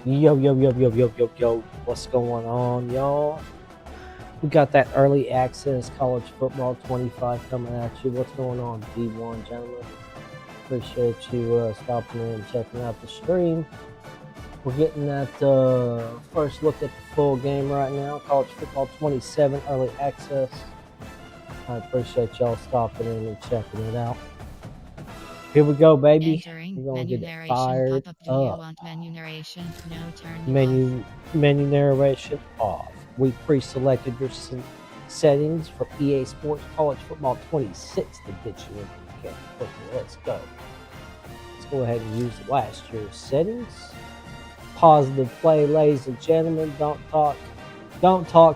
Yo, yo, yo, yo, yo, yo, yo. What's going on, y'all? We got that early access college football 25 coming at you. What's going on, D1 gentlemen? Appreciate you stopping in and checking out the stream. We're getting that first look at the full game right now. College football 27 early access. I appreciate y'all stopping in and checking it out. Here we go, baby. We're gonna get it fired up. Do you want menu narration? No, turn Menu narration off. We pre-selected your settings for EA Sports College Football 26 to get you into the game quickly. Let's go. Let's go ahead and use last year's settings. Positive play, ladies and gentlemen. Don't talk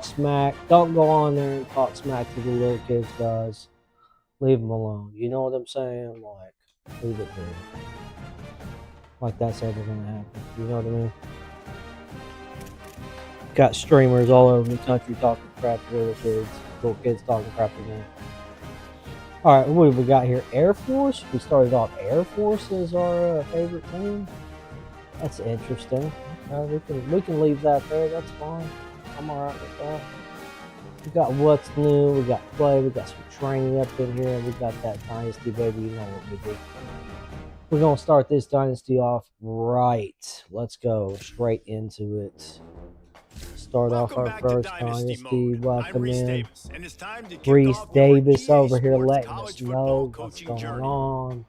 smack. Don't go on there and talk smack to the little kids, guys. Leave them alone. You know what I'm saying? Like, leave it there. Like that's ever gonna happen. You know what I mean? Got streamers all over the country talking crap to little kids talking crap to them. All right, what have we got here? Air Force. We started off Air Force as our favorite team. That's interesting. We can leave that there. That's fine. I'm all right with that. We got what's new. We got play. We got some training up in here. We got that dynasty, baby. You know what we do. We're gonna start this dynasty off right. Let's go straight into it. Start off our first dynasty. Welcome in Reese Davis over here letting us know what's going on.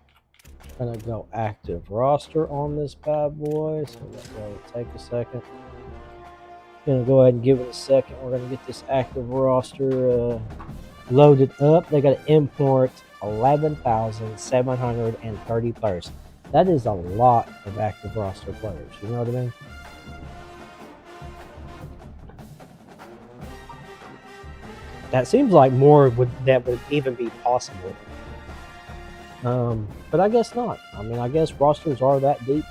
Gonna go active roster on this bad boy. So let's go take a second. Gonna go ahead and give it a second. We're gonna get this active roster loaded up. They got to import 11,730 players. That is a lot of active roster players. You know what I mean? That seems like more that would even be possible. But I guess not. I mean, I guess rosters are that deep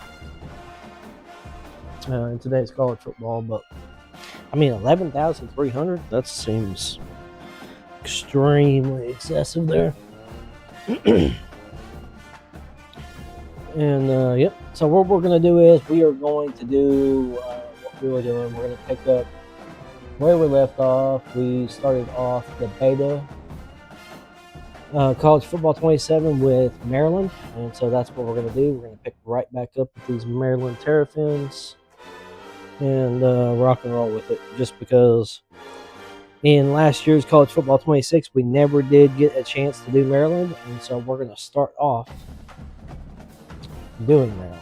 in today's college football. But I mean, 11,300. That seems extremely excessive there. And yep. So what we're gonna do is we are going to do what we were doing. We're gonna pick up where we left off. We started off the beta college football 27 with Maryland, and so that's what we're gonna do. We're gonna pick right back up with these Maryland Terrapins and rock and roll with it, just because in last year's college football 26 we never did get a chance to do Maryland, and so we're gonna start off doing Maryland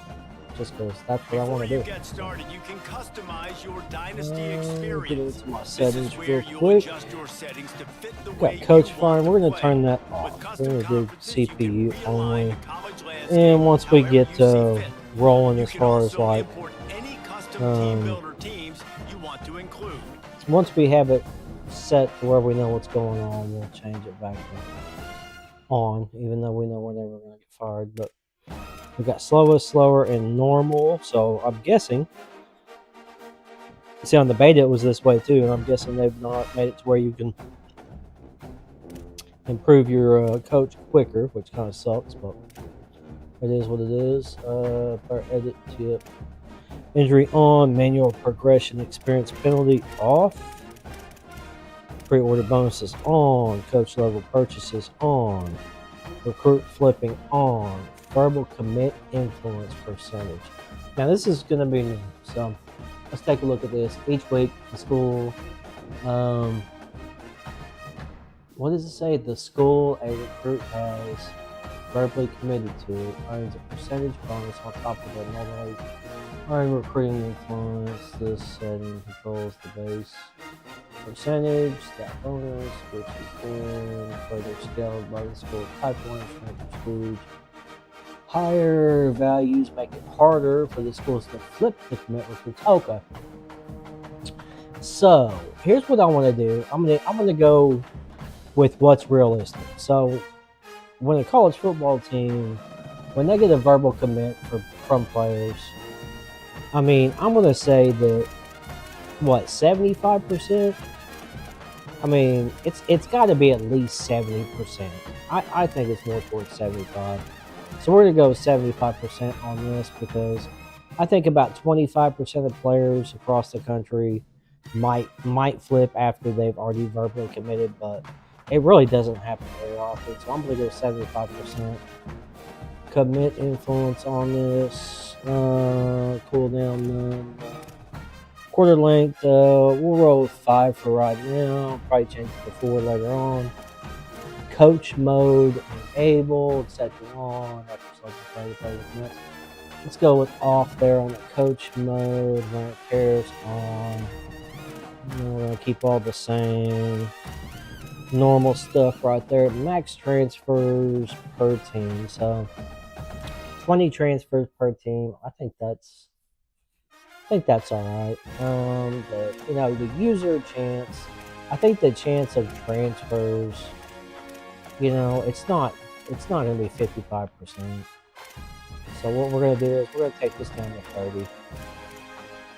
just because that's what I want to do. Get started, you can customize your dynasty experience. Get into my settings real quick. Got Coach Find. We're going to turn that off. We're going to do CPU only. And once we get rolling as far as like once we have it set to where we know what's going on, we'll change it back on, even though we know we're never going to get fired. But we got slowest, slower, and normal. So I'm guessing. See, on the beta it was this way too, and I'm guessing they've not made it to where you can improve your coach quicker, which kind of sucks, but it is what it is. Edit tip. Injury on, manual progression experience penalty off. Pre-order bonuses on, coach level purchases on, recruit flipping on. Verbal commit influence percentage. Now this is going to be new, so let's take a look at this. Each week, the school, what does it say? The school a recruit has verbally committed to earns a percentage bonus on top of the normally earned recruiting influence. This setting controls the base percentage, that bonus, which is then further scaled by the school pipeline strength. Higher values make it harder for the schools to flip the commit recruits. Okay. So here's what I want to do. I'm gonna go with what's realistic. So when a college football team, when they get a verbal commit from players, I mean, I'm gonna say that 75%. I mean, it's got to be at least 70%. I think it's more towards 75%. So we're going to go 75% on this because I think about 25% of players across the country might flip after they've already verbally committed, but it really doesn't happen very often. So I'm going to go 75%. Commit influence on this. Cooldown none. Quarter length, we'll roll with 5 for right now. Probably change it to 4 later on. Coach mode enabled, set to on. Let's go with off there on the coach mode. Rank pairs on. We're gonna keep all the same normal stuff right there. Max transfers per team, so 20 transfers per team. I think that's all right. The user chance. I think the chance of transfers, it's not going to be 55%. So what we're going to do is we're going to take this down to 30.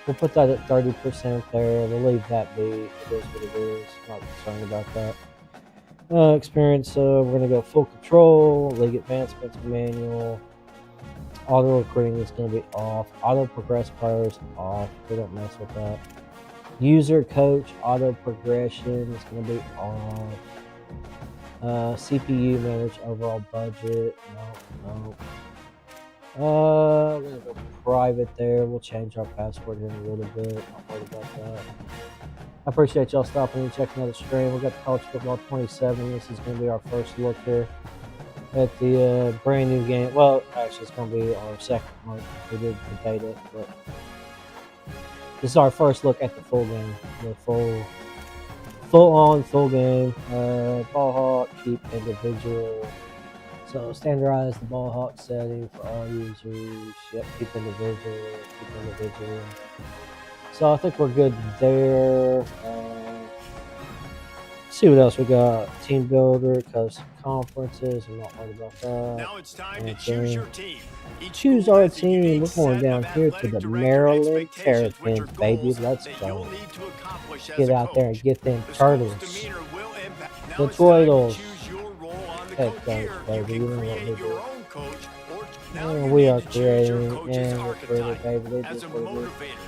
We'll put that at 30% there. We'll leave that be. It is what it is. Not concerned about that. Experience. We're going to go full control. League advancements manual. Auto recruiting is going to be off. Auto progress players off. We don't mess with that. User coach auto progression is going to be off. CPU manage overall budget. No. We're going to go private there. We'll change our password in a little bit. Not worried about that. I appreciate y'all stopping and checking out the stream. We got the College Football 27. This is going to be our first look here at the brand new game. Well, actually, it's going to be our second look. We did the beta, but this is our first look at the full game. The full game. Ball hawk, keep individual. So standardize the ball hawk setting for all users. Yep, keep individual. So I think we're good there. See what else we got. Team builder, custom conferences. I'm not worried about that. Now it's time to choose your team. Choose our team. We're going down here to the Maryland Terrapins, baby. Let's go. Get out there and get them turtles. The Turtles. Heck, baby. You know what we do. And we are creating and recruiting, baby.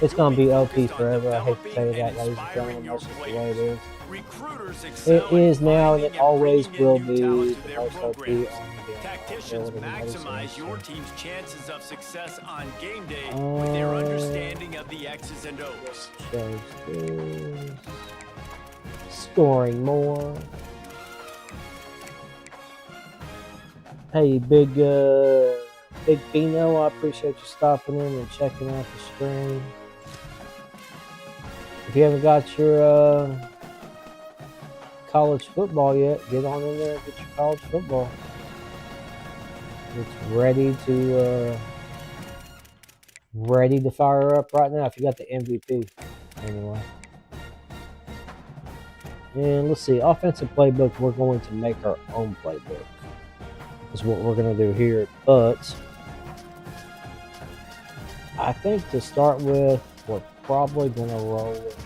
It's going to be OP forever. I hate to say that, ladies and gentlemen. That's just the way it is. It is now and it always will be the most OP on the Tacticians maximize your team's chances of success on game day with their understanding of the X's and O's. Scoring more. Hey, Big Bino, I appreciate you stopping in and checking out the stream. If you haven't got your college football yet, get on in there and get your college football. It's ready to fire up right now if you got the MVP. Anyway. And let's see, offensive playbook, we're going to make our own playbook. Is what we're going to do here. But I think to start with, we're probably going to roll with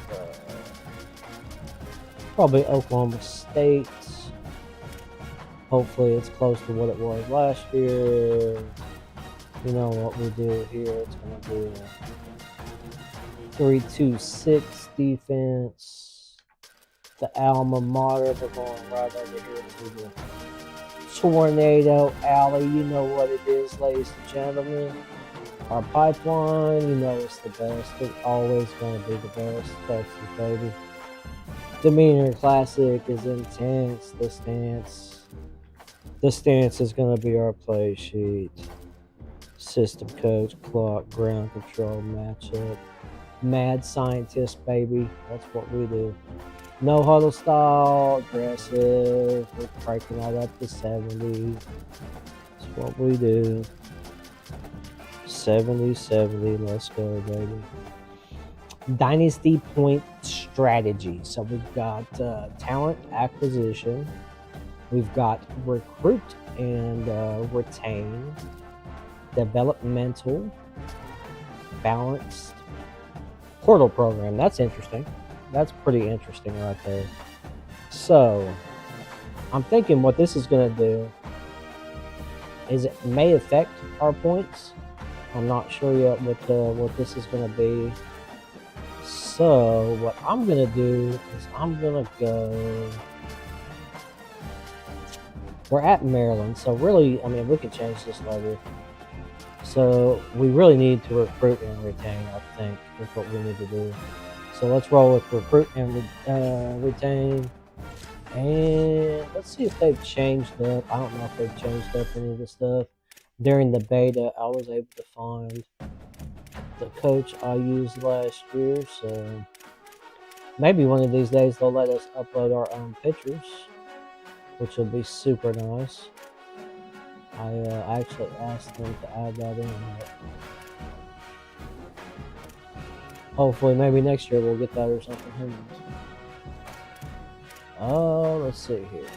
probably Oklahoma State. Hopefully it's close to what it was last year. You know what we do here. It's going to be a 3-2-6 defense. The alma mater. We're going right over here to the Tornado Alley. You know what it is, ladies and gentlemen. Our pipeline, you know it's the best. It's always going to be the best. Texas, baby. Demeanor Classic is intense. The stance is going to be our play sheet. System coach, clock, ground control, matchup. Mad scientist, baby. That's what we do. No huddle style, aggressive. We're breaking all up to 70. That's what we do. 70. Let's go, baby. Dynasty point strategy. So we've got talent acquisition. We've got recruit and retain. Developmental. Balanced. Portal program. That's interesting. That's pretty interesting right there. So, I'm thinking what this is going to do is it may affect our points I'm not sure yet what this is gonna be. So what I'm gonna do is I'm gonna go. We're at Maryland, so really, I mean, we can change this later. So we really need to recruit and retain, I think, is what we need to do. So let's roll with recruit and retain. And let's see if they've changed up. I don't know if they've changed up any of the stuff. During the beta, I was able to find the coach I used last year. So maybe one of these days they'll let us upload our own pictures, which will be super nice. I actually asked them to add that in. But hopefully, maybe next year we'll get that or something. Who knows? Let's see here.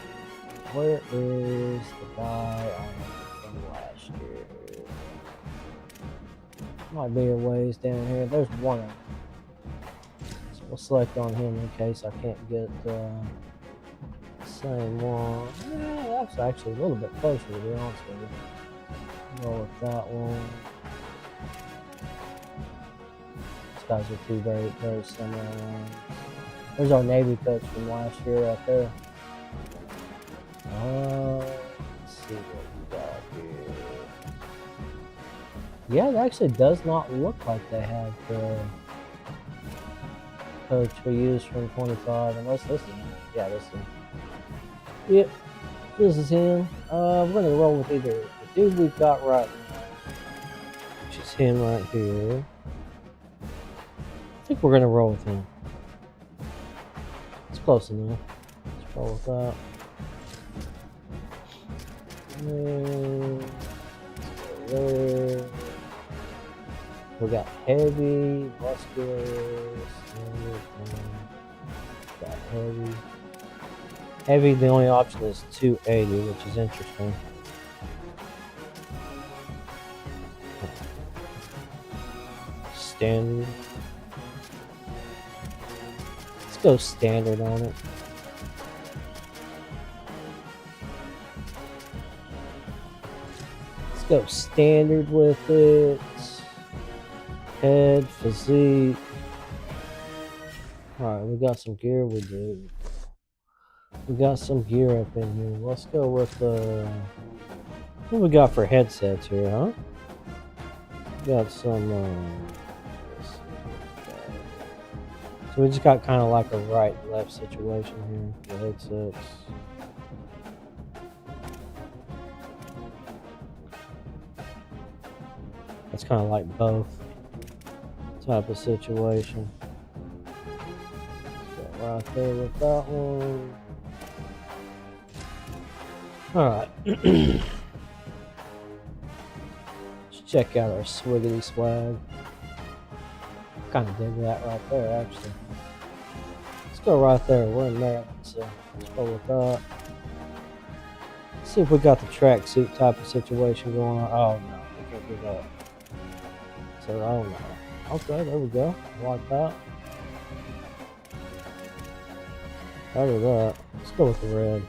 Where is the guy I had from last year? Might be a ways down here. There's one of them. So we'll select on him in case I can't get the same one. Yeah, that's actually a little bit closer, to be honest with you. Roll with that one. These guys are two very, very similar ones. There's our Navy coach from last year right there. Let's see what we got here. Yeah, it actually does not look like they have the coach we used from 25, unless this is him. Yeah, this is him. Yep, this is him. We're gonna roll with either the dude we've got right now, which is him right here. I think we're gonna roll with him. It's close enough. Let's roll with that. There. We got heavy, muscular, got heavy. Heavy, the only option is 280, which is interesting. Standard. Let's go standard on it. Let's go standard with it. Head, physique. Alright, we got some gear, we do. We got some gear up in here. Let's go with what we got for headsets here, huh? We got some so we just got kind of like a right and left situation here, the headsets. That's kind of like both type of situation. Let's go right there with that one. Alright. Let's check out our Swiggity swag. Kind of dig that right there, actually. Let's go right there. We're in Maryland, so let's go with that. Let's see if we got the tracksuit type of situation going on. Oh, no. We can't do that. So, oh, no. Okay, there we go. I like that. Out of that. Let's go with the red.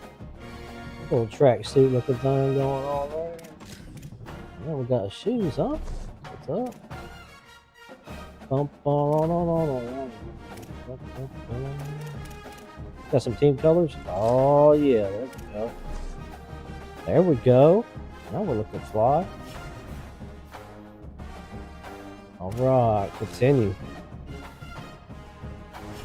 Little tracksuit looking thing going on there. Yeah, we got shoes, huh? What's up? Got some team colors. Oh yeah, there we go. There we go. Now we're looking fly. All right, continue.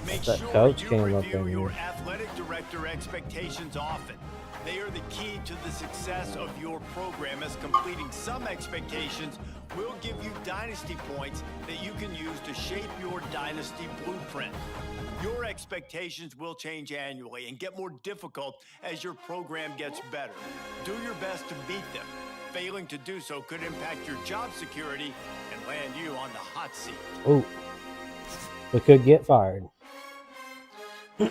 Make That sure coach you came up review in your here. athletic director expectations often. They are the key to the success of your program, as completing some expectations will give you dynasty points that you can use to shape your dynasty blueprint. Your expectations will change annually and get more difficult as your program gets better. Do your best to meet them. Failing to do so could impact your job security and land you on the hot seat. Oh, we could get fired. All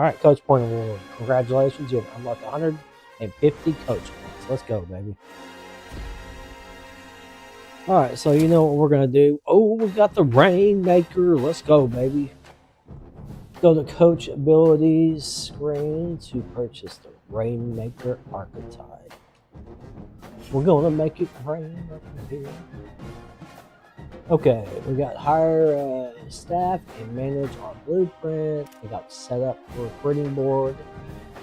right, coach point award. Congratulations, you have unlocked 150 coach points. Let's go, baby. All right, so you know what we're gonna do. Oh, we got the Rainmaker. Let's go, baby. Go to coach abilities screen to purchase the Rainmaker archetype. We're gonna make it rain up in here. Okay, we got hire staff and manage our blueprint. We got set up recruiting board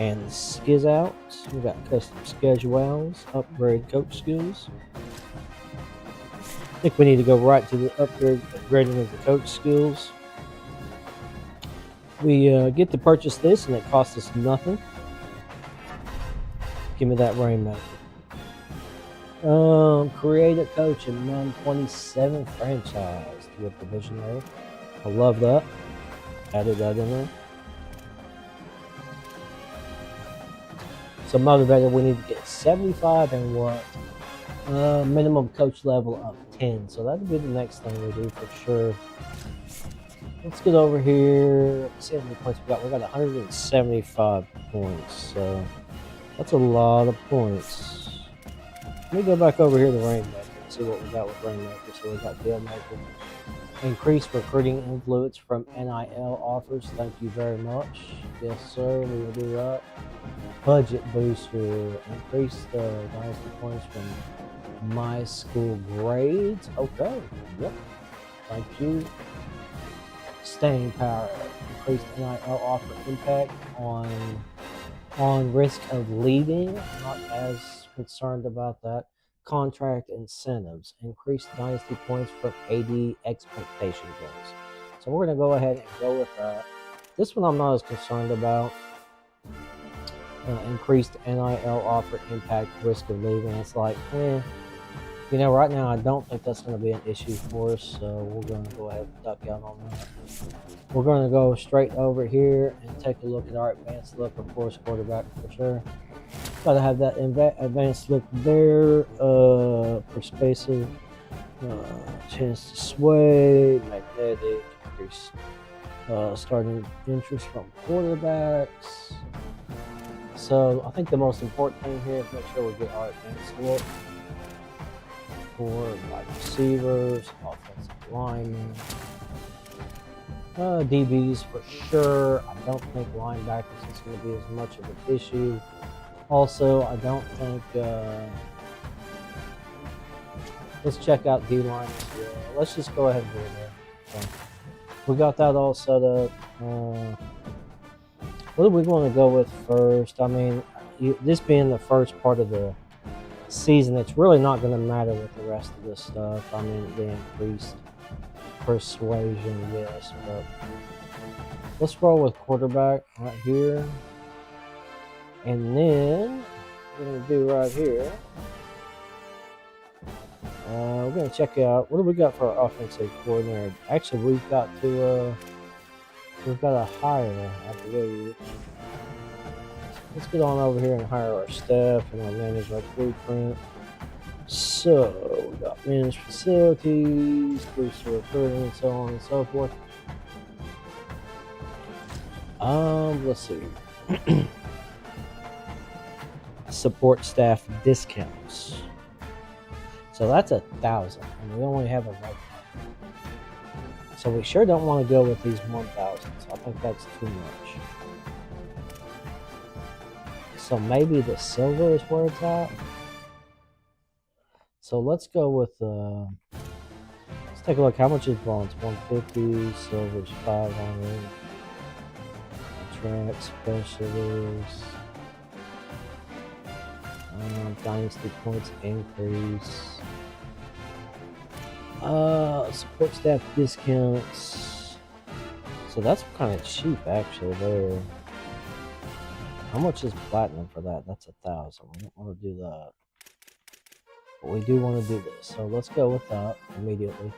and skiz out. We got custom schedules, upgrade coach skills. I think we need to go right to the upgrading of the coach skills. We get to purchase this and it costs us nothing. Give me that Rainmaker. Create a coach in Madden 27 franchise to a division there. I love that. Added that in there. So motivator, we need to get 75 and what? Minimum coach level of 10. So that'll be the next thing we do for sure. Let's get over here. Let's see how many points we got. We got 175 points. So that's a lot of points. Let me go back over here to Rainmaker and see what we got with Rainmaker. So we got Dealmaker. Increase recruiting influence from NIL offers. Thank you very much. Yes, sir. We will do that. Budget booster. Increase the dynasty points from my school grades. Okay. Yep. Thank you. Staying power. Increased NIL offer impact on risk of leaving. Not as concerned about that. Contract incentives. Increased dynasty points from AD expectation goals. So we're going to go ahead and go with that. This one I'm not as concerned about. Increased NIL offer impact risk of leaving. It's like, you know, right now I don't think that's going to be an issue for us. So we're going to go ahead and duck out on that. We're going to go straight over here and take a look at our advanced look, of course, quarterback for sure. Got to have that advanced look there. Persuasive, chance to sway, magnetic, increase starting interest from quarterbacks. So I think the most important thing here is make sure we get our advanced look for wide receivers, offensive linemen, DBs for sure. I don't think linebackers is going to be as much of an issue. Also, I don't think. Let's check out D-line as well. Let's just go ahead and do it there. So, we got that all set up. What do we want to go with first? I mean, this being the first part of the season, it's really not going to matter with the rest of this stuff. I mean, the increased persuasion, yes, but let's roll with quarterback right here. And then we're going to do right here. We're going to check out, what do we got for our offensive coordinator? Actually, we've got to hire, I believe. Let's get on over here and hire our staff and I'll manage our blueprint. So, we got managed facilities, booster recruiting, and so on and so forth. Let's see. Support staff discounts. So that's 1,000, and we only have a right. So we sure don't want to go with these 1,000s. I think that's too much. So maybe the silver is where it's at. So let's go with let's take a look. How much is bronze? 150. Silver's 500. Track specialist. Dynasty points increase. Support staff discounts. So that's kind of cheap actually there. How much is platinum for that? That's 1,000. We don't want to do that. But we do want to do this. So let's go with that immediately.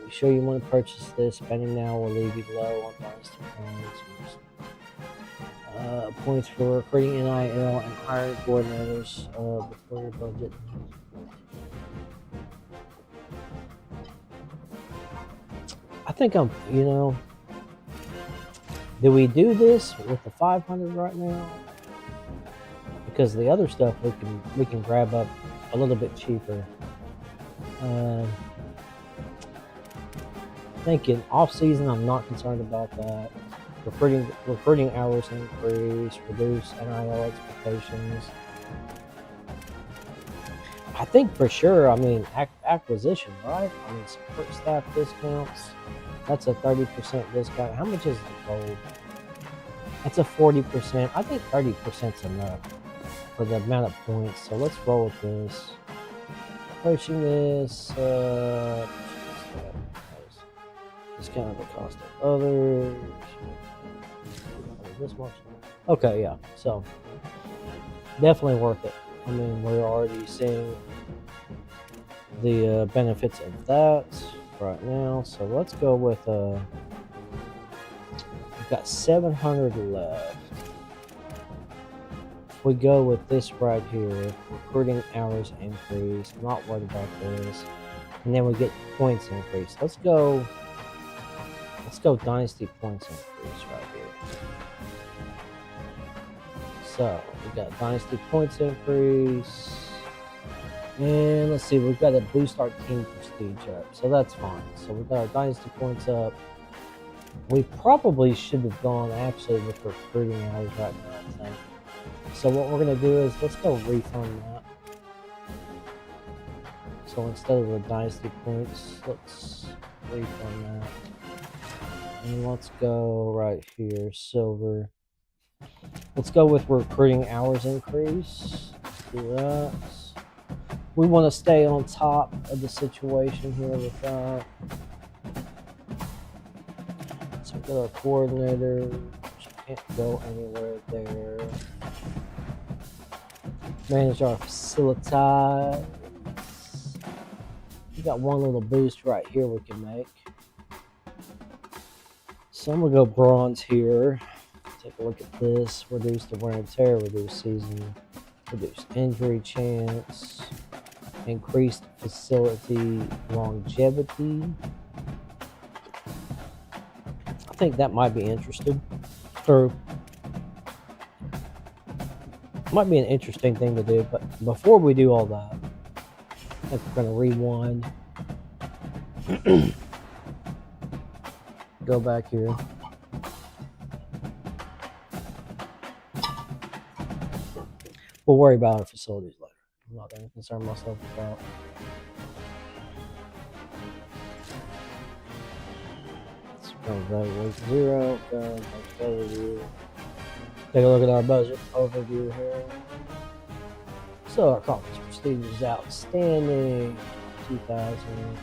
You sure you want to purchase this? Spending now will leave you low on dynasty points. Points for recruiting NIL and hiring coordinators before your budget. I think I'm, do we do this with the 500 right now? Because the other stuff we can grab up a little bit cheaper. Thinking off season, I'm not concerned about that. Recruiting hours increase, reduce NIL expectations. I think for sure. I mean, acquisition, right? I mean, support staff discounts. That's a 30% discount. How much is the gold? That's a 40%. I think 30%'s enough for the amount of points. So let's roll with this. Approaching this. Discount the cost of others. This much. Okay, yeah. So definitely worth it. I mean, we're already seeing the benefits of that right now. So let's go with we've got 700 left. If we go with this right here, recruiting hours increase. I'm not worried about this. And then we get points increase. Let's go dynasty points increase right here. So we got dynasty points increase. And let's see, we've got to boost our team prestige up. So that's fine. So we've got our dynasty points up. We probably should have gone actually with recruiting hours right now, I think. So what we're going to do is let's go refund that. So instead of the dynasty points, let's refund that. And let's go right here, silver. Let's go with recruiting hours increase. Let's do that. We want to stay on top of the situation here with that. So we've got our coordinator. Can't go anywhere there. Manage our facilities. We got one little boost right here we can make. So I'm gonna go bronze here. Take a look at this. Reduce the wear and tear, reduce season, reduce injury chance, increased facility longevity. I think that might be interesting. Or might be an interesting thing to do, but before we do all that, I think we're gonna rewind. Go back here. We'll worry about our facilities later. I'm not going to concern myself about. Let's go evaluate 0. Go overview. Take a look at our budget overview here. So our conference prestige is outstanding. 2,000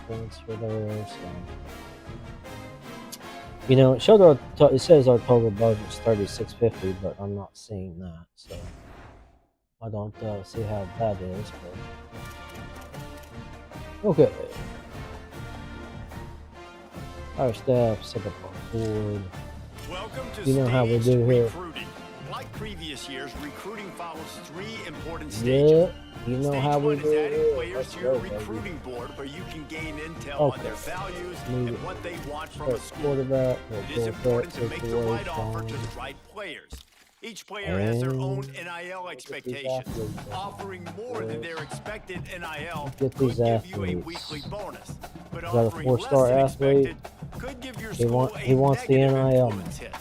points for there. So. You know, it says our total budget is 3,650, but I'm not seeing that, so I don't see how that is. But okay, our staff set up our board. Welcome to You know how we do here. recruiting. Like previous years, recruiting follows 3 important stages. Yeah, you know Stage how we 1 do is adding it. players Let's to your go, baby. recruiting board where you can gain intel Okay. on their values Move and it. what they want from a Start school. quarterback. It is We'll important to take make the away right offer to from- the right players. Each player has their own And NIL get these expectations. athletes. Offering more than their expected NIL Get could these give you a athletes. weekly bonus, but Got a offering less 4-star than athlete. expected could give your He school wants the negative NIL. influence hit.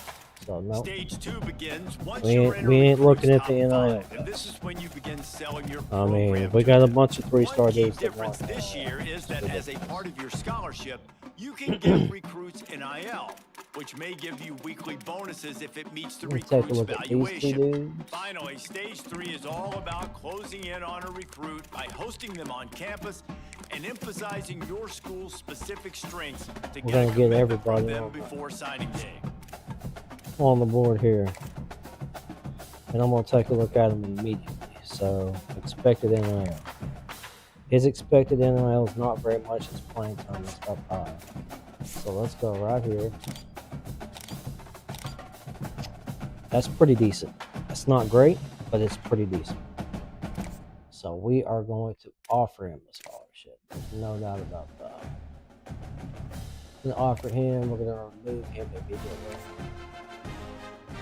So no. Stage 2 begins once We you're ain't- in we a ain't looking recruit's at the top NIL, 5, and this is when you begin selling your I program mean, we to got a them. bunch of 3-star One key dudes that difference want this year is that so as a part of your scholarship, you can give recruits NIL, which may give you weekly bonuses if it meets the Let me take a recruit's look at these two valuation. dudes. Finally, stage 3 is all about closing in on a recruit by hosting them on campus and emphasizing your school's specific strengths to We're get a gonna get commitment everybody from them on. before signing day. On the board here. And I'm going to take a look at them immediately. So, expected NIL. His expected NIL is not very much. His playing time is up high. So, let's go right here. That's pretty decent. That's not great, but it's pretty decent. So, we are going to offer him a scholarship. There's no doubt about that. We're going to offer him. We're going to remove him immediately.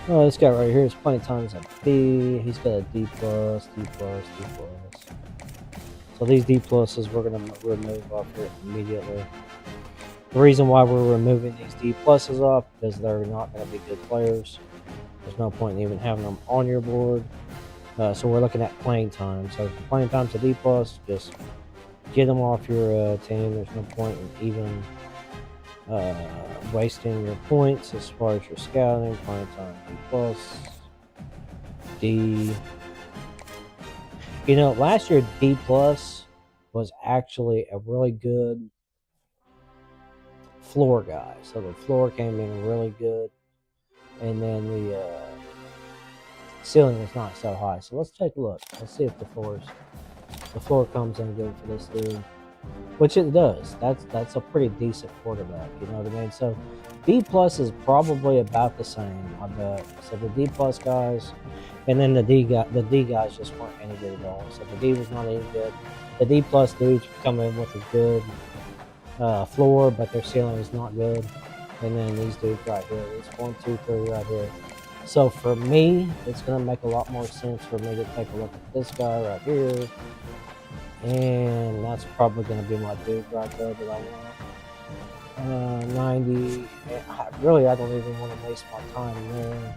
Oh, this guy right here is playing time is a B. He's got a D plus, D plus, D plus. So these D pluses we're gonna remove off here immediately. The reason why we're removing these D pluses off because they're not gonna be good players. There's no point in even having them on your board. So we're looking at playing time. So if playing time's a D+, just get them off your team. There's no point in even wasting your points as far as your scouting. Playing time D+, D. You know, last year D+ was actually a really good floor guy. So the floor came in really good, and then the ceiling was not so high. So let's take a look. Let's see if the floor comes in good for this dude, which it does. That's a pretty decent quarterback. You know what I mean? So B+ is probably about the same, I bet. So the D+ guys, and then the D guys just weren't any good at all. So the D was not any good. The D+ dudes come in with a good floor, but their ceiling is not good. And then these dudes right here, these 1, 2, 3 right here. So for me, it's gonna make a lot more sense for me to take a look at this guy right here, and that's probably gonna be my dude right there that I want. 90. Really, I don't even want to waste my time there.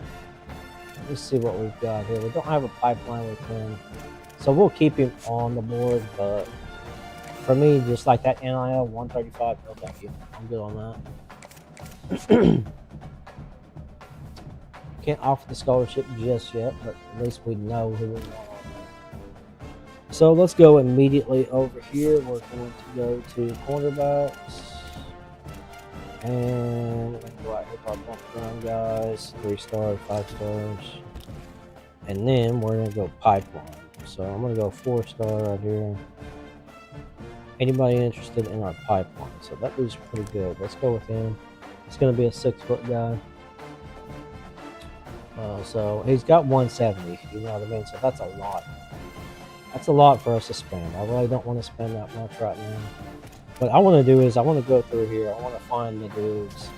Let's see what we've got here. We don't have a pipeline with him, so we'll keep him on the board. But for me, just like that NIL 135, no thank you. I'm good on that. Can't offer the scholarship just yet, but at least we know who we want. So let's go immediately over here. We're going to go to cornerbacks. And we're going to go out here our bump around guys. 3 stars, 5 stars. And then we're going to go pipeline. So I'm going to go 4 star right here. Anybody interested in our pipeline? So that dude's pretty good. Let's go with him. It's going to be a 6-foot guy. So he's got 170, you know what I mean? So that's a lot. That's a lot for us to spend. I really don't want to spend that much right now. What I want to do is I want to go through here. I want to find the dudes.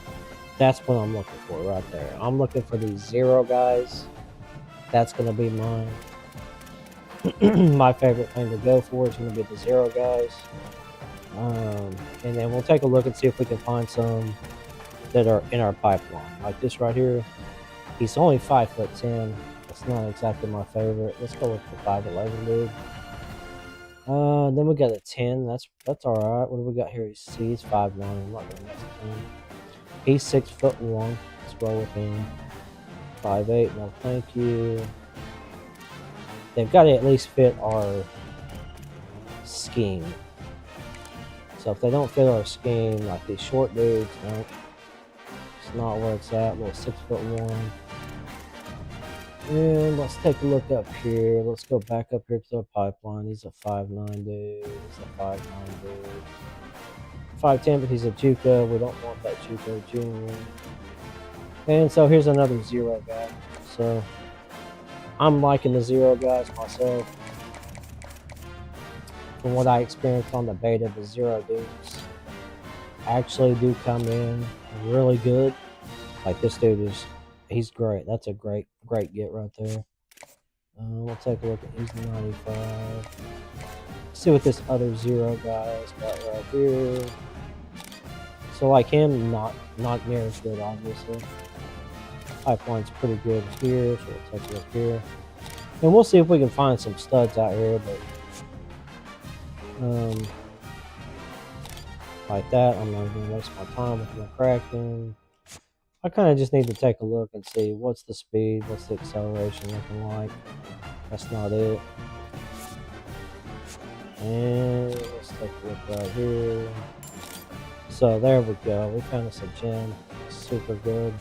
That's what I'm looking for right there. I'm looking for these 0 guys. That's going to be mine. My favorite thing to go for is going to be the 0 guys. And then we'll take a look and see if we can find some that are in our pipeline. Like this right here. He's only 5'10". That's not exactly my favorite. Let's go with the 5'11", dude. Then we got a 10. That's all right. What do we got here? He's 5'9". I'm not gonna mess with him. He's 6'1". Let's roll with him. 5'8". No, thank you. They've got to at least fit our scheme. So if they don't fit our scheme, like these short dudes, no, it's not where it's at. Little 6'1". And let's take a look up here. Let's go back up here to the pipeline. He's a 5'9" dude. He's a 5'9" dude. 5'10", but he's a JUCO. We don't want that JUCO junior. And so here's another 0 guy. So I'm liking the 0 guys myself. From what I experienced on the beta, the 0 dudes actually do come in really good. Like this dude is. He's great. That's a great get right there. We'll take a look at he's 95. See what this other 0 guy's got right here. So like him, not near as good, obviously. Pipeline's pretty good here, so we'll take a look here. And we'll see if we can find some studs out here, but like that, I'm not gonna waste my time with my Kraken. I kind of just need to take a look and see what's the speed, what's the acceleration looking like. That's not it. And let's take a look right here. So there we go. We found us a gem. Super good.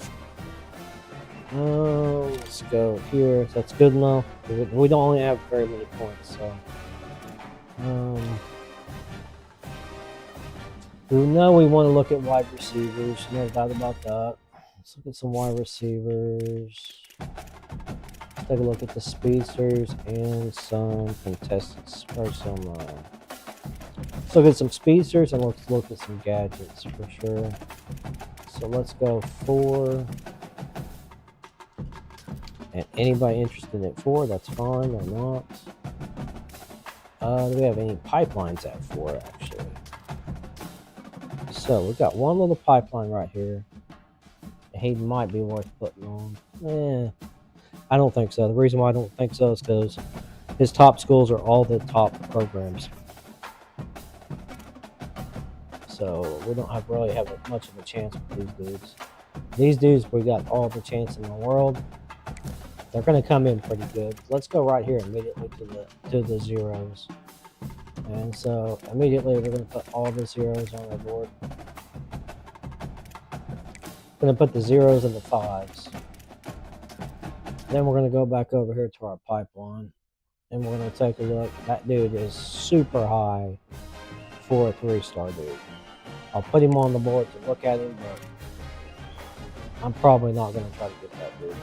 Let's go here. That's good enough. We don't only have very many points, so. We know we want to look at wide receivers. No doubt about that. Let's look at some wide receivers. Let's take a look at the speedsters and some contestants, or some. Let's look at some speedsters and let's look at some gadgets for sure. So let's go 4. And anybody interested in 4, that's fine or not. Do we have any pipelines at 4 actually? So we got one little pipeline right here. He might be worth putting on. I don't think so. The reason why I don't think so is because his top schools are all the top programs. So we don't really have much of a chance with these dudes. These dudes, we got all the chance in the world. They're going to come in pretty good. Let's go right here immediately to the zeros. And so immediately we're going to put all the zeros on our board. Going to put the zeros and the 5s. Then we're going to go back over here to our pipeline. And we're going to take a look. That dude is super high for a 3-star dude. I'll put him on the board to look at him, but I'm probably not going to try to get that dude.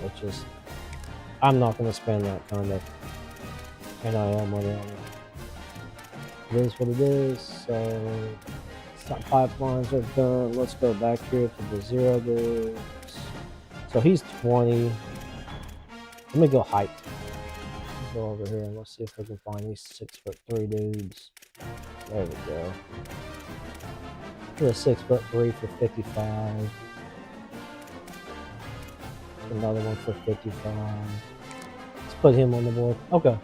Which is, I'm not going to spend that kind of NIL money on it. It is what it is. So, some pipelines are done. Let's go back here to the 0 dudes. So he's 20. Let me go height. Let's go over here and let's see if we can find these 6'3" dudes. There we go. Here's a 6'3" for 55. Another one for 55. Let's put him on the board. Okay.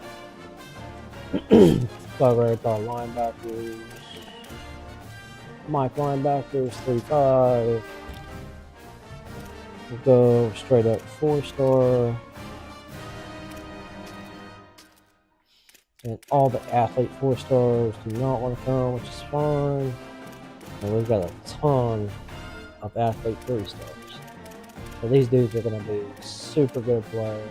Go over here to our linebackers. Mike linebackers, 3-5. We'll go straight up 4-star. And all the athlete 4-stars do not want to come, which is fine. And we've got a ton of athlete 3-stars. So these dudes are going to be super good players.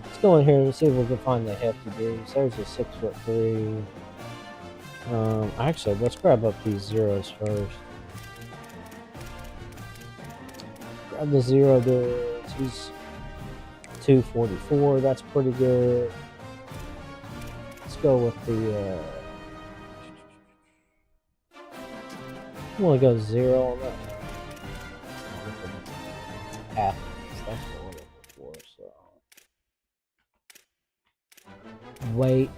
Let's go in here and see if we can find the hefty dudes. There's a 6'3". Actually, let's grab up these zeros first. Grab the 0 dudes. He's 244. That's pretty good. Let's go with the. I want to go 0 on that. Athletes. That's what we're looking for. So weight.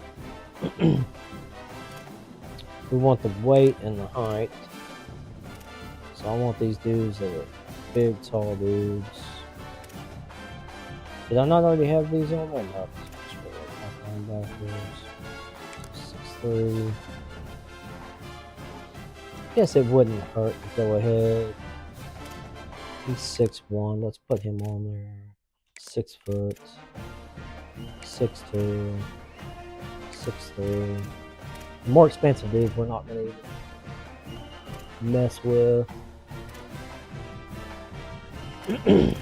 We want the weight and the height. So I want these dudes that are big, tall dudes. Did I not already have these on there? No. Linebackers. 6'3". Guess it wouldn't hurt to go ahead. He's 6'1". Let's put him on there. 6 foot. 6'2". 6'3". The more expensive dudes we're not going to even mess with. Okay,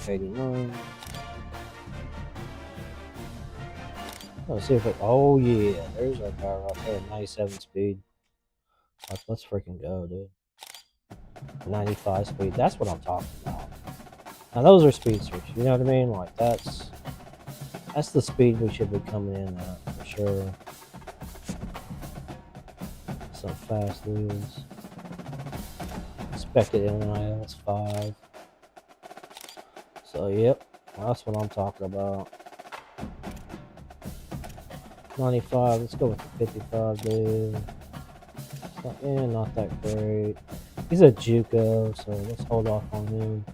89. Let's see if it. Oh yeah, there's our guy right there, 97 speed. Let's freaking go, dude. 95 speed. That's what I'm talking about. Now those are speedsters. You know what I mean? Like that's the speed we should be coming in at for sure. Some fast dudes. Expected NIL is 5. So yep, that's what I'm talking about. 95, let's go with the 55 dude. Not that great. He's a JUCO, so let's hold off on him.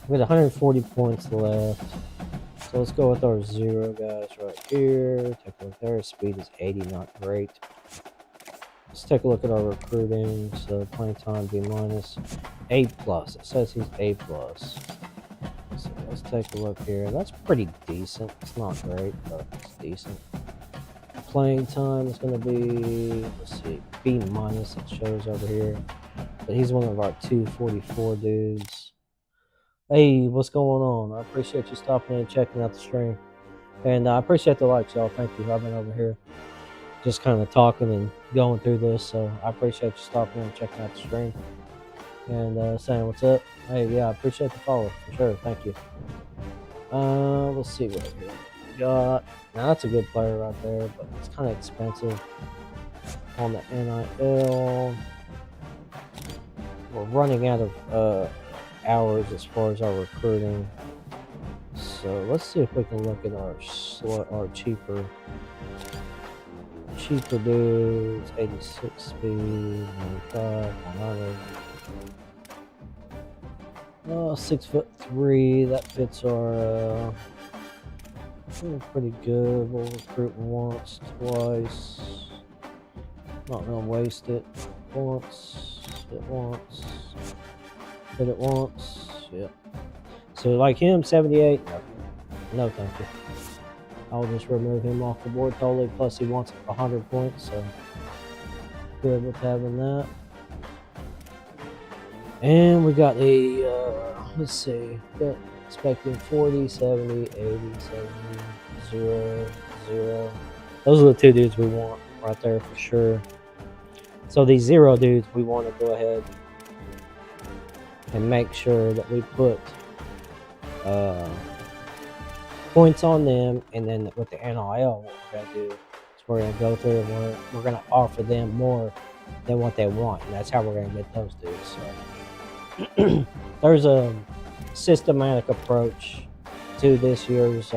We got 140 points left. So let's go with our 0 guys right here. Take a look. Their speed is 80, not great. Let's take a look at our recruiting. So playing time B-, A+. It says he's A+. So let's take a look here. That's pretty decent. It's not great, but it's decent. Playing time is going to be, let's see, B-, it shows over here. But he's one of our 244 dudes. Hey, what's going on? I appreciate you stopping in and checking out the stream. And I appreciate the likes, y'all. Thank you. I've been over here just kind of talking and going through this. So I appreciate you stopping in and checking out the stream. And saying what's up. Hey, yeah, I appreciate the follow for sure. Thank you. Let's see what here we got. Now that's a good player right there, but it's kind of expensive on the NIL. We're running out of hours as far as our recruiting. So let's see if we can look at our cheaper cheaper dudes, 86 speed, 95, 100. 6'3", that fits our, feeling pretty good. We'll recruit once, twice. Not gonna waste it. Once, hit once, hit it once, yep. So like him, 78, no thank you. I'll just remove him off the board totally, plus he wants 100 points, so good with having that. And we got the, let's see, got expecting 40, 70, 80, 70, 0, 0. Those are the two dudes we want right there for sure. So these 0 dudes, we want to go ahead and make sure that we put points on them, and then with the NIL, what we're going to do is we're going to go through and we're going to offer them more than what they want, and that's how we're going to get those dudes. So there's a systematic approach to this year's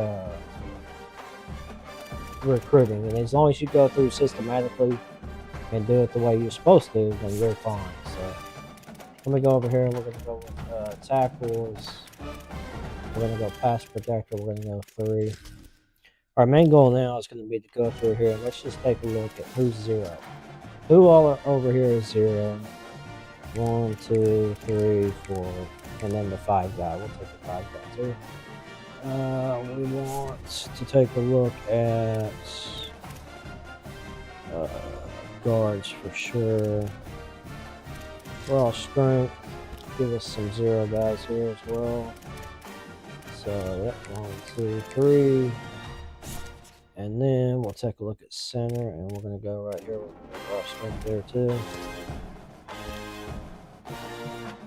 recruiting, and as long as you go through systematically and do it the way you're supposed to, then you're fine. So let me go over here and we're going to go with tackles. We're going to go pass protector. We're going to go 3. Our main goal now is going to be to go through here. Let's just take a look at who's 0. Who all are over here is 0. 1, 2, 3, 4, and then the 5 guy. We'll take the 5 guy too. We want to take a look at guards for sure. Raw strength. Give us some 0 guys here as well. So, yep, 1, 2, 3. And then we'll take a look at center, and we're going to go right here with raw strength there too.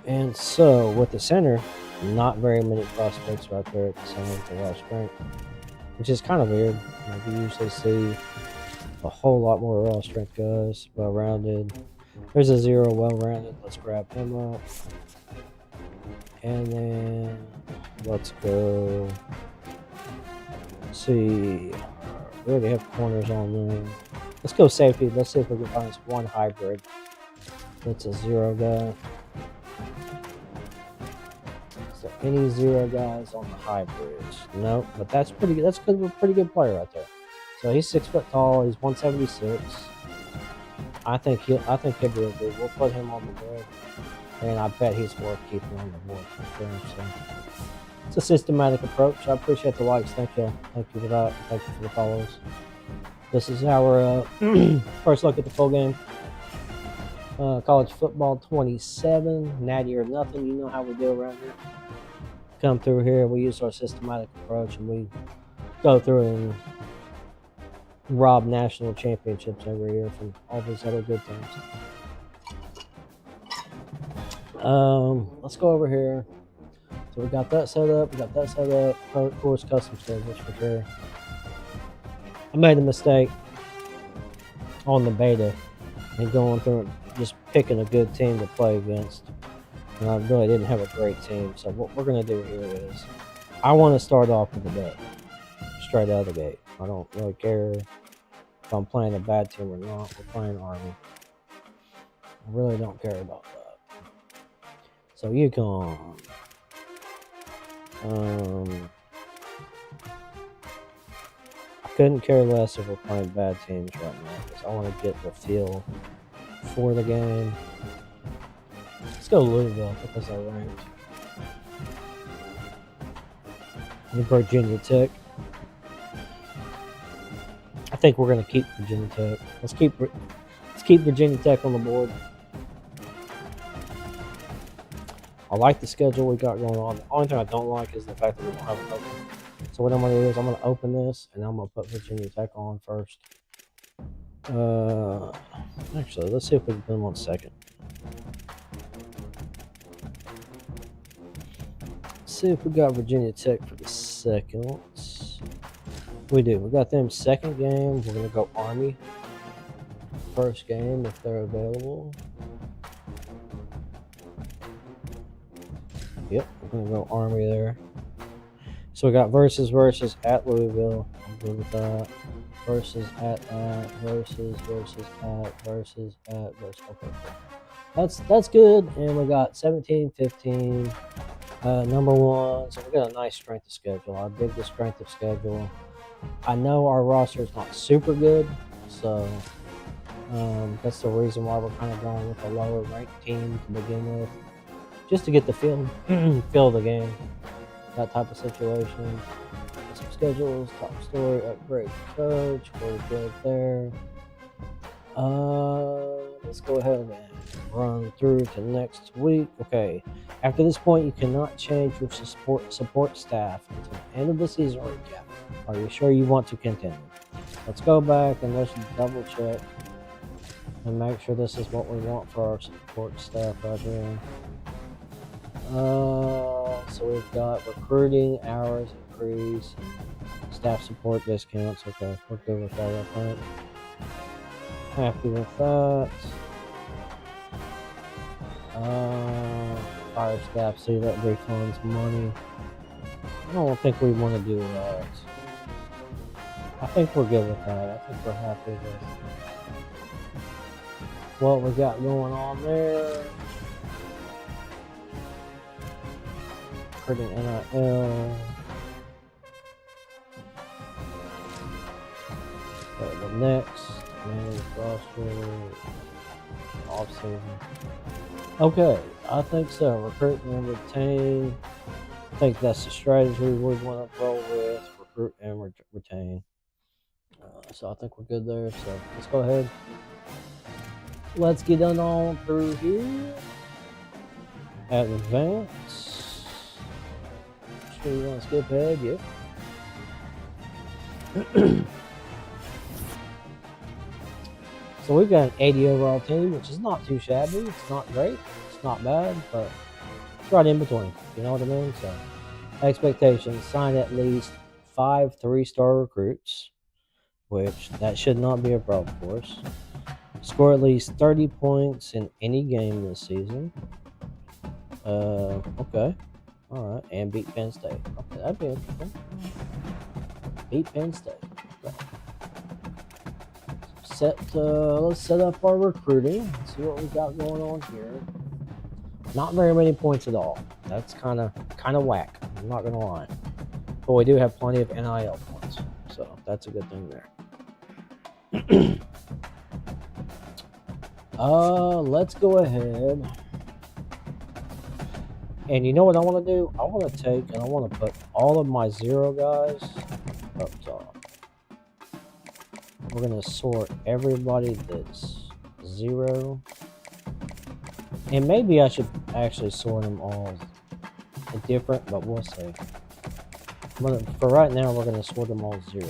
And so, with the center, not very many prospects right there at the center with the raw strength, which is kind of weird. Like, you usually see a whole lot more raw strength guys, well-rounded. There's a 0 well-rounded. Let's grab him up. And then let's go. Let's see. We already have corners on them. Let's go safety. Let's see if we can find us one hybrid. That's a 0 guy. So any 0 guys on the hybrids? Nope. But that's pretty good. That's a pretty good player right there. So he's 6 foot tall. He's 176. I think he'll be good. We'll put him on the board. And I bet he's worth keeping on the board for sure. So it's a systematic approach. I appreciate the likes. Thank you for that. Thank you for the follows. This is our first look at the full game. College football 27, natty or nothing. You know how we do around here. Come through here. We use our systematic approach, and we go through and rob national championships every year from all these other good teams. Let's go over here. So we got that set up. Of course, custom schedules for sure. I made a mistake on the beta and going through and just picking a good team to play against. And I really didn't have a great team. So what we're going to do here is I want to start off with a bet straight out of the gate. I don't really care if I'm playing a bad team or not. We're playing Army. I really don't care about that. So UConn. I couldn't care less if we're playing bad teams right now because I want to get the feel for the game. Let's go Louisville because they're ranked. And Virginia Tech. I think we're going to keep Virginia Tech. Let's keep Virginia Tech on the board. I like the schedule we got going on. The only thing I don't like is the fact that we don't have it open. So what I'm going to do is I'm going to open this, and I'm going to put Virginia Tech on first. Actually, let's see if we can put them on second. Let's see if we got Virginia Tech for the second. We do. We got them second game. We're going to go Army. First game if they're available. Yep, we're going to go Army there. So we got versus at Louisville. I'm good with that. Versus at versus at. Okay, that's good. And we got 17-15. Number one. So we got a nice strength of schedule. I dig the strength of schedule. I know our roster is not super good, so that's the reason why we're kind of going with a lower ranked team to begin with, just to get the feel of the game. That type of situation. Some schedules, top story, upgrade coach, we're good there. Let's go ahead and run through to next week. Okay, after this point, you cannot change your support staff until the end of the season recap. Are you sure you want to continue? Let's go back and let's double check and make sure this is what we want for our support staff right here. So we've got recruiting hours increase, staff support discounts. Okay, we're good with that, I think. Happy with that. Fire staff, see that refunds money. I don't think we want to do that. I think we're good with that. I think we're happy with what we got going on there. Pretty NIL. The next managed roster offseason. Okay, I think so. Recruit and retain. I think that's the strategy we want to roll with. Recruit and retain. So I think we're good there. So let's go ahead. Let's get on through here. At advance. Sure you want to skip ahead? Yeah. So we've got an 80 overall team, which is not too shabby. It's not great. It's not bad, but it's right in between. You know what I mean? So expectations: sign at least 5 3-star recruits, which that should not be a problem for us. Score at least 30 points in any game this season. Okay. All right. And beat Penn State. Okay, that'd be interesting. Beat Penn State. Okay. Let's set up our recruiting. See what we got going on here. Not very many points at all. That's kind of whack. I'm not gonna lie. But we do have plenty of NIL points, so that's a good thing there. Let's go ahead. And you know what I want to do? I want to take and I want to put all of my 0 guys up top. We're going to sort everybody that's 0. And maybe I should actually sort them all different, but we'll see. For right now, we're going to sort them all 0.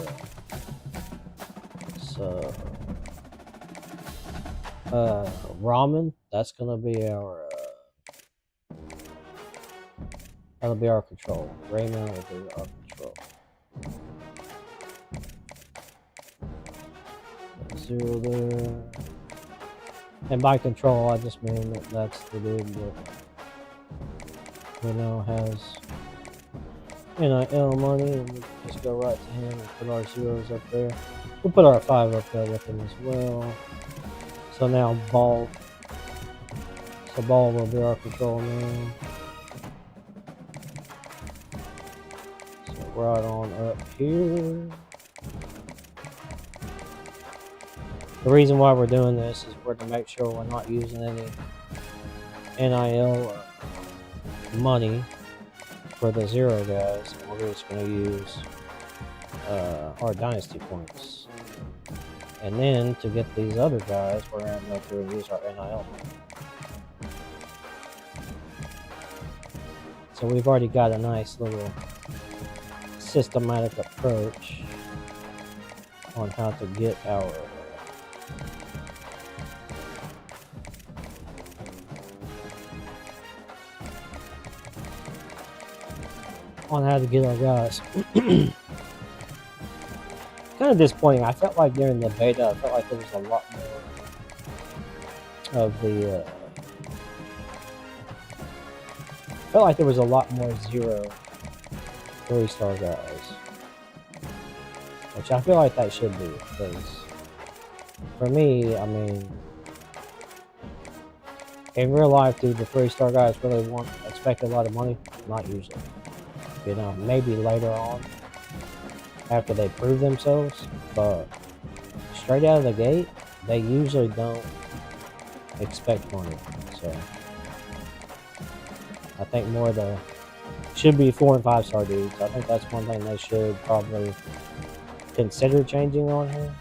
So, Ramen, that's going to be our, that'll be our control. Raymond will be our control. 0 there. And by control, I just mean that that's the dude that we know has NIL money, and we just go right to him and put our 0s up there. We'll put our 5 up there with him as well. So now Ball. So Ball will be our control now. So right on up here. The reason why we're doing this is we're to make sure we're not using any NIL money for the 0 guys. We're just going to use our dynasty points. And then to get these other guys, we're going to go through and use our NIL money. So we've already got a nice little systematic approach on how to get our guys. Kind of disappointing. I felt like during the beta, I felt like there was a lot more of the felt like there was a lot more 0 3-star guys. Which I feel like that should be, because for me, I mean, in real life, do the 3-star guys really expect a lot of money? Not usually. You know, maybe later on, after they prove themselves, but straight out of the gate, they usually don't expect money. So I think more the should be 4 and 5-star dudes. I think that's one thing they should probably consider changing on here,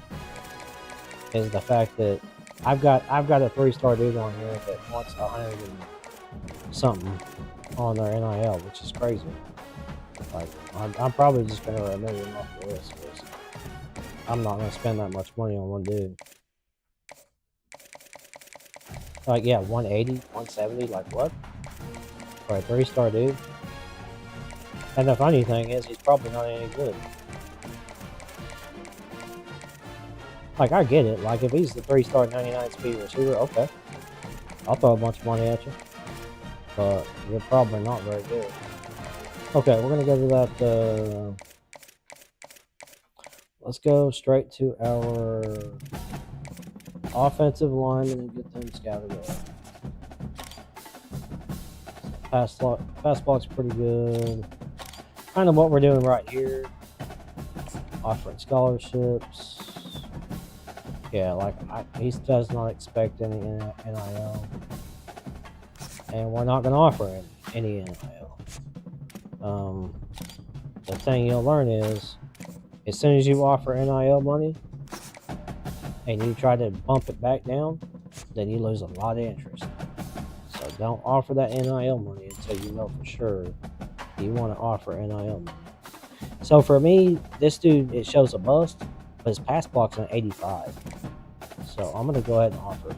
is the fact that I've got a 3-star dude on here that wants 100 and something on their NIL, which is crazy. Like, I'm probably just gonna remove him off the list, because I'm not gonna spend that much money on one dude. Like, yeah, 180, 170, like what? For a 3-star dude? And the funny thing is, he's probably not any good. Like, I get it. Like, if he's the 3-star 99 speed receiver, okay. I'll throw a bunch of money at you. But you're probably not very good. Okay, we're going to go to that. Let's go straight to our offensive linemen and get them scouted up. Pass block's pretty good. Kind of what we're doing right here. Offering scholarships. Yeah, like, he does not expect any NIL. And we're not going to offer him any NIL. The thing you'll learn is, as soon as you offer NIL money, and you try to bump it back down, then you lose a lot of interest. So don't offer that NIL money until you know for sure you want to offer NIL money. So for me, this dude, it shows a bust, but his pass block's an 85. So I'm going to go ahead and offer it.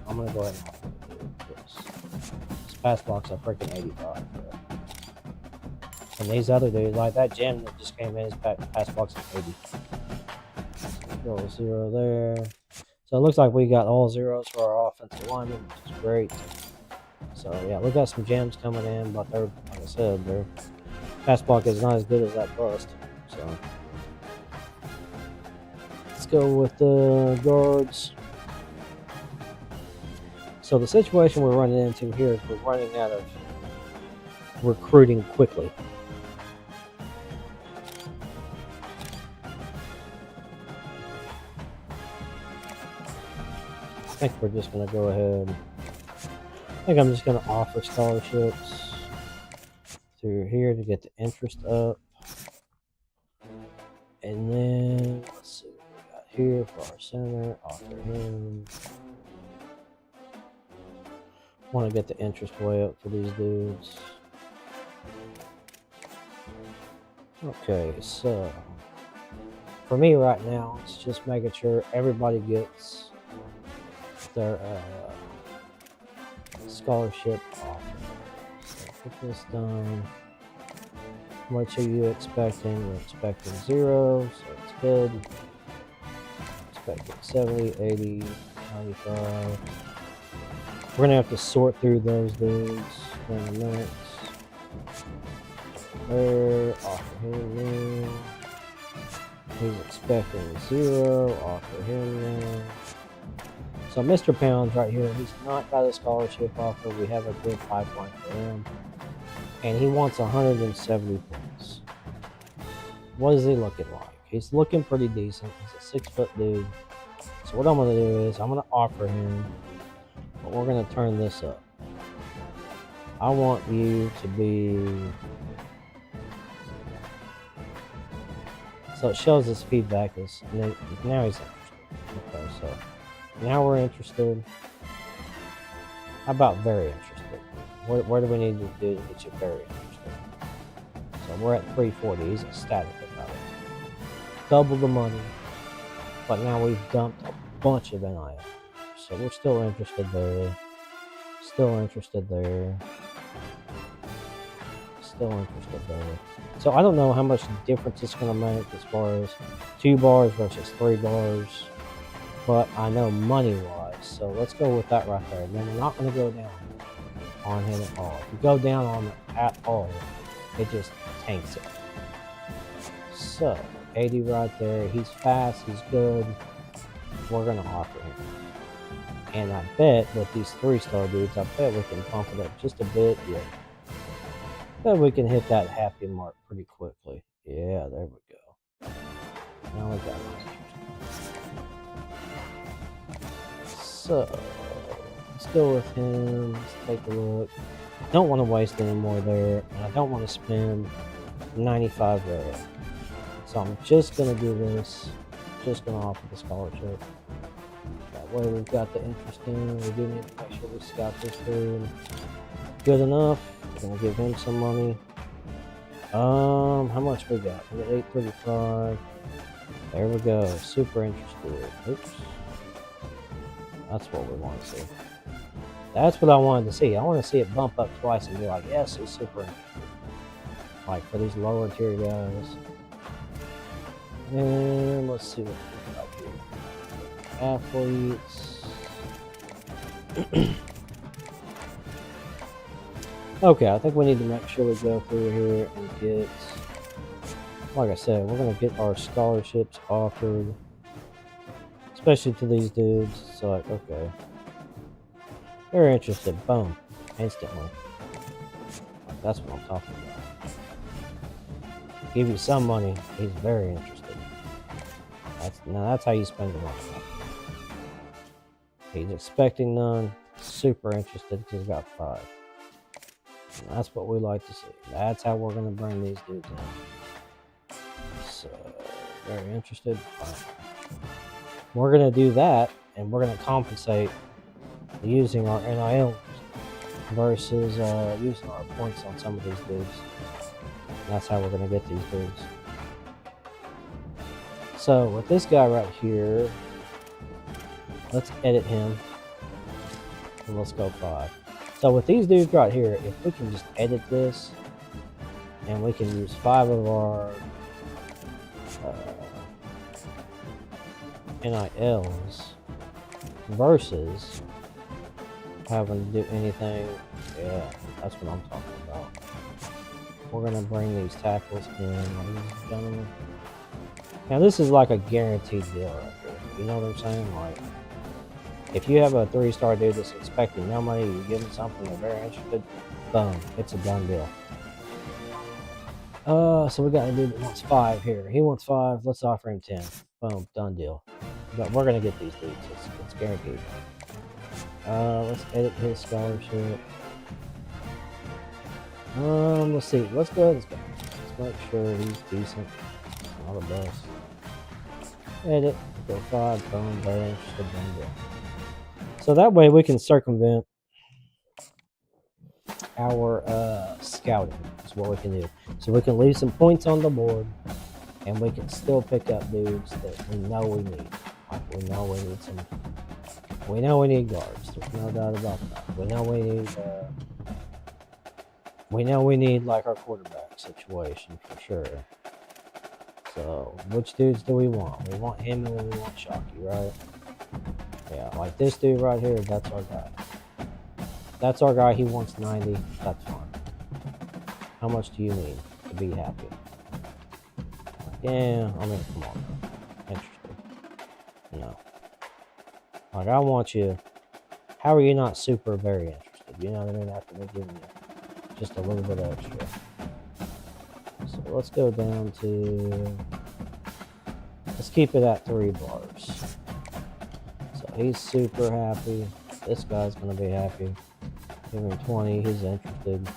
His pass block's a freaking 85. Bro. And these other dudes, like that gem that just came in, his pass block's an 80. Go 0 there. So it looks like we got all zeros for our offensive linemen, which is great. So yeah, we got some gems coming in, but they're, like I said, their pass block is not as good as that bust. So let's go with the guards. So the situation we're running into here is we're running out of recruiting quickly. I think we're just going to go ahead. I think I'm just going to offer scholarships through here to get the interest up. And then, let's see what we got here for our center. Offer him. Want to get the interest way up for these dudes. Okay, so for me right now, it's just making sure everybody gets their scholarship offer. So get this done. How much are you expecting? We're expecting 0, so it's good. Expecting 70, 80, 95. We're going to have to sort through those dudes in a minute. There, offer him there. He's expecting 0, offer him there. So Mr. Pounds right here, he's not got a scholarship offer. We have a good pipeline for him. And he wants 170 points. What is he looking like? He's looking pretty decent. He's a 6-foot dude. So what I'm going to do is I'm going to offer him, but we're going to turn this up. I want you to be... So it shows his feedback is now he's interested. Okay, so now we're interested. How about very interested? What do we need to do to get you very interested? So we're at 340. He's ecstatic about it. Double the money, but now we've dumped a bunch of NIL. So we're still interested there. Still interested there. Still interested there. So I don't know how much difference it's going to make as far as 2 bars versus 3 bars, but I know money-wise. So let's go with that right there. And then we're not going to go down on him at all. If you go down on it at all, it just tanks it. So, 80 right there. He's fast, he's good. We're going to offer him. And I bet with these 3-star dudes, I bet we can pump it up just a bit. Yeah. Bet we can hit that happy mark pretty quickly. Yeah, there we go. Now we got it. So, let's go with him. Let's take a look. Don't want to waste any more there. And I don't want to spend 95 there. So I'm just going to do this. Just going to offer the scholarship. That way we've got the interest in. We do need to make sure we scout this dude good enough. We're going to give him some money. How much we got? We got 835. There we go. Super interested. Oops. That's what we want to see. That's what I wanted to see. I want to see it bump up twice and be like, yes, he's super interested. Like for these lower tier guys. And let's see what we got here. Athletes. Okay, I think we need to make sure we go through here and get, like I said, we're going to get our scholarships offered, especially to these dudes. It's like, okay, they're interested, boom, instantly. That's what I'm talking about. Give you some money, he's very interested. That's how you spend your money. He's expecting none, super interested because he's got 5. And that's what we like to see. That's how we're going to bring these dudes in. So, very interested. Fine. We're going to do that, and we're going to compensate using our NIL versus using our points on some of these dudes. And that's how we're going to get these dudes. So, with this guy right here, let's edit him. And let's go 5. So with these dudes right here, if we can just edit this, and we can use 5 of our NILs versus having to do anything, yeah, that's what I'm talking about. We're gonna bring these tackles in, ladies and gentlemen. Now this is like a guaranteed deal right here. You know what I'm saying? Like, if you have a 3-star dude that's expecting no money, you give him something, they're very interested, boom, it's a done deal. So we got a dude that wants 5 here. He wants 5, let's offer him 10. Boom, done deal. But we're gonna get these dudes, it's guaranteed. Let's edit his scholarship. Let's see, let's go ahead and let's make sure he's decent. Not the best. Edit, go 5, boom, very interested, done deal. So that way we can circumvent our scouting. That's what we can do. So we can leave some points on the board, and we can still pick up dudes that we know we need. Like we know we need some. We know we need guards. There's no doubt about that. We know we need. We know we need like our quarterback situation for sure. So which dudes do we want? We want him and we want Shockey, right? Yeah, like this dude right here, that's our guy. That's our guy, he wants 90, that's fine. How much do you need to be happy? Yeah, I mean, come on, bro. Interested. No. Like, I want you, how are you not super very interested? You know what I mean? After me giving you just a little bit extra. So let's go down to, let's keep it at 3 bars. He's super happy. This guy's gonna be happy. Give him 20. He's interested.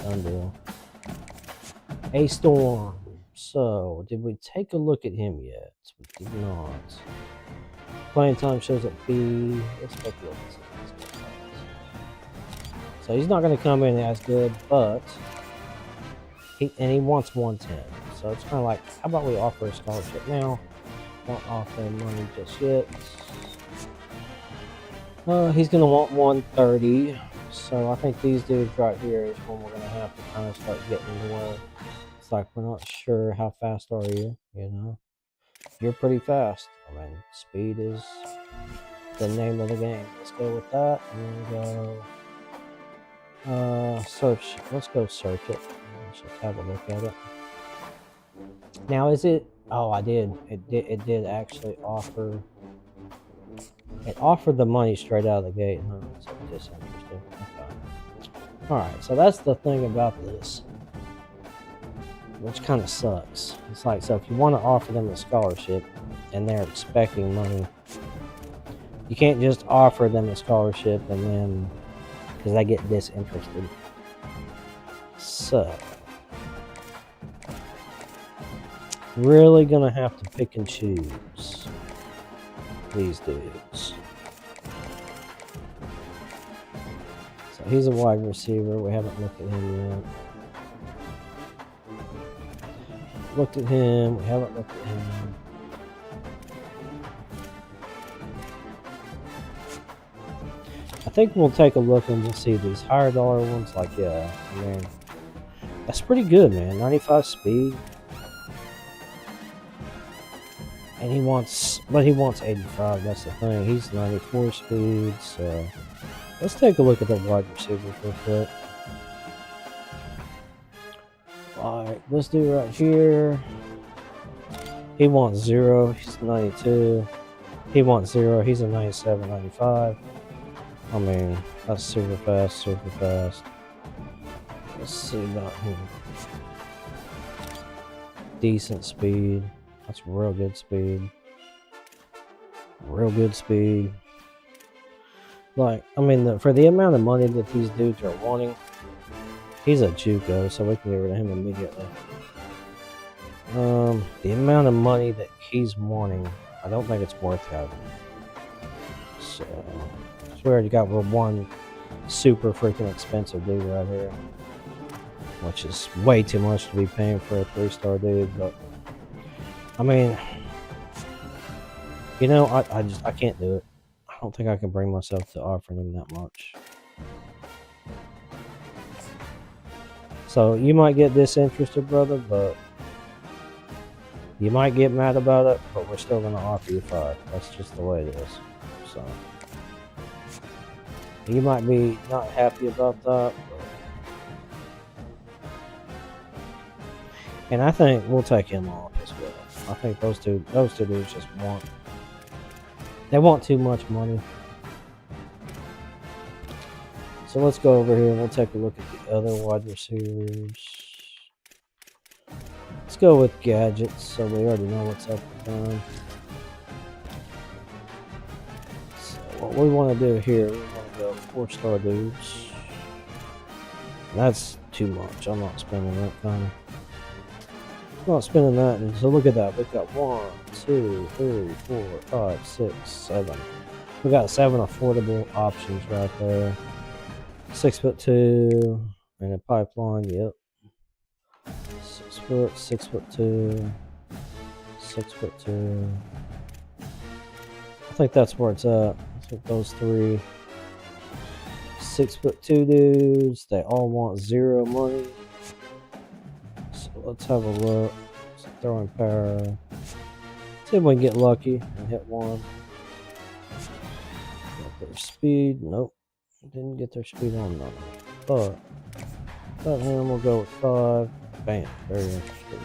Done deal. A Storm. So, did we take a look at him yet? We did not. Playing time shows at B. Let's take a look at this. So he's not gonna come in as good, but he wants 110. So it's kind of like, how about we offer a scholarship now? Don't offer money just yet. He's going to want 130, so I think these dudes right here is when we're going to have to kind of start getting to where it's like, we're not sure how fast are you, you know? You're pretty fast. I mean, speed is the name of the game. Let's go with that, and then go, search. Let's go search it. Let's just have a look at it. Now is it? Oh, I did. It did actually offer. It offered the money straight out of the gate, huh? So disinterested. Okay. All right. So that's the thing about this, which kind of sucks. It's like, so if you want to offer them a scholarship, and they're expecting money, you can't just offer them a scholarship and then, because they get disinterested. So really gonna have to pick and choose these dudes. So he's a wide receiver. We haven't looked at him yet. Looked at him. We haven't looked at him. I think we'll take a look and we'll see these higher dollar ones. Like, yeah, I mean, that's pretty good, man. 95 speed. And he wants 85. That's the thing. He's 94 speed. So let's take a look at the wide receivers real quick. All right, this dude right here. He wants 0. He's 92. He wants 0. He's a 97, 95. I mean, that's super fast, super fast. Let's see about him. Decent speed. That's real good speed. Real good speed. Like, I mean, for the amount of money that these dudes are wanting, he's a JUCO, so we can get rid of him immediately. The amount of money that he's wanting, I don't think it's worth having. So, we already got one super freaking expensive dude right here, which is way too much to be paying for a 3-star dude. But I mean, you know, I can't do it. I don't think I can bring myself to offering him that much. So you might get disinterested, brother, but you might get mad about it, but we're still gonna offer you 5. That's just the way it is. So you might be not happy about that, but... and I think we'll take him off as well. I think those two dudes just want too much money. So let's go over here and we'll take a look at the other wide receivers. Let's go with gadgets, so we already know what's up with them. So what we want to do here, we want to go 4-star dudes. That's too much. I'm not spending that kind of. I'm not spending that. And so look at that. We've got 1, 2, 3, 4, 5, 6, 7. We got 7 affordable options right there. 6'2" and a pipeline. Yep. 6 foot, 6'2", 6'2". I think that's where it's at. I think those 3 6'2" dudes, they all want 0 money. So let's have a look. Let's throw in power. See if we can get lucky and hit 1. Got their speed. Nope. Didn't get their speed on that. But that him will go with 5. Bam. Very interesting.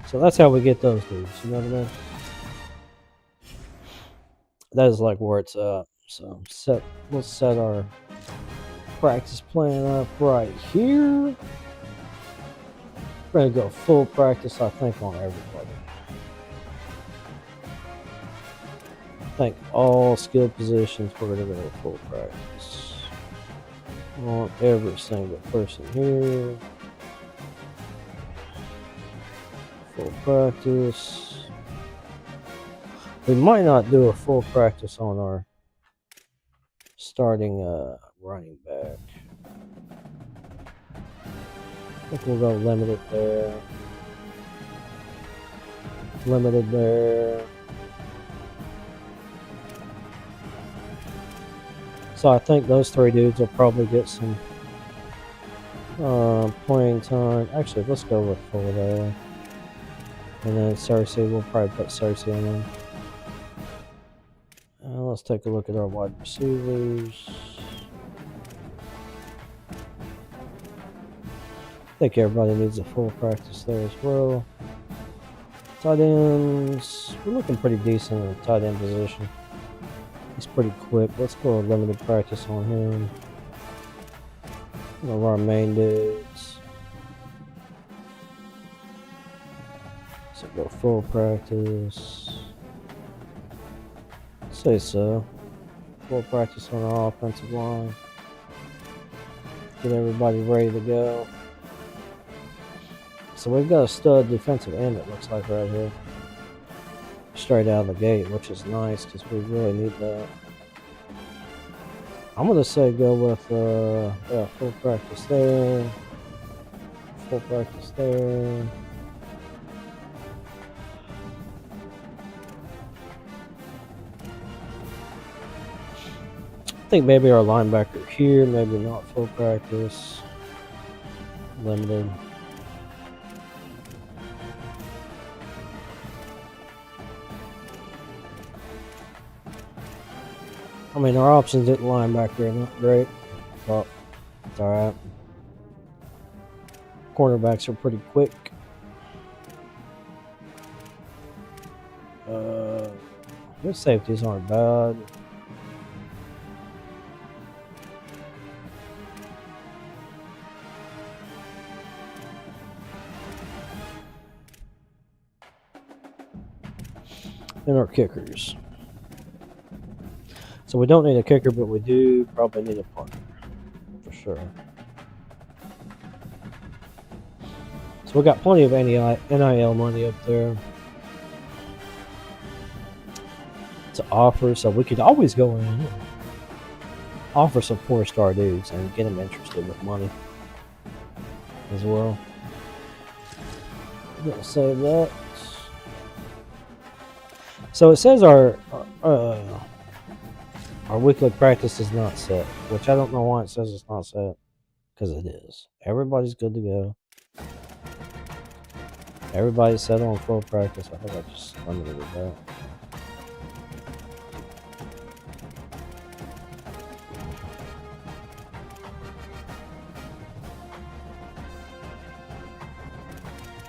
So that's how we get those dudes. You know what I mean? That is like where it's at. So let's set our practice plan up right here. We're gonna go full practice, I think, on everybody. I think all skill positions we're gonna go full practice on every single person here. Full practice. We might not do a full practice on our starting running back. I think we'll go limited there. Limited there. So I think those 3 dudes will probably get some playing time. Actually, let's go with full there. And then Cersei, we'll probably put Cersei in there. Let's take a look at our wide receivers. I think everybody needs a full practice there as well. Tight ends, we're looking pretty decent in the tight end position. He's pretty quick. Let's go limited practice on him. One of our main dudes. So go full practice. Say so. Full practice on our offensive line. Get everybody ready to go. So we've got a stud defensive end, it looks like, right here. Straight out of the gate, which is nice because we really need that. I'm going to say go with yeah, full practice there. Full practice there. I think maybe our linebacker here, maybe not full practice. Limited. I mean, our options at linebacker are not great, but it's alright. Cornerbacks are pretty quick. Their safeties aren't bad. And our kickers. So we don't need a kicker, but we do probably need a punter, for sure. So we got plenty of NIL money up there to offer, so we could always go in and offer some 4-star dudes and get them interested with money as well. I'm gonna save that. So it says our weekly practice is not set, which I don't know why it says it's not set, because it is. Everybody's good to go. Everybody's set on full practice. I think I just limited it out.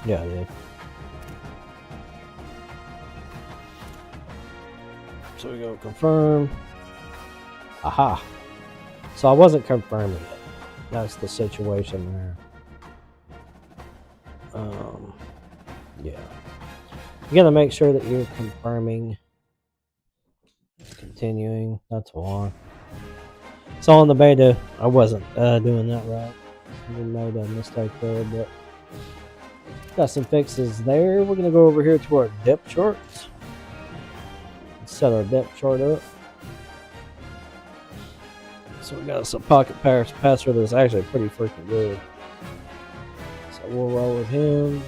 Yeah, I did. So we go confirm. Aha. So I wasn't confirming it. That's the situation there. Yeah. You gotta make sure that you're confirming. Continuing. That's why. So on the beta, I wasn't doing that right. We made a mistake there, but got some fixes there. We're gonna go over here to our depth charts. Set our depth chart up. So we got some pocket passer that's actually pretty freaking good. So we'll roll with him.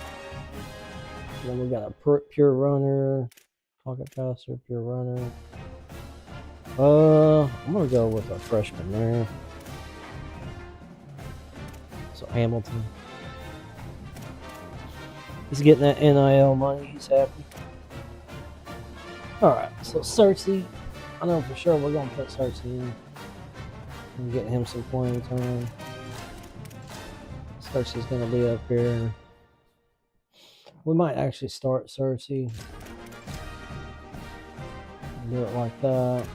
Then we got a pure runner, pocket passer, pure runner. I'm gonna go with a freshman there. So Hamilton. He's getting that NIL money. He's happy. All right. So Cersei, I know for sure we're gonna put Cersei in and get him some playing time. Cersei's gonna be up here. We might actually start Cersei. Do it like that.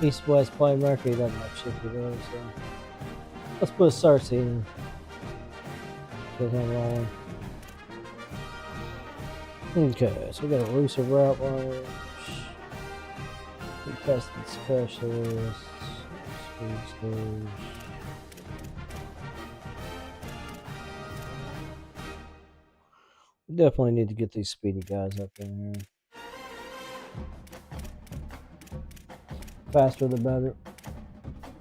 East-West playmaker, he doesn't have shit to do, so let's put Cersei in. Get him rolling. Okay, so we got a elusive route runners, contested specialists, speedsters. We definitely need to get these speedy guys up in here. Faster the better.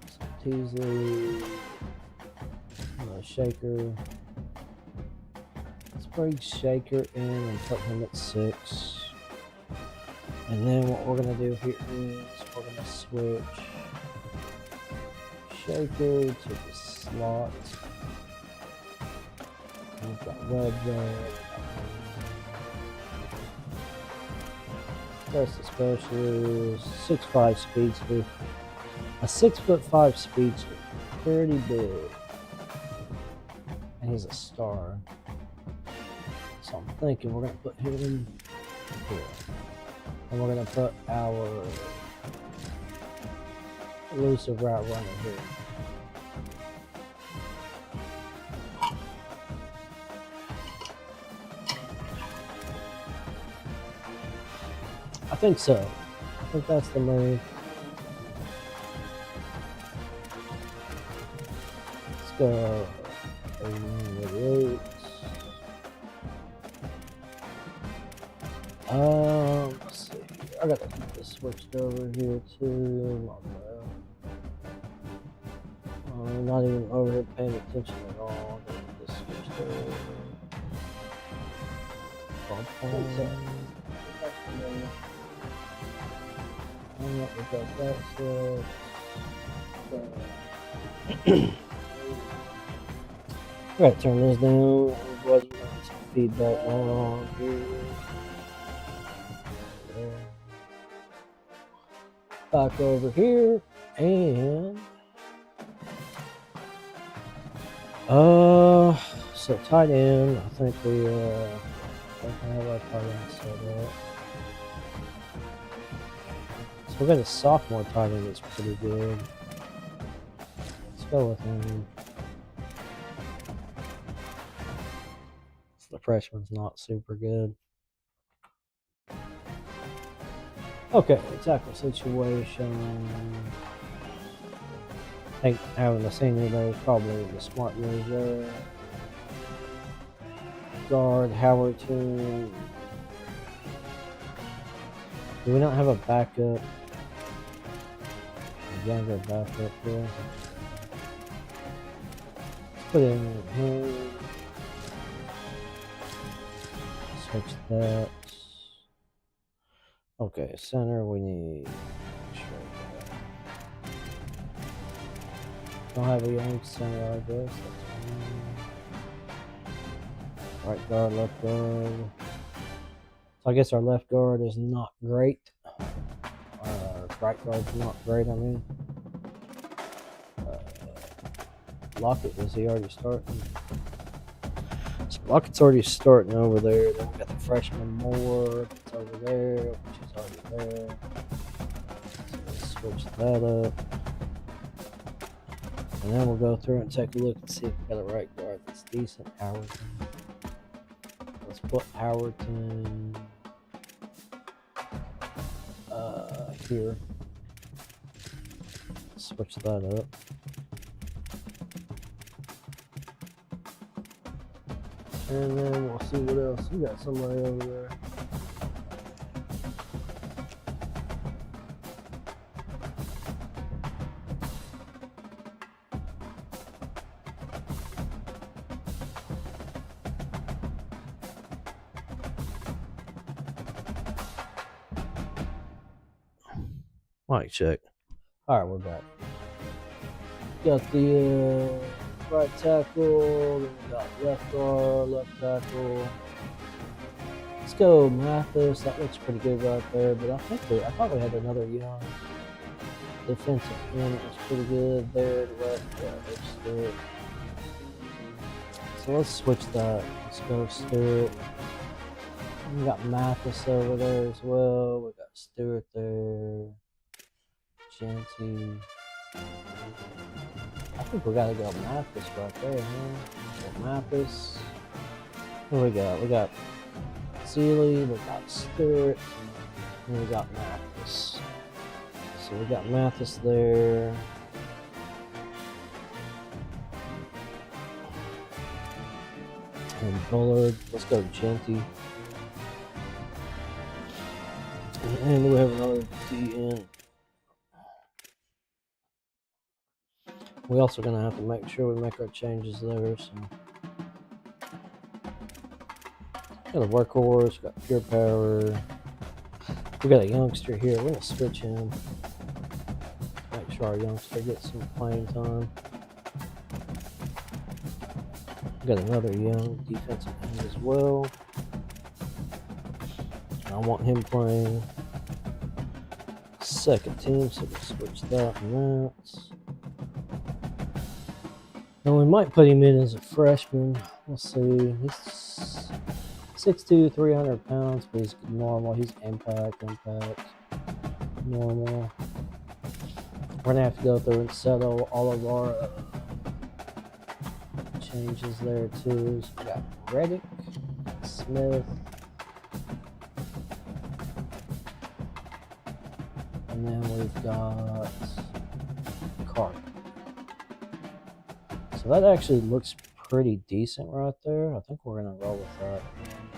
So Teasley, Shaker. Let's bring Shaker in and put him at 6. And then what we're gonna do here is we're gonna switch Shaker to the slot. We've got Webb there. That's the specialist. 6'5" speedster. A 6'5" speedster. Pretty big. And he's a star. So I'm thinking we're gonna put him here, and we're gonna put our elusive route runner here. I think so. I think that's the move. Let's go. Let's see. I gotta get this switched over here too. Not even over here paying attention at all. I gotta get this switched over. We got that switch. I gotta turn this down. Otherwise, we're gonna get some feedback on here. Back over here, and so tight end. I think we have our tight end set up. So we got a sophomore tight end that's pretty good. Let's go with him. The freshman's not super good. Okay, tackle situation. I think having a senior there is probably the smart move there. Guard Howerton. Do we not have a backup? A younger backup here. Let's put in here. Switch that. Okay, center we need. Don't have a young center, I guess. That's fine. Right guard, left guard. So I guess our left guard is not great. Our right guard's not great, I mean. Lockett, is he already starting? So Lockett's already starting over there. Then we got the freshman Moore that's over there, which is already there. So let's switch that up. And then we'll go through and take a look and see if we got a right guard that's decent. Howerton. Let's put Howerton here. Switch that up. And then we'll see what else. We got somebody over there. Mic check. Alright, we're back. Got the right tackle, then we got left guard, left tackle. Let's go Mathis. That looks pretty good right there, but I thought we had another young defensive end that was pretty good there. Stewart. So let's switch that. Let's go Stewart. We got Mathis over there as well. We got Stewart there. Genty. I think we gotta go Mathis right there, huh? So Mathis. What do we got? We got Sealy, we got Stewart, and we got Mathis. So we got Mathis there. And Bullard. Let's go Genty. And we have another DN. We also gonna have to make sure we make our changes there. So got a workhorse, got pure power. We got a youngster here. We're gonna switch him. Make sure our youngster gets some playing time. We got another young defensive end as well. I want him playing second team, so we'll switch that and that. And we might put him in as a freshman. We'll see. He's 6'2", 300 pounds, but he's normal. He's impact, normal. We're gonna have to go through and settle all of our changes there too. So we got Reddick, Smith, and then we've got Carter. So that actually looks pretty decent right there. I think we're gonna roll with that.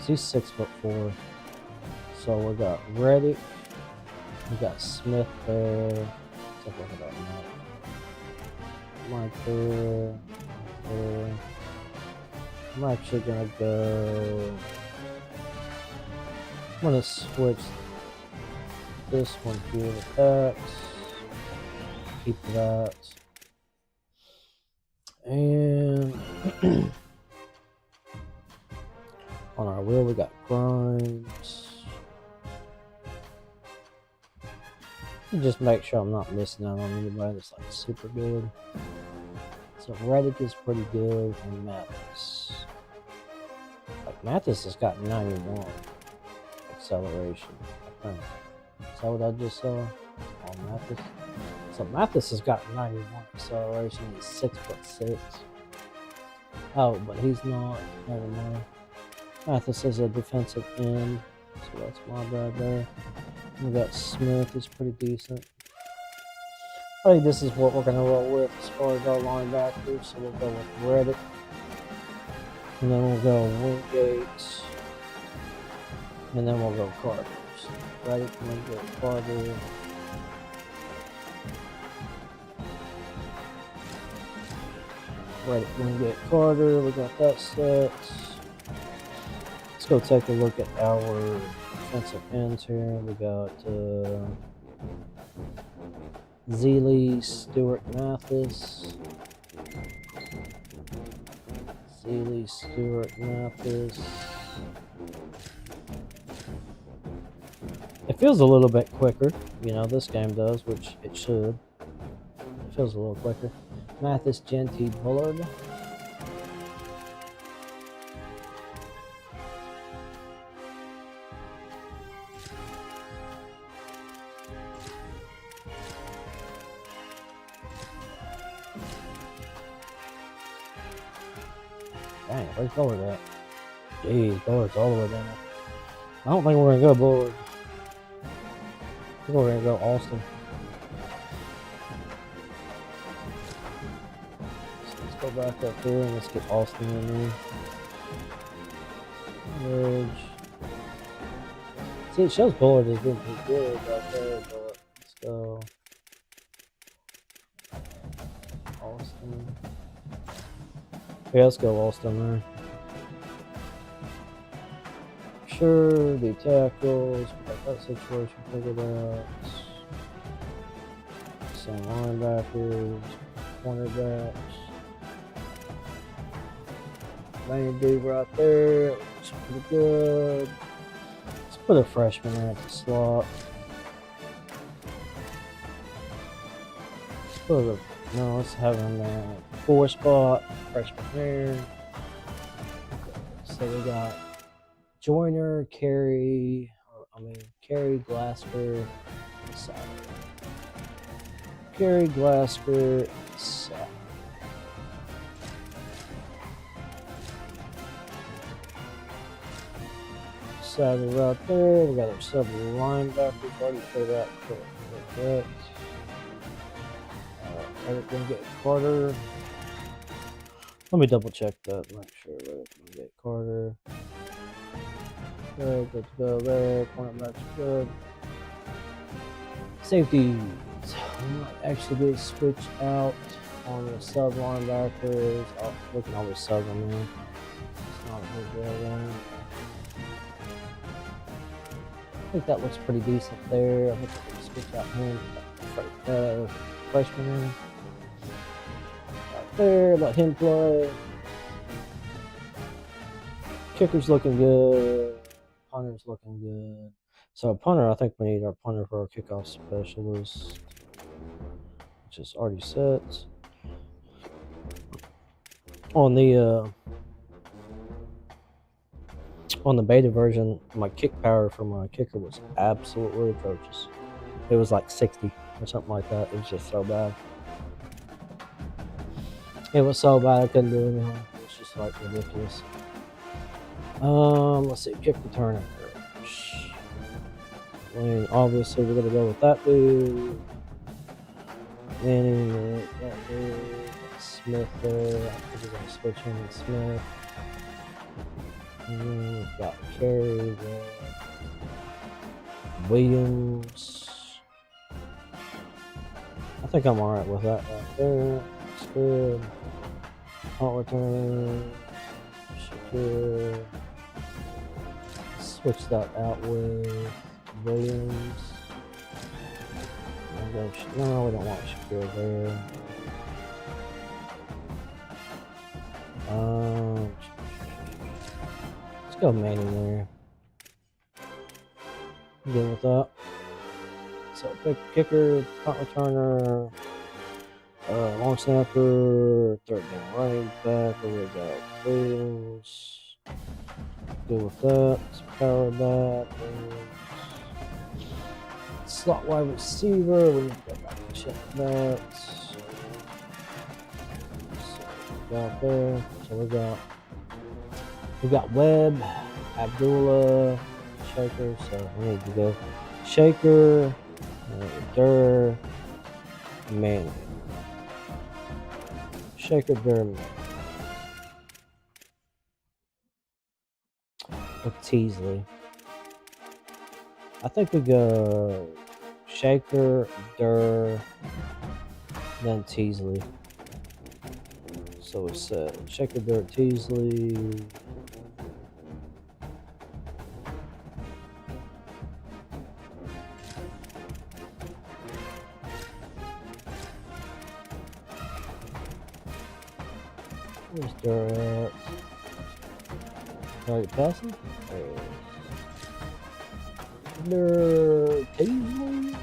He's 6'4". So we got Reddick, we got Smith there. Let's take a look at that map. Right there. I'm actually gonna go. I'm gonna switch this one here with that. Keep that. And on our wheel we got Grimes. Just make sure I'm not missing out on anybody that's like super good. So Reddick is pretty good, and Mathis. Like Mathis has got 91 acceleration, I think. Is that what I just saw on Mathis? So Mathis has got 91 acceleration. He's 6'6". Oh, but he's not. Never mind. Mathis is a defensive end, so that's my bad there. We got Smith, who's pretty decent. I think this is what we're going to roll with as far as our linebackers. So we'll go with Reddick. And then we'll go Wingate. And then we'll go Carter. So Reddick, Wingate, Carter. Reddick, Wingate, Carter. We got that set. Let's go take a look at our defensive ends here. We got Zealy, Stewart, Mathis. Zealy, Stewart, Mathis. It feels a little bit quicker, you know, this game does, which it should. It feels a little quicker. Mathis, Genty, Bullard. Dang, where's Bullard at? Jeez, Bullard's all the way down there. I don't think we're gonna go Bullard. I think we're gonna go Austin. So let's go back up here and let's get Austin in there. Edge. See, it shows Bullard is doing pretty good right there, but let's go Austin. Yeah, let's go Austin there. Sure, the tackles, got that situation figured out. Some linebackers, cornerbacks. Main dude right there, looks pretty good. Let's put a freshman there at the slot. Let's put a, no, let's have him there at the 4 spot, freshman there. So we got Joyner, Carey, Glasper, Sauer. Carey, Glasper, Sauer. Sauer right there. We got our several linebackers already put out. Correct. Reddick gonna get Carter. Let me double check that. Make sure Reddick gonna get Carter. Good to go there. Cornerback's good. Safeties. We might actually do a switch out on the sub linebackers. Oh, we can always sub them in. It's not a big deal then. I think that looks pretty decent there. I think we can switch out him. Freshman in. Right there. Let him play. Kicker's looking good. Punter's looking good. So punter, I think we need our punter for our kickoff specialist, which is already set. On the On the beta version, my kick power for my kicker was absolutely atrocious. It was like 60 or something like that. It was just so bad. It was so bad I couldn't do anything. It was just like ridiculous. Let's see, kick return average. I mean, obviously we're gonna go with that dude. Manning, that dude. Smith there. I think we're gonna switch him with Smith. And then we've got Carey there. Williams. I think I'm alright with that right there. It's good. Punt return. Shakir. Switch that out with Williams. No, we don't want Shakir there. Let's go Manning there. I'm good with that. So pick kicker, punt returner, long snapper, third down running back. We got Williams. Good with that. Let's power that. Slot wide receiver. We need to go back and check that. So got there. So we got Webb, Abdullah, Shaker. So we need to go Shaker, Durr, Manning. Shaker, Durr, Manning. With Teasley. I think we go Shaker, Durr, then Teasley. So it's Shaker, Durr, Teasley. Where's Durr at? Target passing? Durr, Teasley.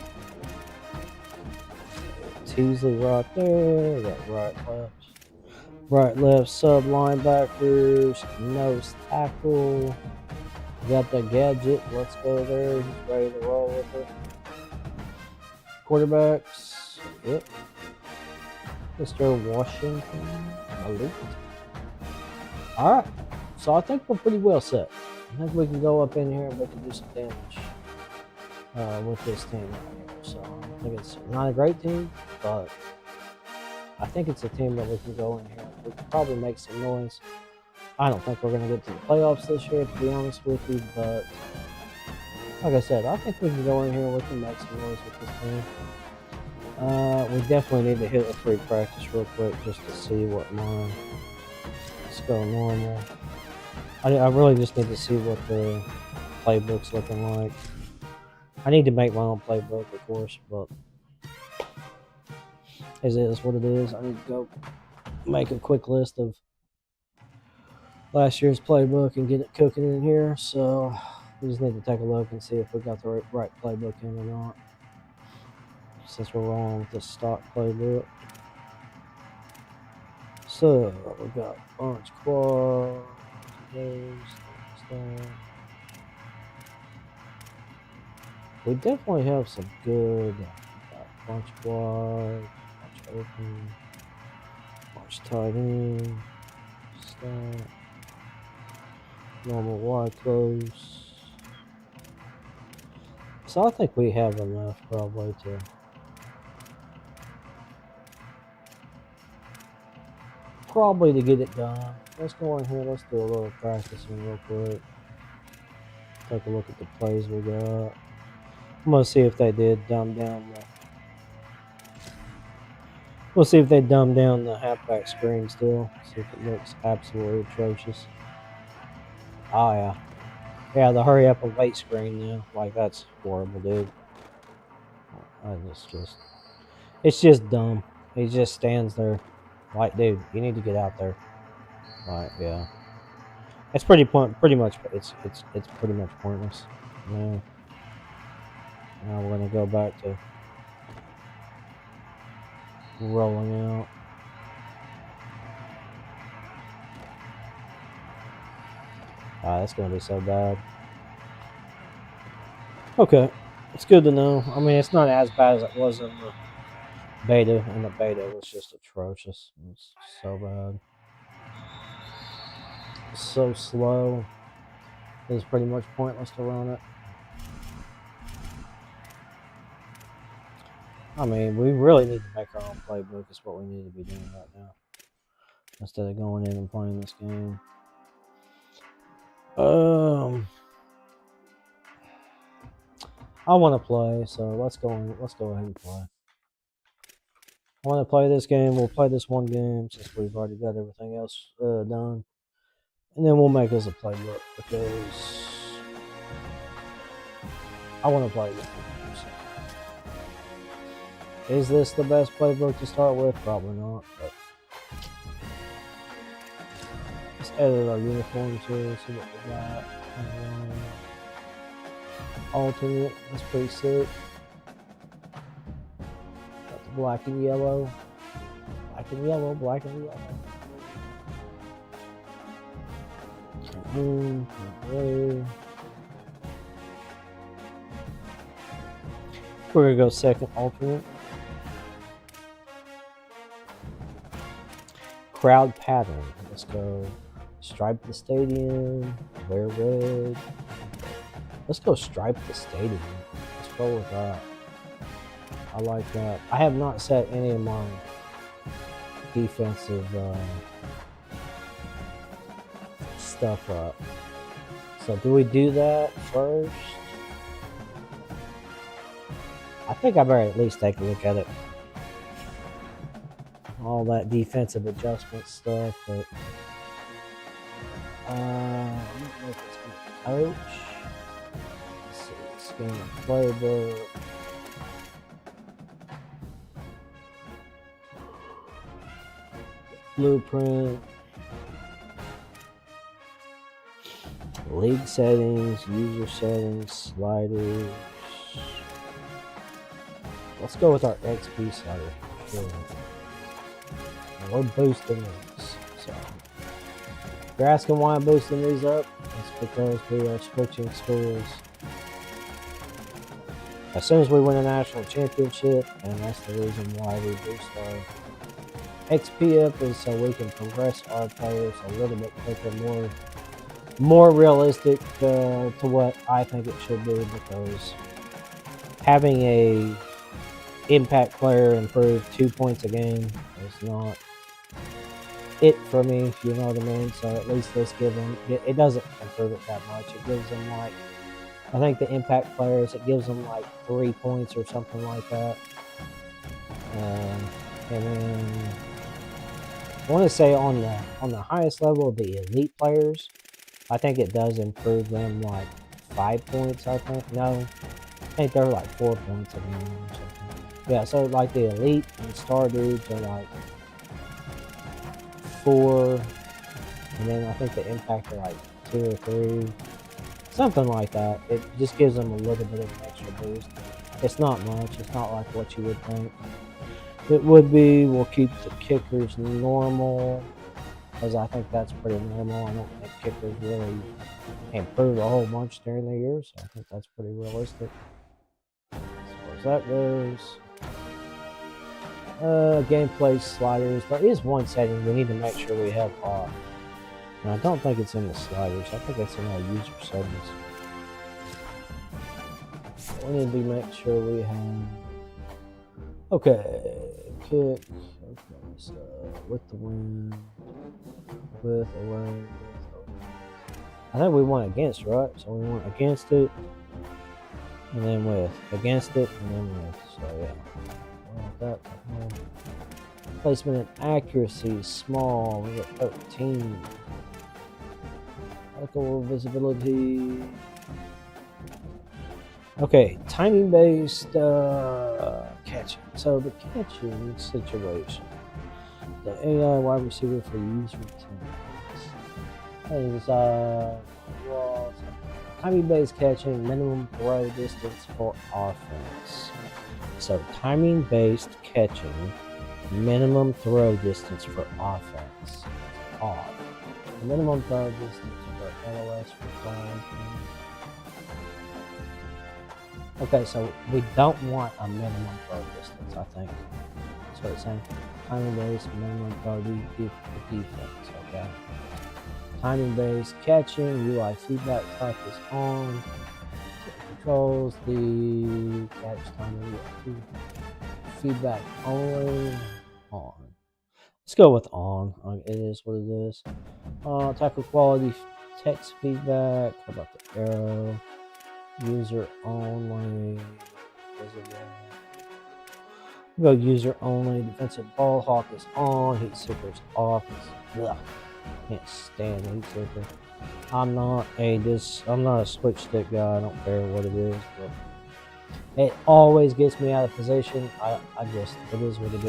Teasley right there. We got right, left. Right, left, sub linebackers, nose tackle. Got the gadget. Let's go there. He's ready to roll with it. Quarterbacks. Yep. Mr. Washington. Elite. Alright. So I think we're pretty well set. I think we can go up in here and we can do some damage with this team right here. So I think it's not a great team, but I think it's a team that we can go in here. We can probably make some noise. I don't think we're going to get to the playoffs this year, to be honest with you, but like I said, I think we can go in here and we can make some noise with this team. We definitely need to hit a free practice real quick just to see what mine. Let's go normal. I really just need to see what the playbook's looking like. I need to make my own playbook, of course, but as it is what it is. I need to go make a quick list of last year's playbook and get it cooking in here. So we just need to take a look and see if we got the right playbook in or not. Since we're rolling with the stock playbook. So we got orange quad. We definitely have some good bunch wide, bunch open, bunch tight end, stack, normal wide close. So I think we have enough probably to get it done. Let's go in here, let's do a little practicing real quick. Take a look at the plays we got. I'm gonna see if they did dumb down the. We'll see if they dumb down the halfback screen still. See if it looks absolutely atrocious. Oh yeah, yeah. The hurry up and wait screen now, like that's horrible, dude. It's just dumb. He just stands there, like, dude, you need to get out there. Like, yeah. It's pretty much. It's pretty much pointless. Yeah. Now we're gonna go back to rolling out. That's gonna be so bad. Okay, it's good to know. I mean, it's not as bad as it was in the beta, and the beta was just atrocious. It's so bad. It's so slow. It's pretty much pointless to run it. I mean, we really need to make our own playbook. Is what we need to be doing right now, instead of going in and playing this game. I want to play, so let's go ahead and play. I want to play this game. We'll play this one game since we've already got everything else done, and then we'll make us a playbook because I want to play this game. So. Is this the best playbook to start with? Probably not. But let's edit our uniforms here. See what we got. Alternate. That's pretty sick. Got the black and yellow. Black and yellow. Black and yellow. Boom. We're gonna go second alternate. Crowd pattern. Let's go stripe the stadium. Wear red. Let's go stripe the stadium. Let's go with that. I like that. I have not set any of my defensive stuff up. So do we do that first? I think I better at least take a look at it. All that defensive adjustment stuff, but I don't know if it's gonna coach. Let's see, scan playbook. Blueprint. League settings, user settings, sliders. Let's go with our XP slider. Sure. We're boosting these. So, if you're asking why I'm boosting these up, it's because we are switching schools. As soon as we win a national championship, and that's the reason why we boost our XP up, is so we can progress our players a little bit quicker, more realistic to what I think it should be, because having a impact player improve 2 points a game is not it for me, if you know what I mean. So at least this gives them, it doesn't improve it that much. It gives them like, I think the impact players, it gives them like 3 points or something like that. And then I want to say on the highest level of the elite players, I think it does improve them like 5 points. I think I think they're like 4 points a game or something. Yeah, so like the elite and star dudes are like 4, and then I think the impact are like 2 or 3, something like that. It just gives them a little bit of an extra boost. It's not much. It's not like what you would think it would be. We'll keep the kickers normal, because I think that's pretty normal. I don't think kickers really improve a whole bunch during the year, so I think that's pretty realistic. As far as that goes. Gameplay sliders. There is one setting we need to make sure we have off. And I don't think it's in the sliders. I think it's in our user settings. We need to make sure we have. Okay, kick. Okay, so with the wind, with away. I think we want against, right? So we want against it, and then with, against it, and then with. So yeah. That placement and accuracy small. We got 13. Vertical visibility. Okay, timing based catching. So the catching situation. The AI wide receiver for user teams is timing based catching, minimum throw distance for offense. So timing-based catching, minimum throw distance for offense. Off. The minimum throw distance for LOS for flying. Okay, so we don't want a minimum throw distance, I think. That's what it's saying. Timing base, minimum throw defense, okay. Timing base, catching, UI feedback type is on. Controls the catch timing feedback only on. Let's go with on. It is what it is. Tackle quality, text feedback. How about the arrow? User only. Go user only. Defensive ball hawk is on. Heat seeker's off. Ugh. Can't stand heat seeker. I'm not a switch stick guy. I don't care what it is, but it always gets me out of position. It is what it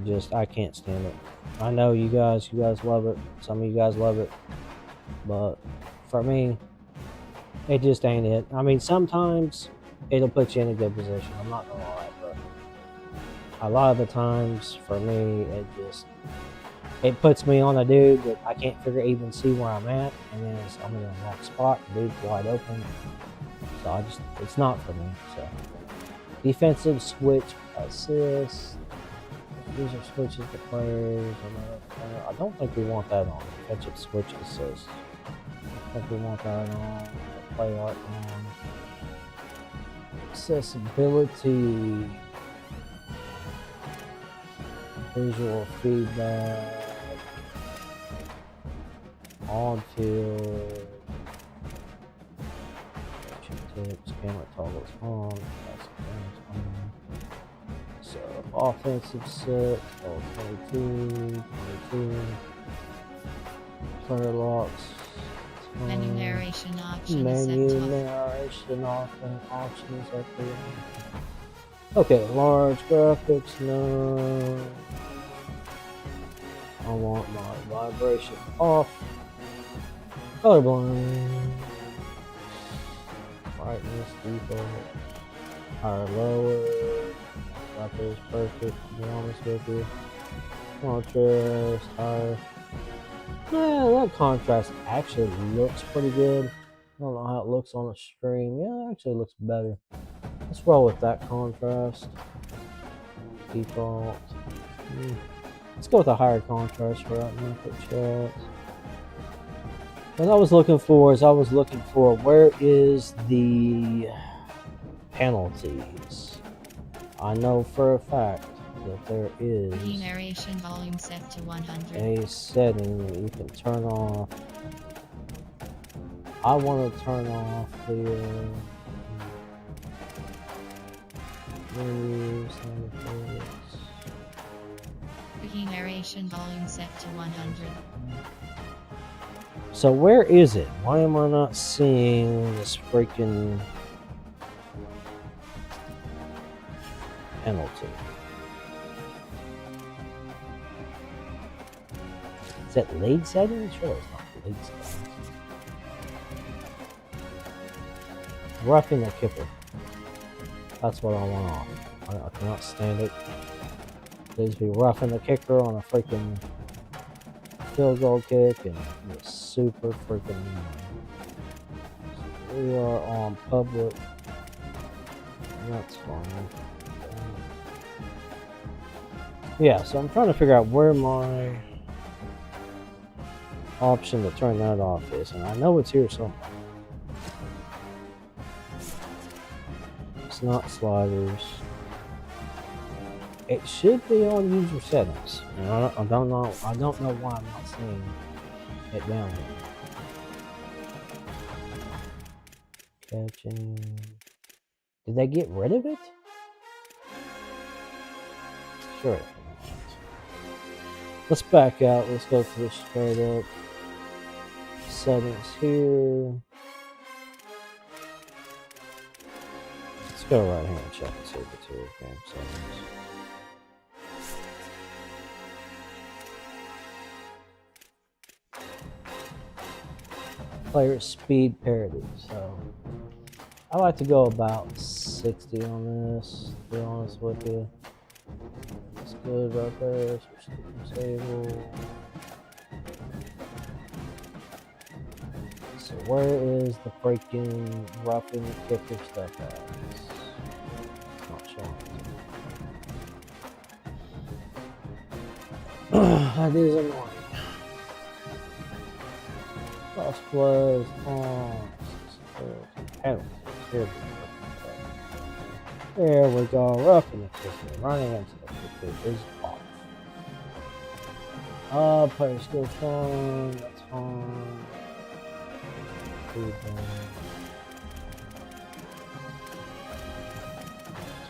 is. I can't stand it. I know you guys love it. Some of you guys love it, but for me, it just ain't it. I mean, sometimes it'll put you in a good position. I'm not gonna lie, but a lot of the times, for me, it puts me on a dude that I can't even see where I'm at, and then I'm in a wrong spot. The dude's wide open, so it's not for me. So defensive switch assist. User switches to players. I don't think we want that on. Defensive switch assist. I think we want that on. Play art on. Accessibility. Visual feedback. On field. Tips. Camera toggles on. So offensive set. 22. Player locks. Menu narration option Menu set off. narration options up there. Okay, large graphics, no. I want my vibration off. Colorblind. Brightness default. Higher, lower. That is perfect, to be honest with you. Contrast, higher. Yeah, that contrast actually looks pretty good. I don't know how it looks on the stream. Yeah, it actually looks better. Let's roll with that contrast. Default. Let's go with a higher contrast for that input chat. What I was looking for where is the penalties? I know for a fact that there is Narration volume set to 100. a setting that you can turn off. I want to turn off the menus and favorites. Wiki narration volume set to 100. So where is it? Why am I not seeing this freaking penalty? Is that league settings? Sure, it's not league settings. Roughing the kicker. That's what I want off. I cannot stand it. Please be roughing the kicker on a freaking field goal kick, and it's super freaking annoying. So we are on public. That's fine. Yeah, so I'm trying to figure out where my option to turn that off is, and I know it's here somewhere. It's not sliders. It should be on user settings. And I don't know why I'm not seeing it down here. Catching. Did they get rid of it? Sure. Let's back out. Let's go to the straight up settings here. Let's go right here and check and see if it's here. Game settings. Player speed parity. So I like to go about 60 on this, to be honest with you. That's good right there. So disable. So where is the freaking roughing the kicker stuff at? It's not showing. That is annoying. Cross plays on penalties. There we go. Roughing the kicker. Running into the kicker is off. Player skill fun. That's fine.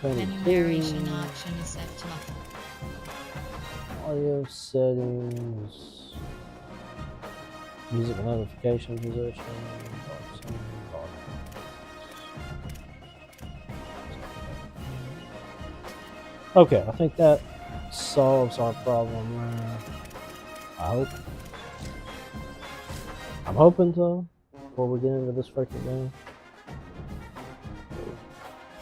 Menu narration option is set to off. Audio settings. Music notification position. Okay, I think that solves our problem there. I hope. I'm hoping so. Before we get into this freaking game,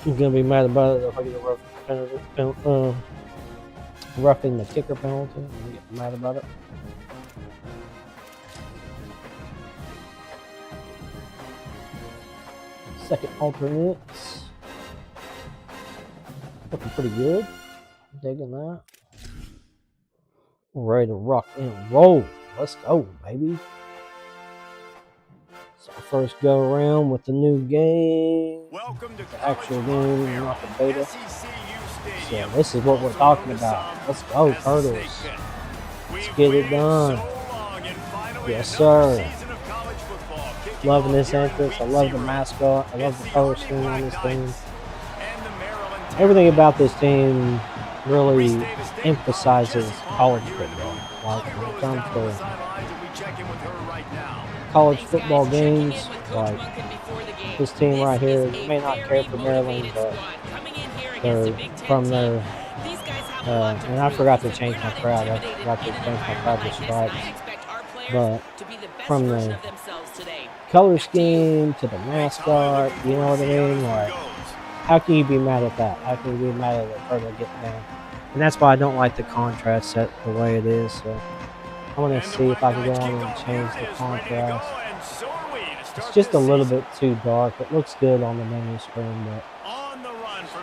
I'm gonna be mad about it if I get a roughing the kicker penalty. I'm gonna get mad about it. Second alternates. Looking pretty good. I'm digging that. We're ready to rock and roll. Let's go, baby. It's our first go around with the new game. Welcome to The actual game, not the beta. SECU So this is what we're talking about. Let's go, Turtles. Let's get it done. Yes, sir. Loving this entrance. I love the mascot. I love the color scheme on this team. Everything about this team really emphasizes college football. Like when it comes to college football games, like this team right here, you may not care for Maryland, but they're from their, and I forgot to change my crowd. I forgot to change my crowd to stripes. But from the color scheme to the mascot, you know what I mean? Like, how can you be mad at that? How can you be mad at the Turtle getting down? And that's why I don't like the contrast set the way it is. So I want to see if I can go on and change the contrast. It's just a little bit too dark. It looks good on the menu screen, but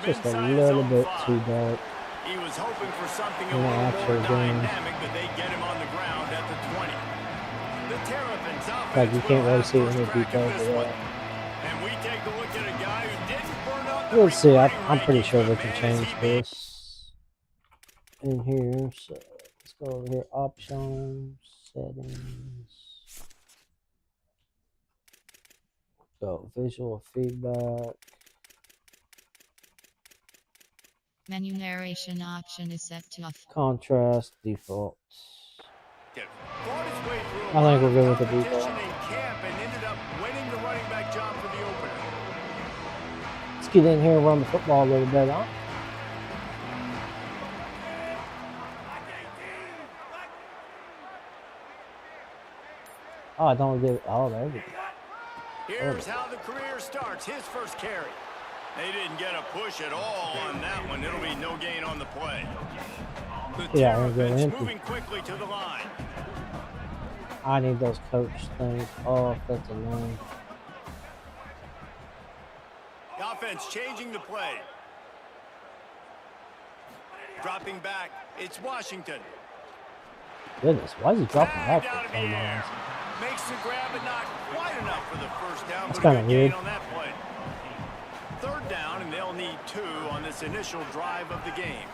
it's just a little bit too dark. He was hoping for something a In the little actual more game. dynamic, but they get him on the ground at the 20. The Terrapins offense Like, you can't really will see have any first crack details at of this that. one. And we take a look at a guy who didn't burn up the We'll see. I'm recruiting pretty rankings, sure we but can man, change is he big. this in here. So let's go over here. Options, settings. Go visual feedback. Menu narration option is set to off. Contrast defaults. Fought his way through a I think lot we're of good with the competition default. in camp and ended up winning the running back job for the opener. Let's get in here and run the football a little bit, huh? Oh, I don't get. Oh, there we go. Here's how the career starts. His first carry. They didn't get a push at all on that one. It'll be no gain on the play. The Yeah, we're good. Terrapins moving quickly to the line. I need those coach things off. That's annoying. The offense changing the play. Dropping back. It's Washington. Goodness, why is he dropping Tagged back out for in the 10 air. miles? Makes the grab, but not quite enough for the first down. That's but a kinda good gain weird. on that play. Third down, and they'll need 2 on this initial drive of the game.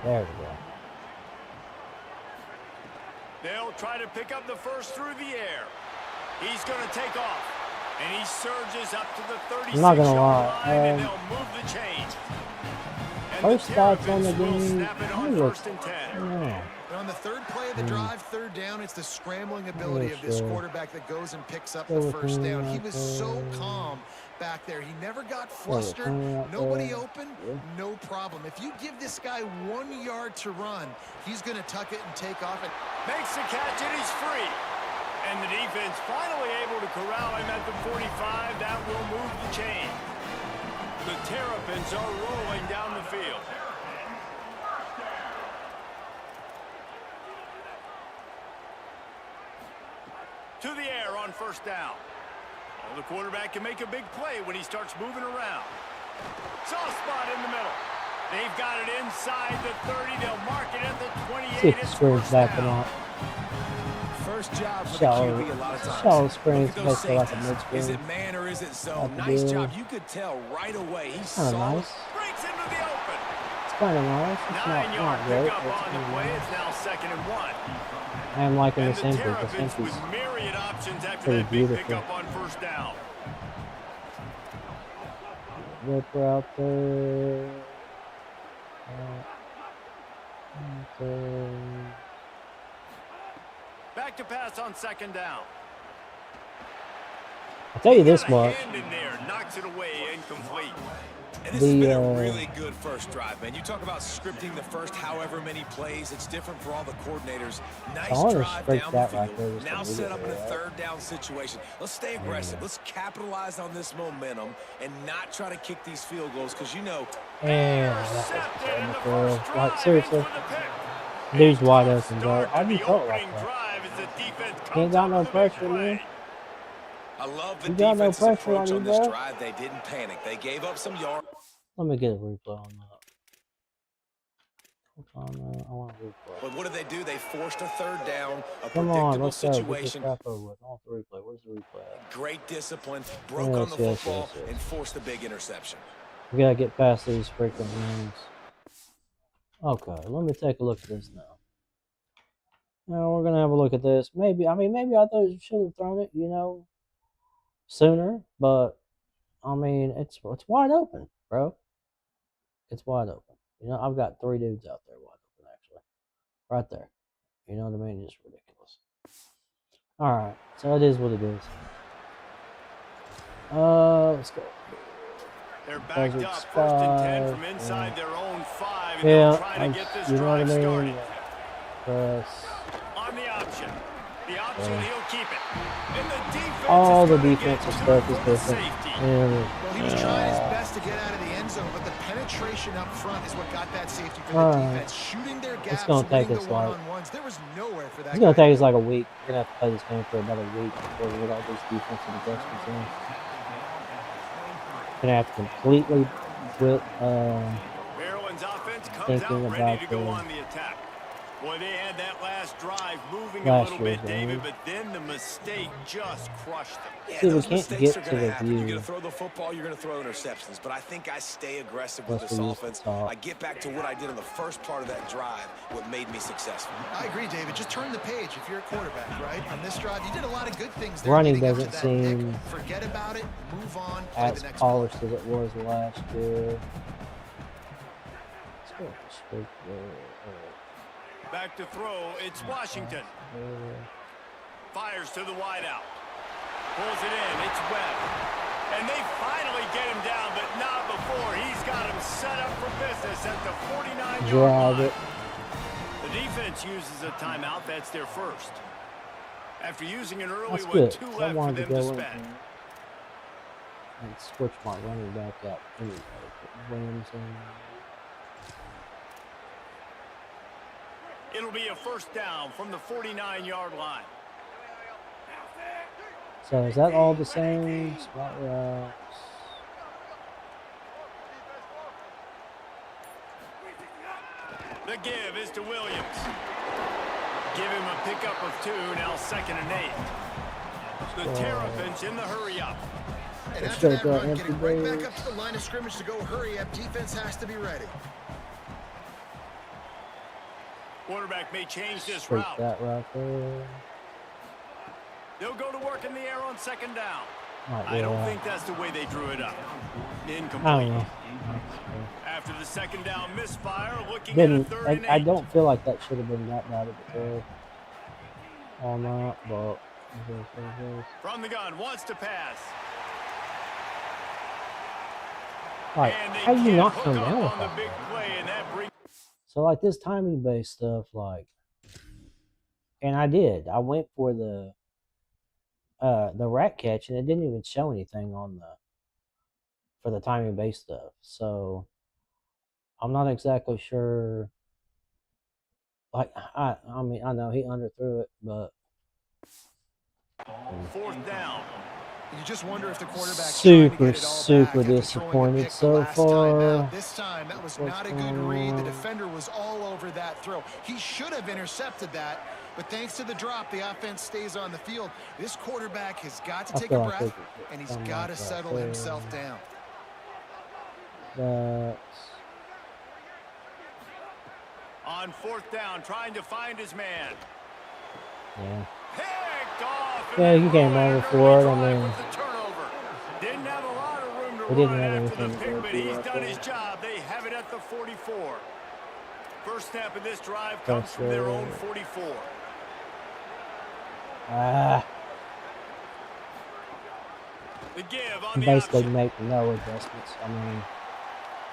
There we go. They'll try to pick up the first through the air. He's going to take off, and he surges up to the 36-yard I'm not gonna line, lie, and they'll move the chains. And first the thoughts on the Terrapins will game, snap it I on look- first and 10. Yeah. And on the third play of the drive, third down, it's the scrambling ability of this sure. quarterback that goes and picks up Go the with first him down. He right was there. so calm back there. He never got with flustered. him right Nobody there. open, Yeah. no problem. If you give this guy 1 yard to run, he's going to tuck it and take off. And Makes the catch, and he's free. And the defense finally able to corral him at the 45. That will move the chain. The Terrapins are rolling down the field. To the air first down. Well, the quarterback can make a big play when he starts moving around. Soft spot in the middle. They've got it inside the 30. They'll mark it at the 28. See if the It's screen's first backing down. up. First job for the Shallow, QB a lot of times. shallow Look screens, at those basically like a safeties. mid Is screen. it man or is it zone? Like a Nice deal. job. You could tell right away. He's Kind of solid. nice. Breaks into the open. It's kind of nice. It's not 9-yard great. pickup It's on the kinda play. nice. It's now 2nd and 1. I am liking And the the Simpy. The Terrapins with Simpy's myriad options after pretty that big beautiful. pickup on first down. whip route there. Back to pass on 2nd down. I'll tell you this Got a much. hand in there, knocks it away, incomplete. And this has been a The, really good first drive, man. You talk about scripting the first however many plays. It's different for all the coordinators. Nice wanna drive scrape down that the right field. there just Now immediately, set up in a right? third down situation. Let's stay aggressive. Let's capitalize on this momentum and not try to kick these field goals because, you know, And that was Intercepted in the terrible. first Like, drive, seriously. ends with a pick. Dude's A wide tough open, bro. start I to do the felt like opening that. drive as the defense Ain't comes got up no with a big pressure, play. man. I love the You got no defense's pressure approach on on you, this bro. drive. They didn't panic. They gave up some yards. Let me get a replay on that. Hold on, I want a replay. But what did they do? They forced a third down, a Come on, predictable let's go. Get this situation. crap over with. I want the replay. Where's the replay at? Great discipline, broke on the football, and forced a big interception. We gotta get past these freaking rings. Okay, let me take a look at this now. Now we're gonna have a look at this. Maybe I thought you should have thrown it, sooner. But I mean, it's wide open, bro. It's wide open. I've got 3 dudes out there wide open, actually, right there. You know what I mean? Just ridiculous. All right, so it is what it is. Let's go. They're backed Buzzard up, 1st and 10 from spy, inside their own 5, and Yeah, they're trying to get this you know what I drive mean. started. Press. On the option. The option, he'll keep it. And the defense All is the gonna get defensive 2 stuff for is the different. safety. And, Well, he was trying his best to get out of the end zone, but the penetration up front is what got that safety for the Alright. defense. Shooting their gaps, gonna take winning us the like- one-on-ones. There was nowhere for that it's gonna guy take us go. like a week. We're gonna have to play this game for about a week before we get all these defensive adjustments in. Gonna have to completely quit. Maryland's offense comes Thinking out ready about to go the- on the attack. Boy, they had that last drive moving a Last little year's bit, David, game. but then the mistake just crushed them. Yeah, See, we those can't mistakes get are to going the to happen. You're view. going to throw the football, you're going to throw interceptions. But I think I stay aggressive with Plus this we used to offense. talk. I get back to what I did on the first part of that drive, what made me successful. I agree, David. Just turn the page if you're a quarterback, right? On this drive, you did a lot of good things there. Running leading up to doesn't that pick. seem Forget about it. Move on. Play as the next polished play. as it was last year. Let's go straight Back to throw, it's Washington. there. Fires to the wideout. Pulls it in, it's Webb. And they finally get him down, but not before. He's got him set up for business at the 49-yard Drive line. it. The defense uses a timeout. That's their first. After using an early That's one, good. 2 I left for wanted to them to go in spend. and switch my running back out anyway. Put Williams in. It'll be a first down from the 49-yard line. So is that all the same spot routes? The give is to Williams. Give him a pickup of 2, now 2nd and 8. The Terrapins in the hurry up. And Let's after go that to run, empty getting right base. back up to the line of scrimmage to go hurry up. Defense has to be ready. Quarterback may change this Straight route. that route there. They'll go to work in the air on 2nd down. Might I don't roll think that's the way they drew it up. out. I Incomplete. don't know. After the 2nd down misfire, looking Didn't at a 3rd and 8. I don't feel like that should have been that bad of a throw on that, but From the gun, wants to pass. like And they how do you can't not hook come up down with on the that? big play, and that brings So like this timing based stuff, like, and I did. I went for the rat catch, and it didn't even show anything on for the timing based stuff. So I'm not exactly sure. Like I mean, I know he underthrew it, but 4th down. You just wonder if the quarterback's Super, trying to get it all super back after throwing a disappointed pick the so last time far. out. This time, that was What's not a good going read. The on? defender was all over that throw. He should have intercepted that, but thanks to the drop, the offense stays on the field. This quarterback has got to I take feel a like breath, it- and he's something got to like that settle there. himself down. That's On 4th down, trying to find his man. yeah. Picked off. Yeah, you came over for it. I mean, With the turnover. Didn't have a lot of room to we didn't run have after the anything to pick, go but through he's right done there. his job. They have it at the 44. First snap of this drive comes from their own 44. Ah, The give on the basically option. make no adjustments. I mean,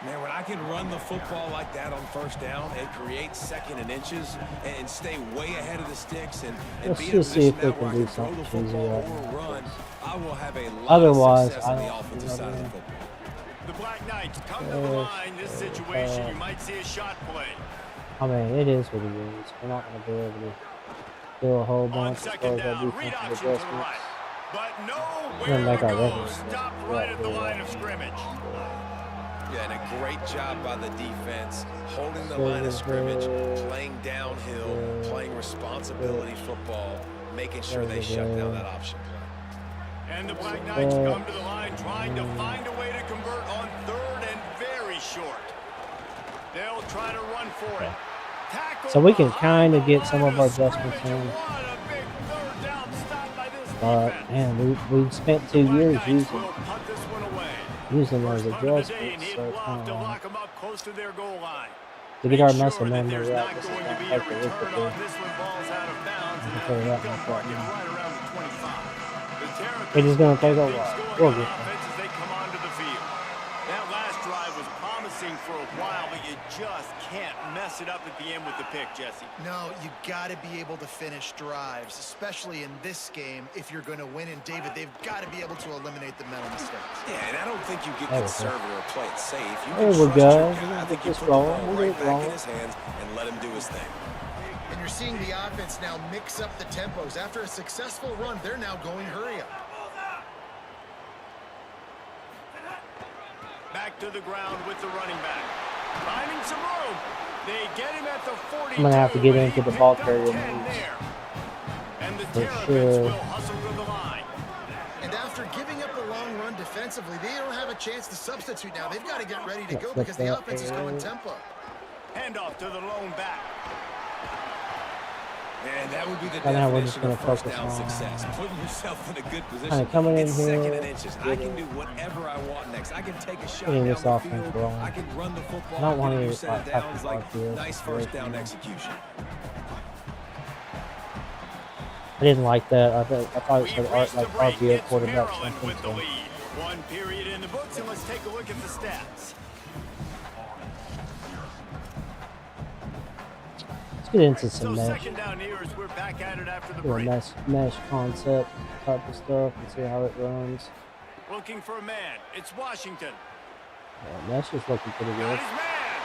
Man, when I can run the football like that on 1st down and create 2nd and inches and stay way ahead of the sticks and Let's be in a just see if position we now can where I do can throw the something cheesy football right or now. run, I will have a lot Otherwise, of success I on the don't- offensive you know side of the what I mean? football. The Black Knights come to the line. This situation, you might see a shot play. I mean, it is what it is. We're not going to be able to do a whole On bunch as far 2nd as our down, read defensive option to the adjustments. right. But We're nowhere gonna make to our go. regular Stopped adjustments right at the here. line of scrimmage. Yeah, and a great job by the defense, holding the line of scrimmage, playing downhill, playing responsibility football, making sure they shut down that option play. And the Black Knights come to the line trying to find a way to convert on 3rd and very short. They'll try to run for it. Tackle So we can behind kind the of get line some of our adjustments scrimmage, and in. what a big 3rd down stop by this But defense. man, we spent 2 The Black years Knights using will punt this one away. those First punt of the day, and adjustments. he'd So it's love kind to of lock them up close to their goal line. to get our Make muscle sure that memory there's right. not This is going going to to be a take a look return at on this. this one. Ball's out of bounds, and Tell you that they'll much mark right it now. right around the 25. The Terrapins It is going to take a get things while. going We'll on get there. offense as they come onto the field. That last drive was promising for a while, but you just can't mess it up at the end with the pick, Jesse. No, you got to be able to finish drives, especially in this game. If you're going to win, and David, they've got to be able to eliminate the mental mistakes. Yeah, and I don't think you get There we go. conservative or play it safe. You There can we trust go. your We're guy. gonna I think get you this put the rolling. ball We'll right get it back in rolling. his hands and let him do his thing. And you're seeing the offense now mix up the tempos. After a successful run, they're now going hurry up. Back to the ground with the running back. Finding some room. They get him at the 42. I'm gonna have to get and into he the ball picked up carrier 10 moves. there. And the For Terrapins sure. will hustle to the line. And after giving up a long run defensively, they don't have a chance to substitute now. They've got to get ready to Yeah, go flip because the that offense is there. going tempo. Handoff to the lone back. And that would be the Kinda how we're just definition of gonna first focus down on- success. Putting yourself in a good position. Kinda coming in It's 2nd here, and inches. I can do whatever I want next. I can take a shot Getting down this the offense field. rolling. I can run the football. I don't I want can do to, set like, it have downs. to Like fight this nice first down situation. execution. I didn't like that. I thought it We've said reached the like break. RPO It's quarterback Maryland something. with the So lead. One period in the books, and let's take a look at the stats. let's get into So some mesh, 2nd down here as we're back at it after the do a break. mesh concept type of stuff and see how it runs. Looking for a man. It's Washington. Yeah, mesh is looking pretty Got good. his man.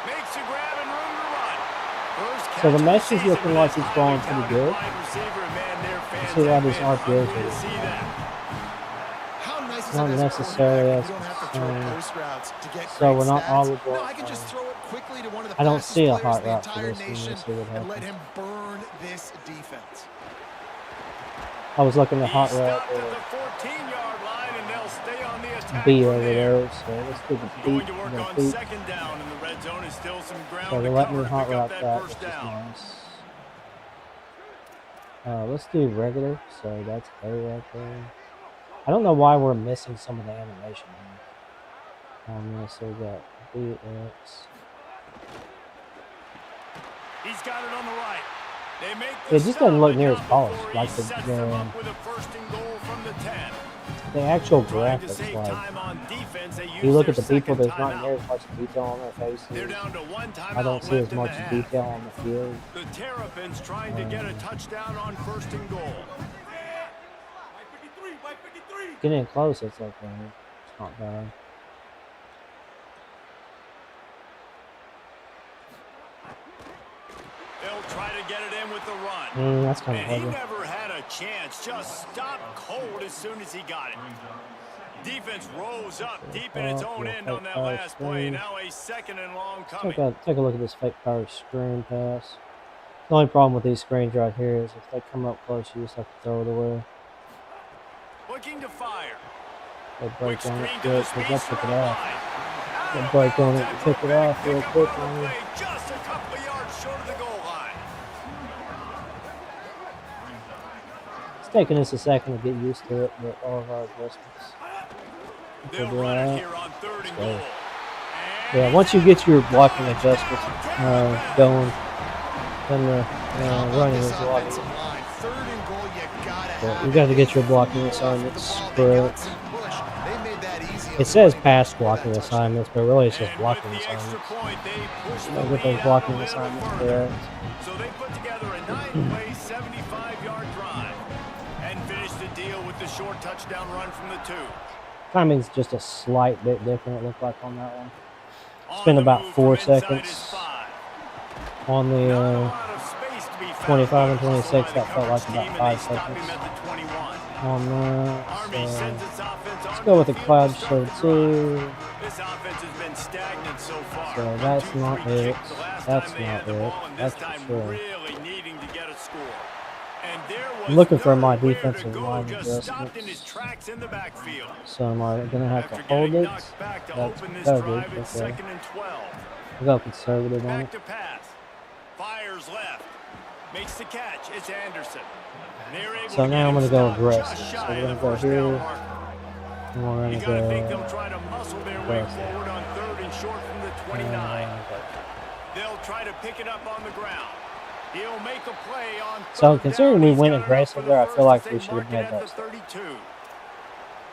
Makes a grab and room to run. First So catch the of mesh is season looking for like this he's going highly pretty good. touted wide receiver, and man, their fans See why have these been RPOs hungry are to good. see that. How nice is Not it as a necessarily quarterback as if you don't have to throw concerned. post routes to get So great we're not stats? audible. No, I can just throw it quickly to one of the I don't fastest see a players hot in the route for entire this one. nation Let's see what and let happens. him burn this defense. I was looking at He hot route stopped at the 14-yard line, and they'll stay on the attack B from over there. there. So let's do the Going beat. to work The on beat. 2nd down in the red zone is still some ground So to they let me cover to hot pick up route that that, first which is down. nice. Let's do regular. So that's A right there. I don't know why we're missing some of the animation here. So we got BX. He's got it on the right. They make the It just doesn't look stop, near and as not polished. before Like he the sets them up with a 1st and goal from the 10. the actual Trying to graphics. save Like time on defense, they you use look their at the people, second there's not timeout. near as much detail on their They're faces. down to one timeout I don't see left as in much the half. detail on the field. The Terrapins trying to get a touchdown on 1st and goal. Getting close, it's okay. It's not bad. They'll try to get it in with the run. That's kind of And he ugly. never had a chance. Just stopped cold as soon as he got it. Defense rose up deep in its own end on that last play. Now a second and long coming. Take a look at this fake power screen pass. The only problem with these screens right here is if they come up close, you just have to throw it away. Looking to fire. They break on it good, because they'll pick it off. They break on it and pick it off real quickly. Just a couple of yards short of the goal line. It's taking us a second to get used to it, but all of our adjustments. They'll run it here on 3rd and goal. Yeah, once you get your blocking adjustments going, then the running is a lot easier. But you got to get your blocking assignments correct. It says past blocking assignments, but really it's just blocking assignments. You got to get those blocking assignments correct. So they put together a 9-play, 75-yard drive and finished the deal with the short touchdown run from the 2. Timing's just a slight bit different, it looked like, on that one. Spent about 4 seconds on the 25 and 26. That felt like about 5 seconds on that. So let's go with the cloud show 2. This offense has been stagnant so far. So that's not it. That's not it. That's for sure. Really needing to get a score. And there was I'm looking for my nowhere defensive to go, line just stopped in his adjustments. tracks in the backfield. So am I going to have After to hold getting it? knocked back to That's open this better. drive, it's Okay. 2nd and 12. I'll go conservative on Back it. to pass. Fires left. Makes the catch. It's Anderson. They're able So to now I'm get going to go him stopped aggressive. just So shy we're of going the to go first down here. marker. And we're You going to gotta think go. they'll try to muscle their way aggressive. forward on 3rd and short from the 29. They'll try to pick it up on the ground. He'll make a play on So 3rd considering down. we He's went got it up aggressive for the there, I first feel like as we they should have mark made it at that. the 32.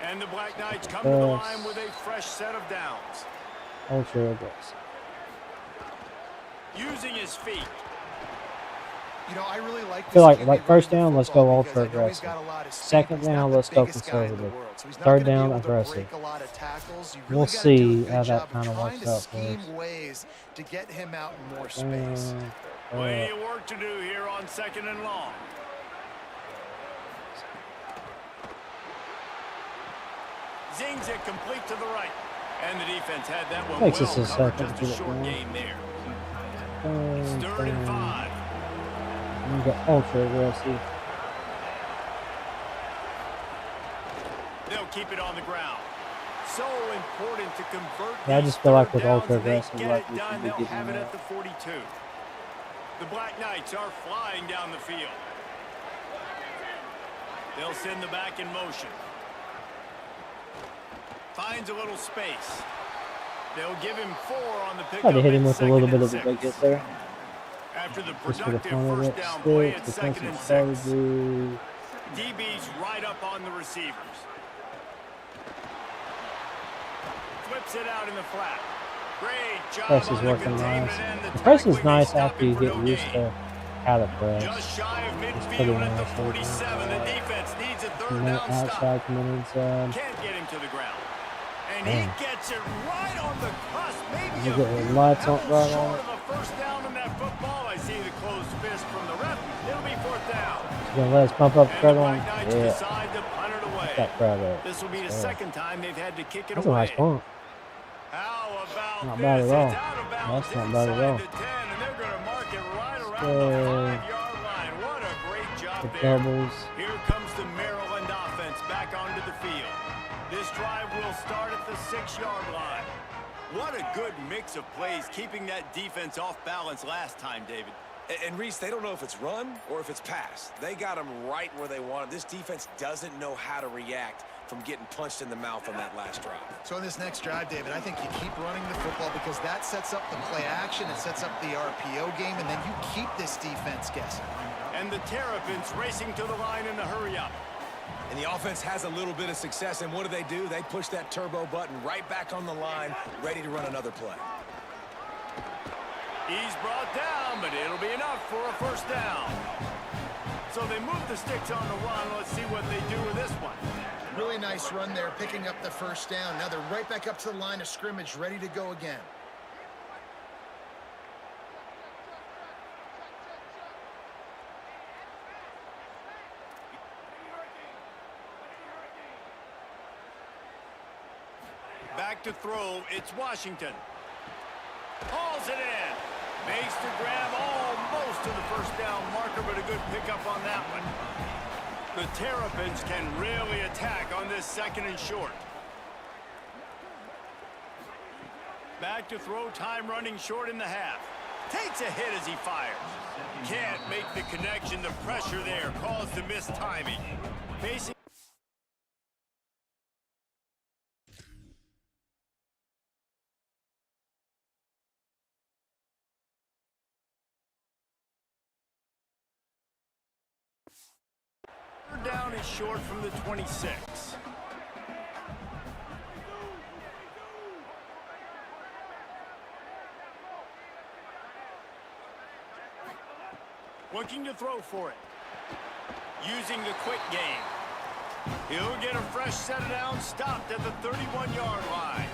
And the Black Knights come to the line with a fresh set of downs. Ultra aggressive. Using his feet. You know, I really like Feel this like kid. first They run down, the let's football go because I ultra know he's aggressive. got a lot of speed. Second He's not down, the let's go biggest guy in the conservative. world, so he's not Third gonna be down, able to aggressive. break a lot of tackles. You We'll really gotta do a see good how that job of kind of trying works to out for scheme us. ways to get him out in more space. Plenty of work to do here on 2nd and long. Zings it complete to the right. And the defense had that one Takes us well a covered. second Just to a get short going. game there. It's 3rd and 5. We got ultra aggressive. They'll keep it on the ground. So important to convert. Yeah, I these just feel like third with downs. ultra If they aggressive, get like it we done, should be they'll getting have it that. at the 42. The Black Knights are flying down the field. They'll send the back in motion. Finds a little space. They'll give him 4 on the pickup. Tried to hit him at with a little 2nd bit and of a big 6. hit there. After the Just for the productive fun of first it. down play, Sticks, it's 2nd and defensive 6. strategy. DB's right up on the receivers. Flips it out in the flat. Great job Press is on the working containment nice. and the The press is tackling. They nice stop after you him for get no used gain. to how to press. Just shy of pretty midfield at the nice. 47. The defense needs a third And then down stop. outside, come in inside. Can't get him to the ground. And Man. he gets it right on the cusp. Maybe You a get the lights on pebble right short on it. of a first down on that football. I see the closed fist from the ref. It'll be 4th down. You gonna let us pump up the And crowd the on? Black Knights Yeah. decide to punt it away. That crowd up. This will be the Yeah. second time they've had to kick it That's a away. nice pump. How about Not this? bad at all. It's out of bounds That's not bad at inside all. the 10, and they're going to mark it right around So, the 5-yard line. What a great job The there. doubles. Here comes the Maryland offense back onto the field. This drive will start at the 6-yard line. What a good mix of plays, keeping that defense off balance last time, David. And Reese, they don't know if it's run or if it's pass. They got them right where they want them. This defense doesn't know how to react from getting punched in the mouth on that last drive. So in this next drive, David, I think you keep running the football because that sets up the play action, it sets up the RPO game, and then you keep this defense guessing. And the Terrapins racing to the line in a hurry up. And the offense has a little bit of success, and what do? They push that turbo button right back on the line, ready to run another play. He's brought down, but it'll be enough for a first down. So they move the sticks on the run. Let's see what they do with this one. Really nice run there, picking up the first down. Now they're right back up to the line of scrimmage, ready to go again. Back to throw, it's Washington. Hauls it in. Makes the grab almost to the first down marker, but a good pickup on that one. The Terrapins can really attack on this 2nd and short. Back to throw, time running short in the half. Takes a hit as he fires. Can't make the connection. The pressure there caused the missed timing. Facing down is short from the 26. Looking to throw for it. Using the quick game. He'll get a fresh set of downs, stopped at the 31-yard line.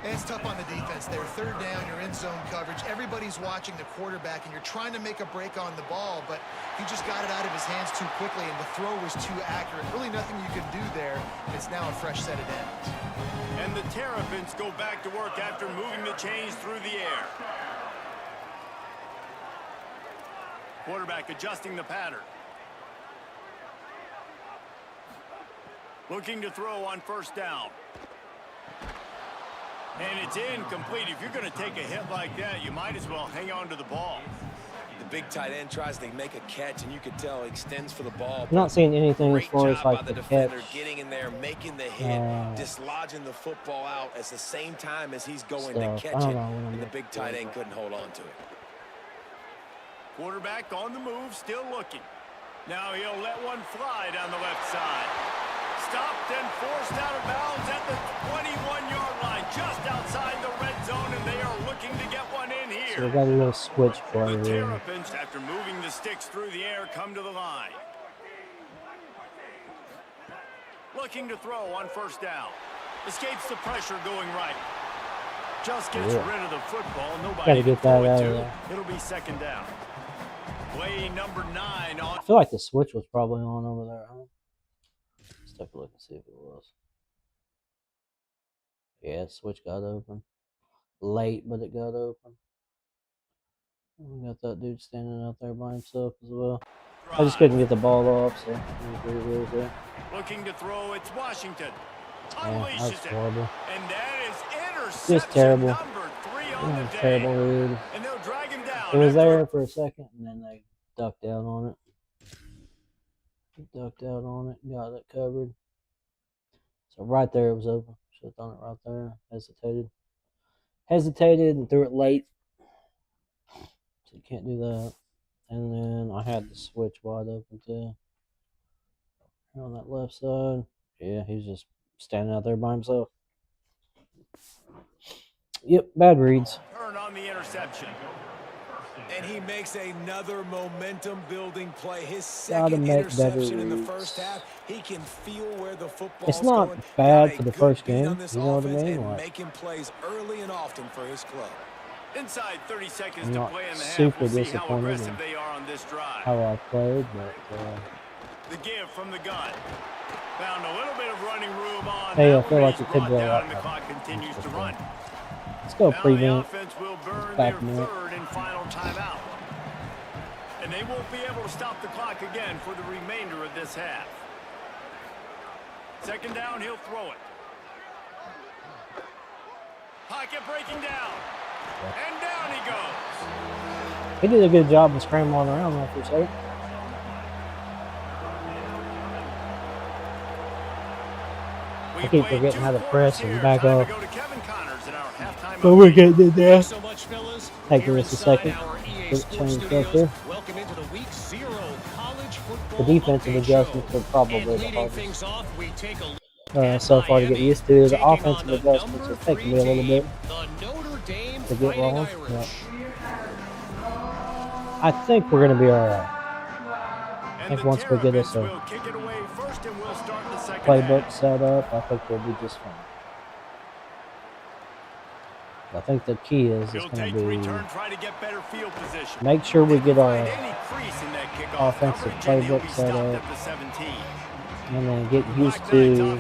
And it's tough on the defense there. 3rd down, you're in zone coverage. Everybody's watching the quarterback, and you're trying to make a break on the ball, but he just got it out of his hands too quickly, and the throw was too accurate. Really nothing you can do there, and it's now a fresh set of downs. And the Terrapins go back to work after moving the chains through the air. Quarterback adjusting the pattern. Looking to throw on 1st down. And it's incomplete. If you're going to take a hit like that, you might as well hang on to the ball. The big tight end tries to make a catch, and you can tell he extends for the ball. I'm not seeing anything as Great far as job like by the the defender catch getting in there, making the hit, dislodging the football out at the same time as he's going to stuff. I catch don't it, know what I'm and the looking big tight for. end couldn't hold on to it. Quarterback on the move, still looking. Now he'll let one fly down the left side. Stopped and forced out of bounds at the 21-yard line, just outside the red zone, and they are looking to get one in here. So we got a little switch play The here. Terrapins, after moving the sticks through the air, come to the line. Looking to throw on 1st down. Escapes the pressure going right. Just gets rid of the football. Nobody Gotta get that to throw it out of to. there. It'll be 2nd down. Play number 9 on. I feel like the switch was probably on over there, huh? Let's take a look and see if it was. Yeah, the switch got open. Late, but it got open. We got that dude standing out there by himself as well. I just couldn't get the ball off, so there. Looking to throw, it's Washington. Yeah, that's Unleashes it. horrible. And that is interception Just terrible. number 3 on That the was day. terrible, dude. And they'll drag him down. It was after there for a second, and then they ducked out on it. Ducked out on it, got it covered. So right there it was open. Should have done it right there. Hesitated and threw it late. So you can't do that. And then I had the switch wide open too. On that left side. Yeah, he's just standing out there by himself. Yep, bad reads. Turn on the interception. And he makes another momentum-building play. His Gotta second make better interception in the reads. first half. He can feel where the football's It's not going. bad Got a for the good first beat game, on this you know what I offense mean? and Like- making plays early and often for his club. Inside 30 seconds I'm to not play in the half. super We'll see how disappointed aggressive in they are on this drive. how I played, but The give from the gun. Found a little bit of running room on Hey, that I feel one. like He's it could brought go down out and the better. clock continues to run. let's go Now the prevent. offense will burn Back their minute. 3rd and final timeout. And they won't be able to stop the clock again for the remainder of this half. 2nd down, he'll throw it. Pocket breaking down. And down he goes. He did a good job of scrambling around there for a second. I keep forgetting how to press and back off. But we're getting it there. So much, fellas. Taking Here us a inside second. our EA Get Sports changed up Studios. there. Welcome into the Week 0 college The football defensive update adjustments show. are probably And the leading hardest things off, we take a look so far to get Miami used to. The taking on offensive the adjustments number are taking me a 3 little bit team, the Notre Dame to get Fighting rolling. Irish. Yeah. I think we're going to be all right. I think once we get us a playbook set up, I think we'll be just fine. I think the key is it's going to be make sure we get our offensive playbook set up and then get used to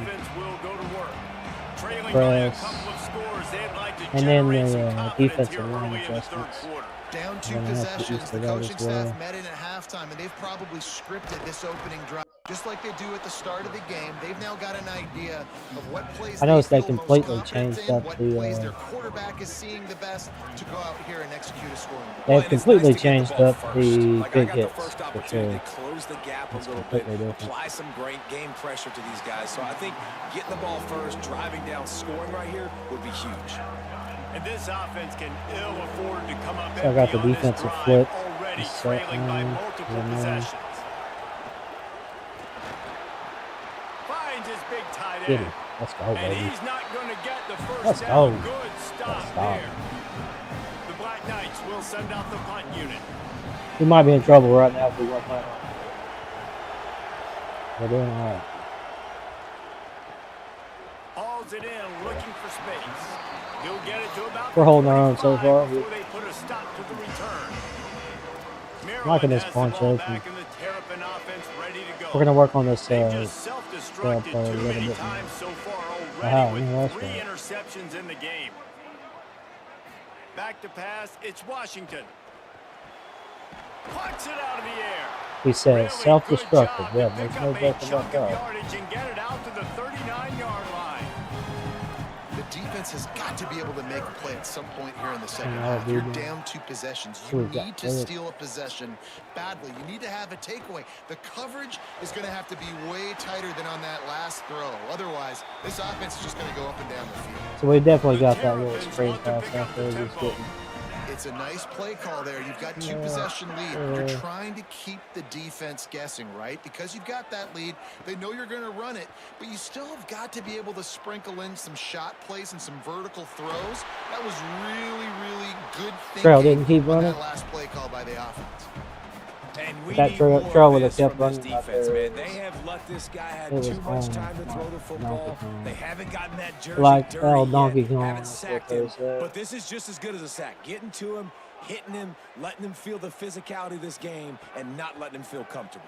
trailing by a press, couple of scores, they'd like to and then generate some the confidence defensive here line early in the third adjustments. quarter. Down 2 We're gonna have to get used possessions, to the that coaching as well. staff met in at halftime, and they've probably scripted this opening drive. Just like they do at the start of the game, they've now got an idea of what plays I noticed they feel most completely confident changed in, up what the, plays their quarterback is seeing the best to go out here and execute a scoring goal. They have and it's completely nice to get changed ball up first. the Like, I big got the hits first for opportunity sure. to close the gap a It's little bit, completely different. apply some great game pressure to these guys. So I think getting the ball first, driving down, scoring right here would be huge. And this offense can ill afford to come up So I got empty the on this defensive drive, flip, already the set trailing by line, multiple and then possessions. Finds his big tight get end. it. Let's go, And baby. he's not going to get the first Let's down. go. Good stop Let's stop. there. The Black Knights will send out the punt unit. We might be in trouble right now if we won't play. We're doing all right. Hauls it in, looking for space. He'll get it to about We're holding our own so 35 far. before they put a stop to the return. Liking Maryland this has punch, the ball Open. back in the Terrapin offense, ready to go. We're gonna work on this They just scale self-destructed play a too little many bit more. times so far Wow, already yeah, with that's 3 right. interceptions in the game. Back to pass, it's Washington. Plucks it out of the air. We said Really self-destructive. good Yeah, job to there's pick no up a doubt chunk about of that. yardage and get it out to the 39-yard line. The defense has got to be able to make a play at some point here in the second Yeah, half. You're dude. down 2 possessions. So You we've got need to third. steal a possession badly. You need to have a takeaway. The coverage is going to have to be way tighter than on that last throw. Otherwise, this offense is just going to go up and down the field. So we definitely The got that little Terrapins screen want to pass pick up out the there. Just tempo. getting It's a nice play call there. You've got 2 Yeah, possession lead. But you're yeah. trying to keep the defense guessing, right? Because you've got that lead. They know you're going to run it, but you still have got to be able to sprinkle in some shot plays and some vertical throws. That was really, really good thinking Trail didn't keep on running. that last play call by the offense. And we That need Trail- more Trail of would have this kept from this running out defense, there. man. They have let this guy have It was too much on, time to throw the not football. the time. They haven't gotten that jersey Like dirty El yet. Donkey Kong, Haven't that's what sacked they him. said. But this is just as good as a sack. Getting to him, hitting him, letting him feel the physicality of this game, and not letting him feel comfortable.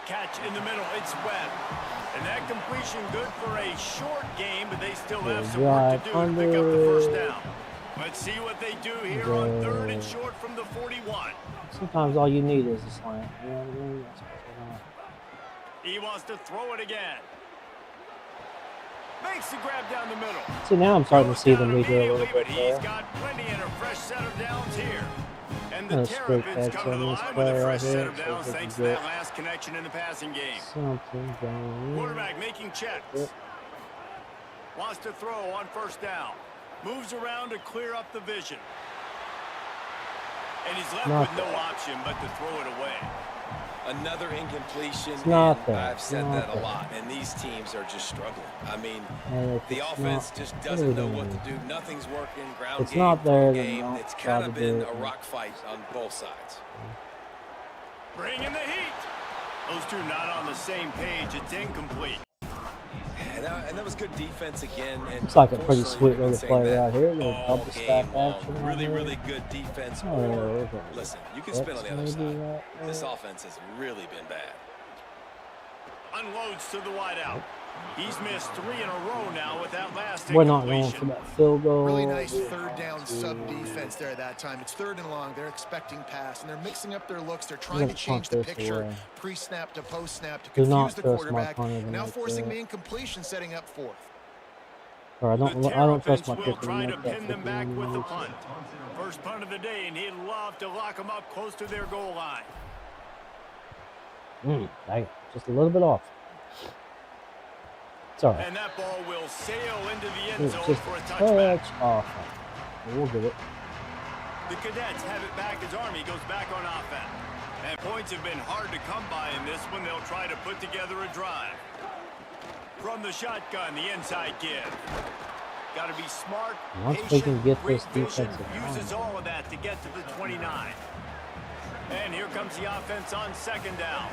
Catch in the middle, it's Webb. And that completion good for a short game, but they still have some work to do to pick up the first down. Let's see what they do here on 3rd and short from the 41. Sometimes all you need is a slant. You know what I mean? That's what we're gonna- He wants to throw it again. Makes the grab down the middle. See, now I'm starting to Goes see down them redo a little immediately, bit but he's there. got plenty and a fresh set of downs here. And the That's straight Terrapins backs come to the on this line with play a right fresh set here, of so downs they can thanks to get that last connection in the passing game. something going. Quarterback making checks. Yep. Wants to throw on 1st down. Moves around to clear up the vision. And he's left Not with no option but to throw it away. Another incompletion, It's not and that. I've said It's that not a that. lot, and these teams are just struggling. I mean, And if the it's offense not- just what are doesn't we know doing what to here? do. Nothing's working. Ground It's game, not there, throw then game. don't It's try kind to of do been it. a rock fight on both sides. Bringing the heat. Those two not on the same page. It's incomplete. And that was good defense again. And It's like a pretty unfortunately, sweet we've been little saying play that right here. Little all double stack game long. action right Really, here. really good defense. Oh, Or, okay. listen, you can spin on the other That's side. maybe right This there. offense has really been bad. Unloads to the wideout. He's missed 3 in a row now with that last We're not going for incompletion. that field goal. Really nice We're 3rd down going sub to- defense there that time. It's 3rd and long. They're expecting pass, and they're mixing up their looks. They're I'm trying gonna to change the punt this picture away. pre-snap to post-snap to Do not confuse the trust my quarterback. punter Now like forcing that. the incompletion, setting up 4th. Or I The don't trust Terrapins my will kicker to try to make that pin them 50 back with the yards. punt. First punt of the day, and he'd love to lock them up close to their goal line. Dang, just a little bit off. It's all right. And that ball will sail into the end It's zone just for a a touchback. touch off. We'll get it. The Cadets have it back as Army goes back on offense. And points have been hard to come by in this one. They'll try to put together a drive. From the shotgun, the inside give. Got to be smart, Once we patient, can get great this vision, defensive uses line. all of that to get to the 29. And here comes the offense on 2nd down.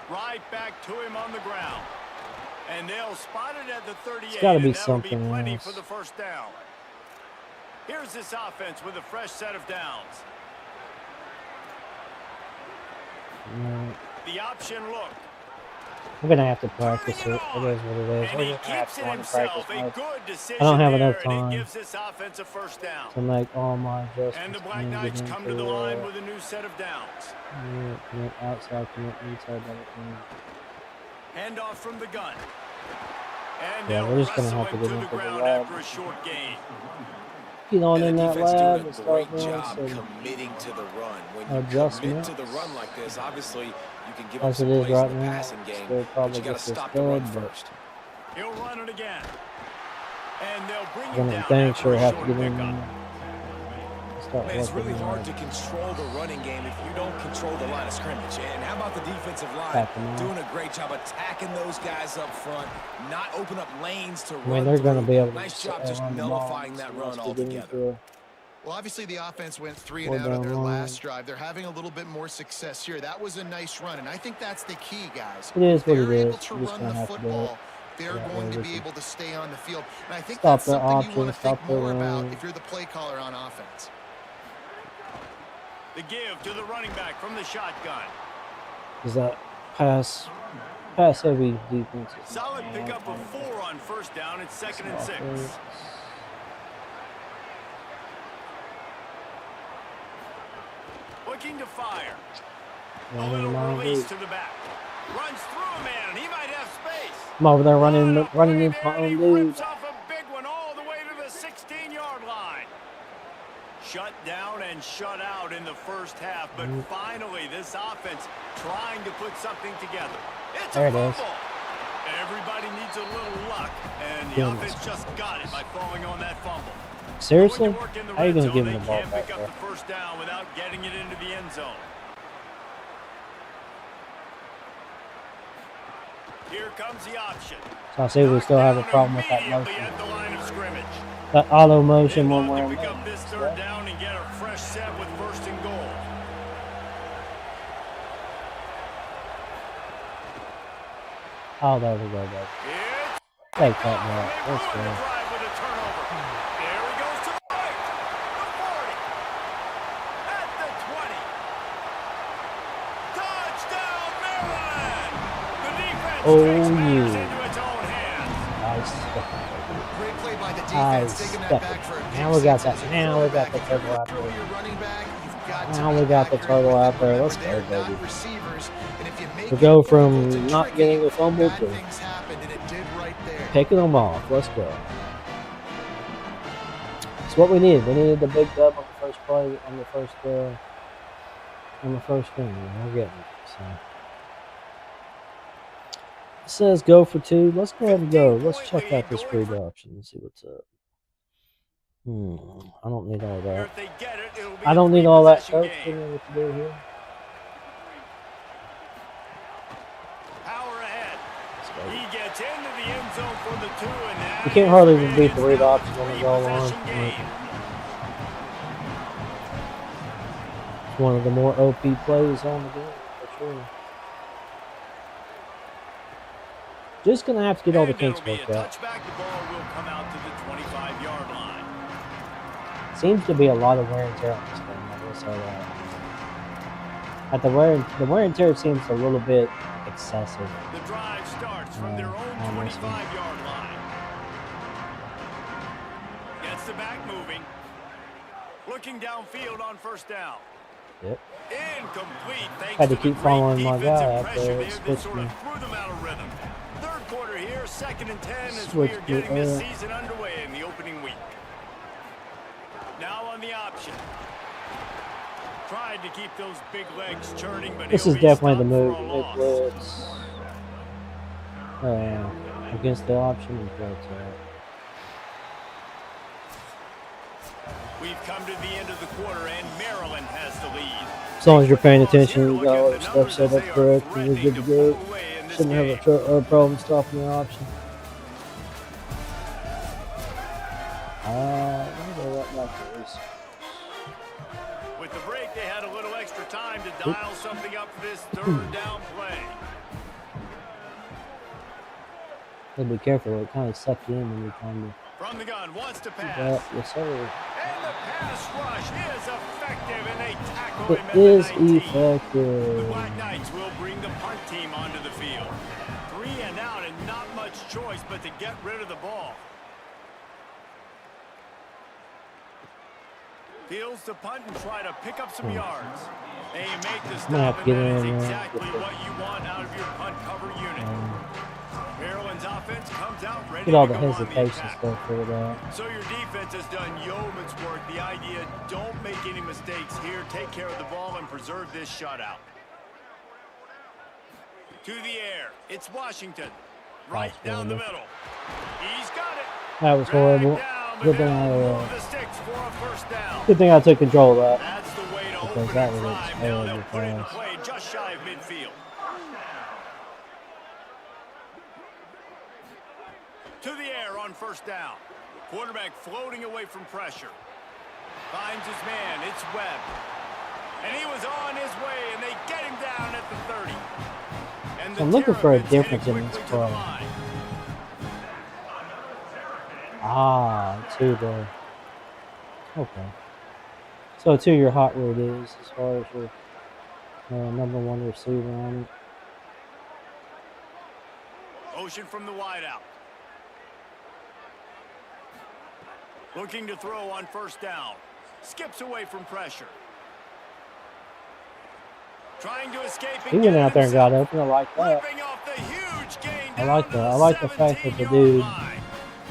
Right back to him on the ground. And they'll spot it at the 38. It's gotta be and that'll be something plenty else. for the 1st down. Here's this offense with a fresh set of downs. Yeah. The option look. We're gonna have to practice it. It is what it is. And We're he just gonna have keeps to it go on practice himself. A mode. good decision I don't have there, enough and time it gives this offense a first down. to make all my And adjustments. the Black Knights come to the line with a new set of downs. Commit outside, commit inside, double team. Hand off from the gun. And Yeah, they'll we're just gonna wrestle have to him get to the into the ground lab. after a short gain. Get on And in the that defense lab doing and a start great doing job some committing to the run. When you adjustments. commit to the run like this, obviously you can give As up some it is plays right in the now, passing game, still but probably you got to just as stop the run good, but first. He'll run it again. And they'll bring I'm him gonna down dang after sure a have to short get in pickup. there. Start Man, it's working really hard on to control the running game if you don't control the line of scrimmage. And how about the defensive line Back them off. doing a great job attacking those guys up front, not open up lanes to I run mean, they're going to through. be able to Nice job just run the ball nullifying that run unless we get altogether. into a Well, obviously the offense went 3 Four and out on down their line. last drive. They're having a little bit more success here. That was a nice run, and I think that's the key, guys. It is If what they're it able is. to We're just run gonna the have to do it. football, they're Yeah, going to we be can able to stay on the field. And I think Stop that's the something you option, want to think stop the more about run. if you're the play caller on offense. The give to the running back from the shotgun. is that pass heavy defense. Solid pickup of 4 on first down. It's 2nd and 6. Looking to fire. A little release to the back. Runs through a man, and he might have space. I'm over there running What a play into my there, and he own dude. rips off a big one all the way to the 16-yard line. Shut down and shut out in the first half, but finally this offense trying to put something together. It's There a it is. fumble. Everybody needs a little luck, and the Goodness. offense just got it by falling on that fumble. Seriously? Going to work in the How you red gonna zone, give him they the ball can't back pick there? up the first down without getting it into the end zone. Here comes the option. So I see we still have a Knocked problem down with that immediately motion. at the line of scrimmage. That auto They motion when want we're to in pick up this third there. down and get a fresh set with 1st and goal. Oh, there we go, baby. It's Take that they back. Let's ruin the go. drive with a turnover. There he goes to the right. The 40. At the 20. Touchdown, Maryland! The defense Oh, takes matters yeah. into its own hands. Nice. Great play by the Nice. defense, taking that back for a Now pick we got six that. as a Now we got quarterback. the If you're turtle gonna out throw there. your running back, you've got to Now be we got the accurate turtle with out it. there. Remember, Let's go, they're not baby. receivers, and if you make We it go difficult from to not tricky, getting a fumble bad to things happened, and it did right there. picking them off. Let's go. It's what we needed. We needed the big dub on the first play, on the first thing. And we're getting it. So. It says go for 2. Let's go ahead and go. Let's check out this read option and see what's up. I don't need all Or that. if they get it, it'll be I a don't need all that, three-possession coach. game. You know what to do here. Power ahead. Let's go. He gets into the end zone for the 2, and now You can't hardly even it's beat the read now a option on the goal line. three-possession game. It's one of the more OP plays on the game, for sure. Just going to have to get all the And it'll kinks be a worked out. touchback. The ball will come out to the 25-yard line. Seems to be a lot of wear and tear on this thing. I will say that. At the wear and tear seems a little bit excessive. The drive starts from their own on this one. 25-yard line. Gets the back moving. Looking downfield on first down. Yep. Incomplete. Thanks Had to to keep the great following my defensive guy after pressure it there that switched sort me. of threw them out of rhythm. Third quarter here, 2nd and 10 as we Switched are me, getting this season underway in the opening week. Now on the option. Tried to keep those big legs churning, but This he'll is be definitely the stopped move. for a Mid loss. blitz. Against the option and blitz. We've come to the end of the quarter, and Maryland has the lead. As long as you're paying Here to attention, you look got at all the the stuff numbers set as up they are correct, and you're threatening good to to go. pull away in this Shouldn't have game. a problem stopping the option. Let me go right back to this. With the break, they had a little extra time to dial something up for this third down play. Gotta be careful. It kind of sucked you in when you're trying to From the gun, wants to do pass. that. Yes, sir. And the pass rush is effective, and they tackle It him at is the 19. The effective. Black Knights will bring the punt team onto the field. 3 and out, and not much choice but to get rid of the ball. Fields to punt and try to pick up some yards. They make the I'm gonna have stop, to and get that is in there. exactly what you want out of your punt cover unit. Maryland's offense comes out ready Get all to the go on the hesitation attack. stuff figured out. So your defense has done yeoman's work. The idea, don't make any mistakes here. Take care of the ball and preserve this shutout. To the air. It's Washington. Right That's down the horrible. middle. He's got it. That was Dragged horrible. down, but Good thing they'll I, move the sticks for a first down. good thing I took control of that. That's the way to Because open that a was a drive. Now terrible they'll put it into pass. play just shy of midfield. To the air on first down. Quarterback floating away from pressure. Finds his man. It's Webb. And he was on his way, and they get him down at the 30. And I'm looking for a Terrapins headed difference in this quickly to the play. line. To the. Okay. So to your hot word is as far as your number one receiver on it. Motion from the wideout. Looking to throw on first down. Skips away from pressure. Trying to escape. He went out there and got open. I like that. Ripping off the huge gain I like down to that. I like the fact that the 17-yard dude line.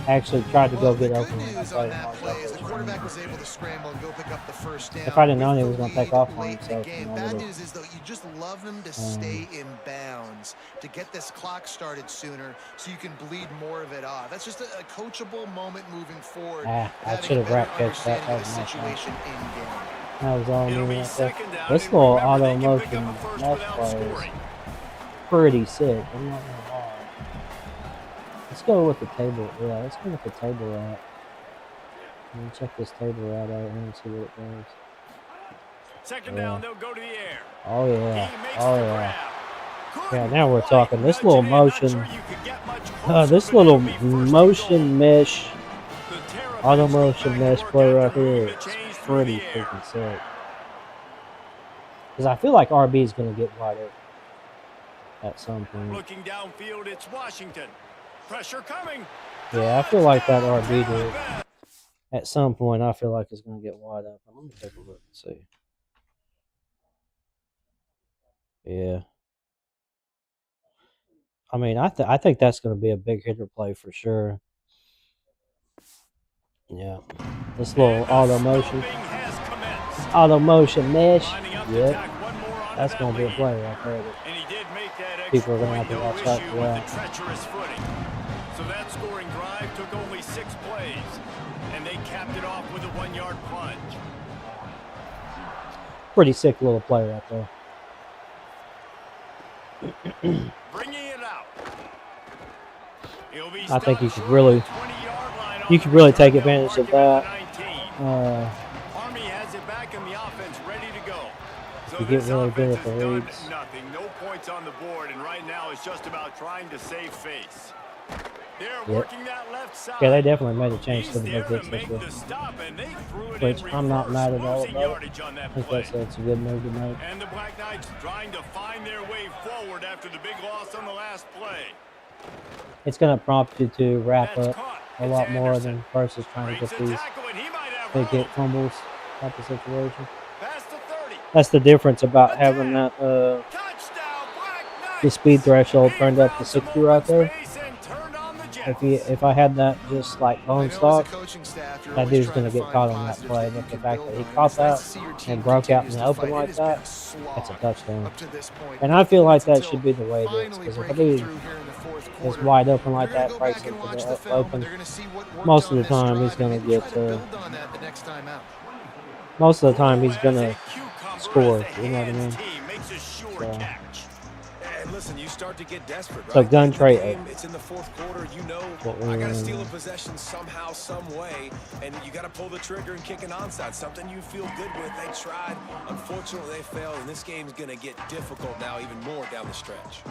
actually tried to Well, go get the open. good When I news played on him that like play that. is the quarterback was able to scramble and go pick up the first down. If I'd have known he with was gonna the take lead off on late in the himself, game. then I Bad would've- news is, though, you just love him to stay in bounds, to get this clock started sooner so you can bleed more of it off. That's just a coachable moment moving forward. I having should a have better rat catched that. understanding That of was the my fault. situation in game. That was all It'll me be right there. second down, This and little remember, auto they can pick motion up a first match without play is scoring. pretty sick. I'm not gonna lie. Let's go with the table. Yeah, let's go with the table route. Let me check this table route out and see what it does. Second Yeah. down, they'll go to the air. Oh He yeah. makes Oh the yeah. grab. Yeah, Couldn't now we're quite talking. This nudge little it in. Not motion, sure you could get much closer, this but little it'll be first and motion goal. mesh, The Terrapins auto go motion back to mesh work play after right here movement is change through pretty the air. freaking sick. Because I feel like RB is going to get wide open at some point. Looking downfield, it's Washington. Pressure coming. Yeah, I feel like that Touchdown, RB dude. Terrapins. At some point, I feel like it's going to get wide open. Let me take a look and see. Yeah. I mean, I think that's going to be a big hitter play for sure. Yeah. This little And the auto motion. stomping has commenced. Auto motion mesh. Lining up to Yep. tack one more onto That's that going to be a lead. play right there. And he did make that extra People are gonna have point, to no watch out issue for with that. the treacherous footing. So that scoring drive took only 6 plays, and they capped it off with a 1-yard plunge. Pretty sick little play right there. Bringing it out. He'll be I think you stopped could short really- of the 20-yard line you on could the really return take down advantage of mark, that. given the 19. Uh, Army has it back in the offense, ready to go. So You get this really good offense at the has done reads. nothing. No points on the board, and right now it's just about trying to save face. They're working that left side. yeah, they definitely made a change He's to the there big to hits make this the year. stop, and they threw it Which in I'm not reverse, mad at all losing about it. yardage on I that think play. that's a good move to make. And the Black Knights trying to find their way forward after the big loss on the last play. It's going to prompt you to wrap That's up caught. a It's lot more Anderson. than versus trying to Breaks get the these tackle, and he might have big hit room. fumbles type of situation. Past the 30. That's the difference about having that Touchdown, Black the Knights. speed threshold He turned up found to some 60 right open there. space and turned on the If I had that just like I know bone as a stock, coaching staff, you're that always dude's trying gonna to get find caught on that positives play. that you But the can fact build that he on. caught It's nice that to see your team and broke out in continues the to open fight. like It has been that, a slog that's a touchdown. up to this point. And I feel like that Until should be the way it is. finally Because if a breaking dude through here in the fourth is quarter, wide open like they're gonna that, go breaks back into and watch the the film, and open, they're gonna see what worked most of on the this time drive he's gonna and maybe get try to build on that the next time out. most of the time he's As gonna a cucumber score. as the You know what I hands mean? team makes a sure So- catch. And listen, you start to get desperate, right? So gun Late in the trade. game, it's in the fourth quarter. You know, What I got to we- steal a possession somehow, some way, and you got to pull the trigger and kick an onside. Something you feel good with. They tried. Unfortunately, they failed, and this game's going to get difficult now, even more down the stretch.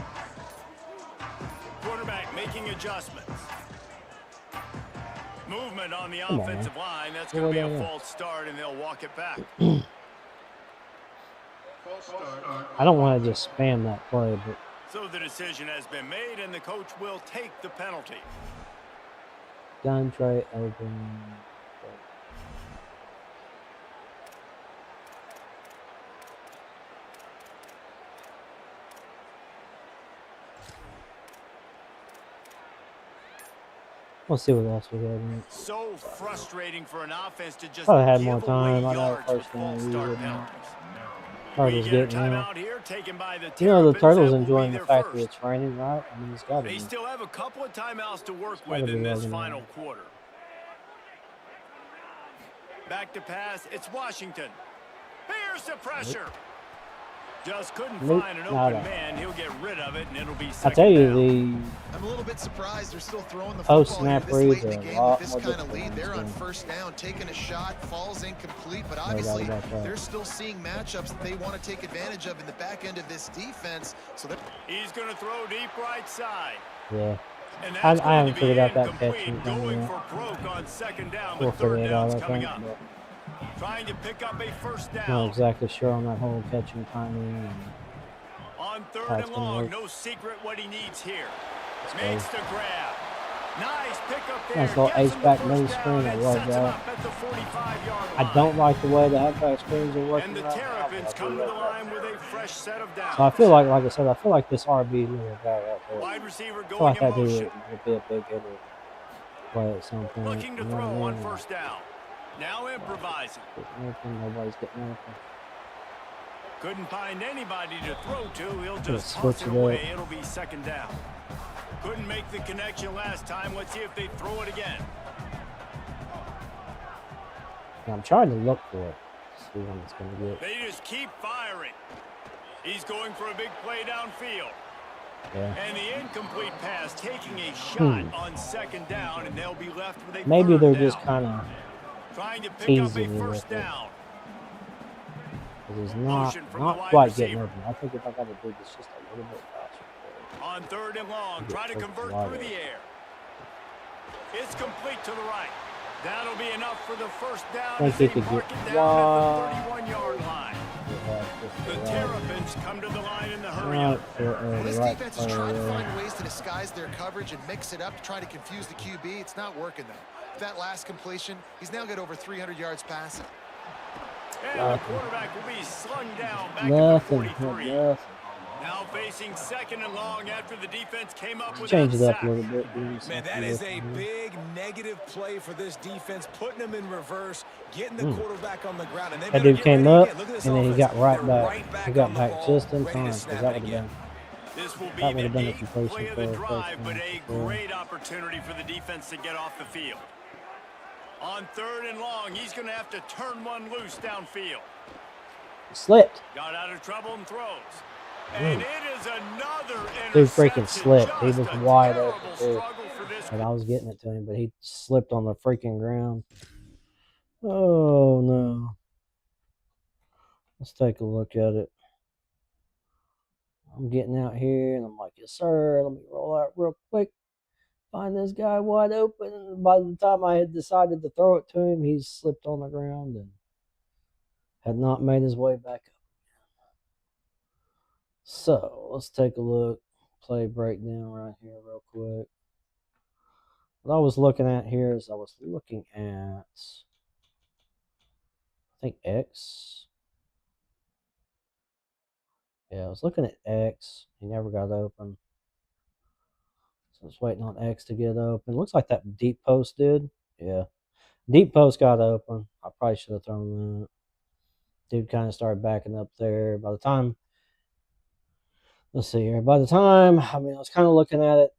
Quarterback making adjustments. Movement on the Come on, offensive line. That's Go going to be down a there. false start, and they'll walk it back. I don't want to just spam that play, but So the decision has been made, and the coach will take the penalty. gun tray open. We'll see what else we have. Next. So frustrating for an offense to just Probably had give more away time. I know yards with first down, false we start wouldn't. penalties. We Turtles get a getting out. timeout here taken by the You know the Terrapins. Turtles That will enjoying be the their fact that first. it's raining, right? I mean, it's got to They be. still have a couple of timeouts to work gotta with be in this loving final it. quarter. Back to pass. It's Washington. Here's the pressure. Just couldn't Nope, find an nada. open man. He'll get rid of it, and it'll be I second tell you, down. I'm a little bit surprised they're still throwing the Post football here snap this reads late in the are a game lot with this more kind of difficult lead. They're on than- first down, taking a shot, falls incomplete, but doubt obviously about that. they're still seeing matchups that they want to take advantage of in the back end of this defense. So they're He's going to throw deep right side. Yeah. And I that's haven't going to be figured out that incomplete. catching Going yet. for broke on second down, We'll but third figure it out, down's I coming think. up. But Trying to pick up a first not down. exactly sure on that whole catching timing. And On third How it's and gonna long, work. no secret what he needs here. go. Makes the grab. Nice pickup there. Nice little Gets him the H-back first mini down screen, I and love sets him that. up at the 45-yard I line. don't like the way the halfback screens are And working the right now. Terrapins But I come do to the like that. line with a fresh set of downs. So I feel like I said, I feel like this RB little guy right there. Wide receiver I feel going like in that dude motion. would be a big hitter play at some point. Looking to You know throw what I on mean? first down. Now improvising. Getting open, nobody's getting open. Couldn't find anybody to throw to. He'll Just just switch toss it it away. up. It'll be second down. Couldn't make the connection last time. Let's see if they throw it again. And I'm trying to look for it. See when it's going to get. They just keep firing. He's going for a big play downfield. Yeah. And the incomplete pass taking a shot on second down, and they'll be left with a Maybe third they're down. just kind of Trying to pick up a teasing you first with it. down. because he's Motion from the not wide quite getting receiver. open. I think if I got to do this just a little bit faster. On third and long, Get try to first convert wide through the air. It's complete to the right. That'll be enough for the first down Think as he they could mark get it down wide. at the 31-yard line. The Terrapins come to the line in the hurry Right, up. Well, this right defense is trying to player. find ways to disguise their coverage and mix it up to try to confuse the QB. It's not working, though. That last completion, he's now got over 300 yards passing. And the quarterback will be slung down back Nothing. at the 43. Nothing. Now facing second and long after the defense came up with Change that it up sack. a little bit. Dude. Man, that is a big negative play for this defense, putting them in reverse, getting the quarterback on the ground. And they That better dude get came ready up, again. Look at this and then he offense. got right They're back. He got on the back ball, just in ready to time, because snap that it would have again. been. This will be That the would've been a 8th completion play of for the a first drive, but down, a for sure. great opportunity for the defense to get off the field. On third and long, he's going to have to turn one loose downfield. Slipped. Got out of trouble and throws. And it is another Dude freaking interception. slipped. He Just was a wide terrible open, too. struggle for this And I was getting it to him, but he slipped on the freaking ground. Oh, no. Let's take a look at it. I'm getting out here, and I'm like, yes, sir. Let me roll out real quick. Find this guy wide open. And by the time I had decided to throw it to him, he's slipped on the ground and had not made his way back up. So, let's take a look. Play breakdown right here real quick. What I was looking at here is I was looking at, I think, X. Yeah, I was looking at X. He never got open. So I was waiting on X to get open. Looks like that deep post did. Yeah. Deep post got open. I probably should have thrown that. Dude kind of started backing up there. By the time, let's see here. By the time, I was kind of looking at it,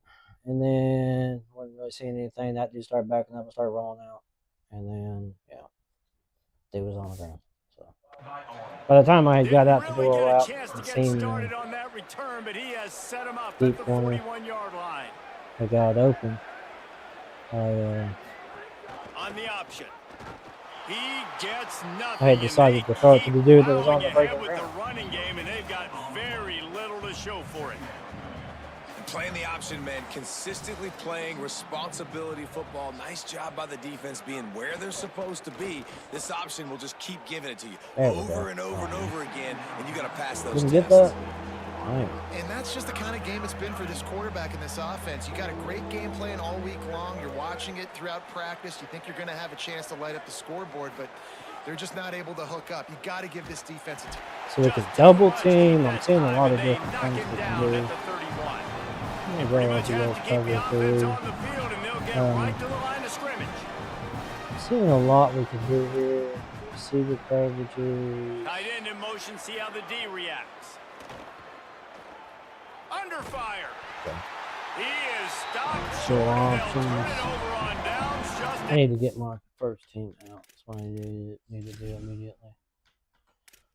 and then wasn't really seeing anything. That dude started backing up and started rolling out. And then, yeah, dude was on the ground. So by the time I got out to really roll get a out, chance to and get seen started on that return, but he has set him up deep at the corner. 41-yard line. I got open. On the option. He gets nothing. I had decided to throw it to the dude that was on the break breaking with the ground. running game, and they've got very little to show for it. Playing the option men, consistently playing responsibility football. Nice job by the defense being where they're supposed to be. This option will just keep giving it to you over and over and over again, and you got to pass those Didn't tests. get that? Nice. And that's just the kind of game it's been for this quarterback in this offense. You got a great game plan all week long. You're watching it throughout practice. You think you're going to have a chance to light up the scoreboard, but they're just not able to hook up. You got to give this defense a So we can double team. I'm seeing a lot of different things we can do. At the 31. I'm Pretty going much to have go to keep cover the offense three. on the field, and they'll get right to the line of scrimmage. Seeing a lot we can do here. Receiver coverages. Tight end in motion, see how the D reacts. Under fire. Okay. He is stopped Show short, and they'll options. turn it over on downs. Just I need to get my first team out. That's what I need to do immediately.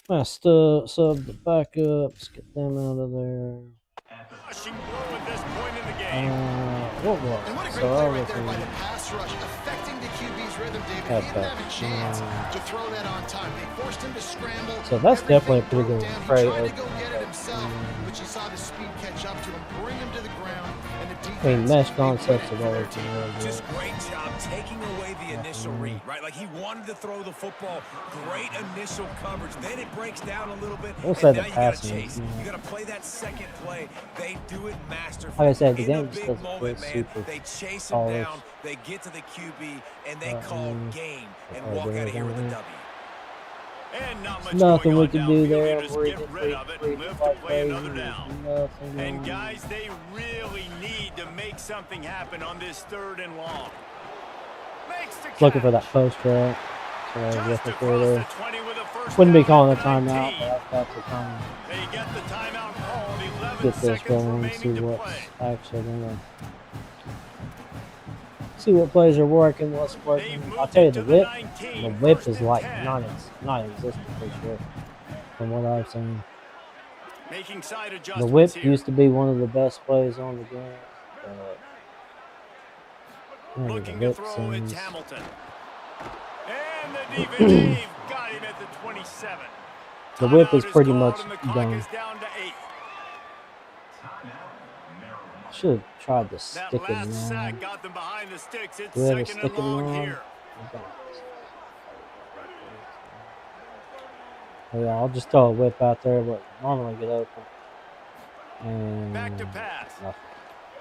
I'm gonna sub the backups, get them out of there. rushing blow at this point in the game. What was And what a it? great So I play was right there by in the pass rush, affecting the QB's rhythm, David. He Cut didn't back. have a chance to throw that on time. They forced him to scramble. So that's definitely a pretty Everything good broke down. trade He tried to of- go get it himself, but you saw the speed catch up to him, bring him to the ground, and the defense. I mean, mesh they concepts win it have for their always team. been really good. Just great job taking away the initial read, right? Like he wanted to throw the football. Great initial coverage. Then it breaks down a little bit. We'll and say now the you got to passing, chase. yeah. You got to play that second play. They do it masterfully. Like I said, the In a game just big doesn't moment, feel man, super they chase him polished. down. They get to the QB, and they call game and okay, walk out of here with a yeah. W. And not much Nothing going we on can do downfield. there. You just get rid of it and live to play another down. Nothing. And guys, they really need to make something happen on this 3rd and long. Makes the Looking for that catch. post route. So I was Just looking across for the there. 20 with a first Wouldn't be down calling a at the timeout, 19. but that's the time. They get the timeout called. 11 Get this seconds going and remaining see to what's play. actually gonna. See what plays are working, what's They've working. moved I'll tell you, it the to whip, 19. the whip First is and like 10. non-existent for sure. From what I've seen, Making side the adjustments whip here. used to be one of the best plays on the game. But maybe Looking the to whip throw, it's seems. Hamilton. And the defensive got him at the 27. The whip is Timeout pretty called, much and the clock done. is down to 8. Should have tried to That stick it last now. sack got them behind the sticks. It's Do we have a 2nd and stick it long now? here. Oh, yeah, I'll just throw a whip out there, but normally get open. And Back to pass. nothing.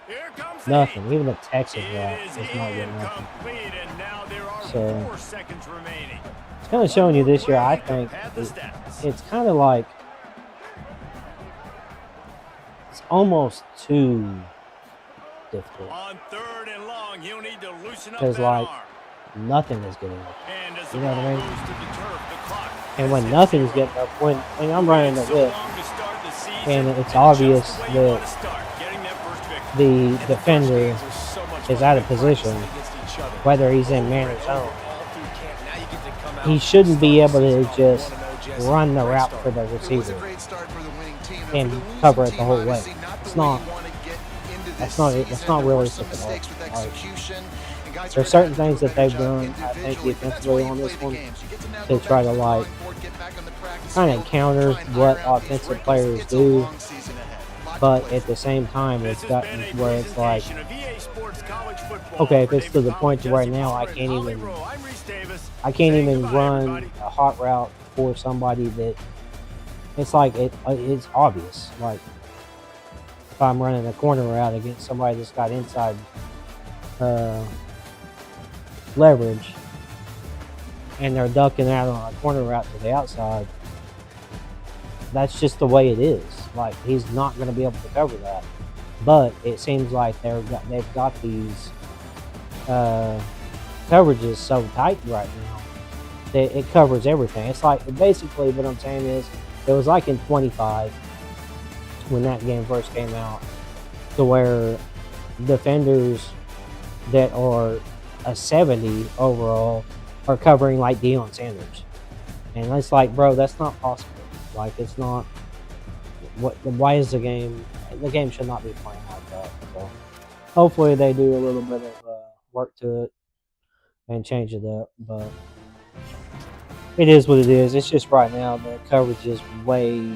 Here comes the Nothing. heat. Even the Texas It route is is not getting nothing. incomplete, and now there are So- 4 seconds remaining. It's kind of showing you this year. I think Pad the stats. it's kind of like it's almost too difficult On 3rd and long, he'll need to loosen up because that like arm. nothing is getting open. And as you the know what I ball mean? moves to the turf, the clock And when has nothing's 0. getting up, when I'm running the So whip, long to start the season, and it's just obvious the way you want that to start, getting that first victory. the And the defender first games are so much is fun. out of They practice position, against each other. whether he's in man or Over zone. all through camp. Now you get to come out He and shouldn't be start able the to season off just 1-0, Jesse. run the Great route start. for the It was a receiver great start for the winning team. and for the losing cover it the team, whole way. obviously It's the way not. you want to get into this That's not. season. That's not There were realistic some at all. mistakes with Like, execution, and guys are there's gonna certain have to do things a that better they've job done, I think, individually, but that's defensively why you on play this the one games. You get to now to go try back to the like drawing board, get back on the practice kind field, of counter try and what iron out these offensive wrinkles. players It's a do, long season ahead. Lot to but play at for. the same time, This it's has gotten been a where it's like, presentation of EA Sports College Football. okay, if For it's to the David point to where Collins, now I Jesse can't Palmer, even, Holly Rowe, I'm Reese Davis, I can't saying even goodbye, run everybody. a hot route for somebody that it's like it's obvious. Like if I'm running a corner route against somebody that's got inside leverage and they're ducking out on a corner route to the outside, that's just the way it is. Like he's not going to be able to cover that. But it seems like they've got these coverages so tight right now that it covers everything. It's like basically what I'm saying is it was like in 25 when that game first came out, to where defenders that are a 70 overall are covering like Deion Sanders, and it's like, bro, that's not possible. Like it's not. Why is the game? The game should not be playing like that. So hopefully they do a little bit of work to it and change it up. But it is what it is. It's just right now the coverage is way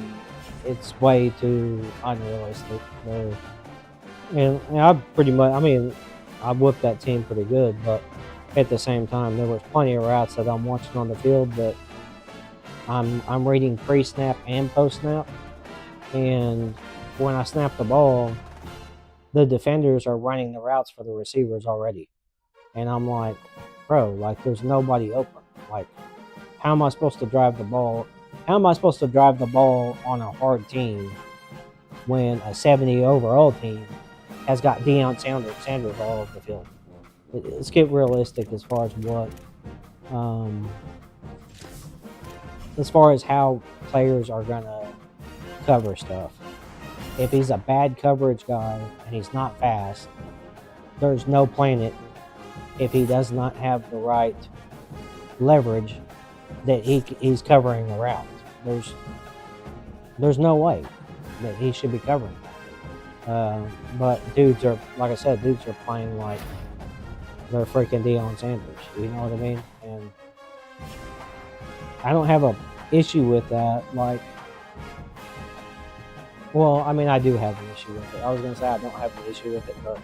too unrealistic. And I pretty much, I mean, I whooped that team pretty good, but at the same time, there was plenty of routes that I'm watching on the field that I'm reading pre-snap and post-snap, and when I snap the ball, the defenders are running the routes for the receivers already, and I'm like, bro, like there's nobody open. Like, how am I supposed to drive the ball? How am I supposed to drive the ball on a hard team when a 70 overall team has got Deion Sanders all over the field? Let's get realistic as far as as far as how players are gonna cover stuff. If he's a bad coverage guy and he's not fast, there's no playing it if he does not have the right leverage that he's covering the route. There's no way that he should be covering that. But dudes are, like I said, dudes are playing like they're freaking Deion Sanders. You know what I mean? And I don't have a issue with that. Like, well, I mean, I do have an issue with it. I was gonna say I don't have an issue with it, but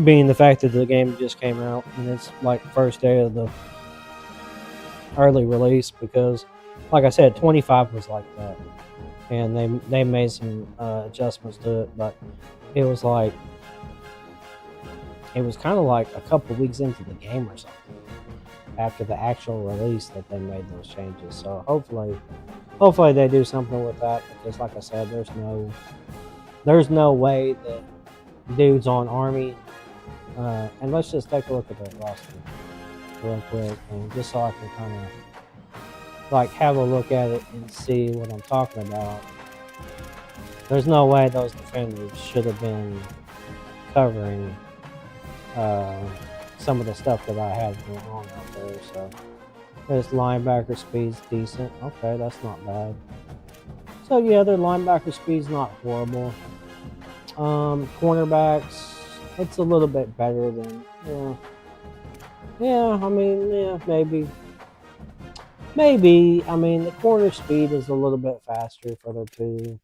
being the fact that the game just came out and it's like first day of the early release, because like I said, 25 was like that, and they made some adjustments to it, but it was like it was kind of like a couple weeks into the game or something after the actual release that they made those changes. So hopefully they do something with that, because like I said, there's no way that dudes on Army and let's just take a look at that roster real quick, and just so I can kind of like have a look at it and see what I'm talking about. There's no way those defenders should have been covering some of the stuff that I have going on out there. So this linebacker speed's decent. Okay, that's not bad. So yeah, their linebacker speed's not horrible. Cornerbacks, it's a little bit better than I mean, maybe. I mean, the corner speed is a little bit faster for their two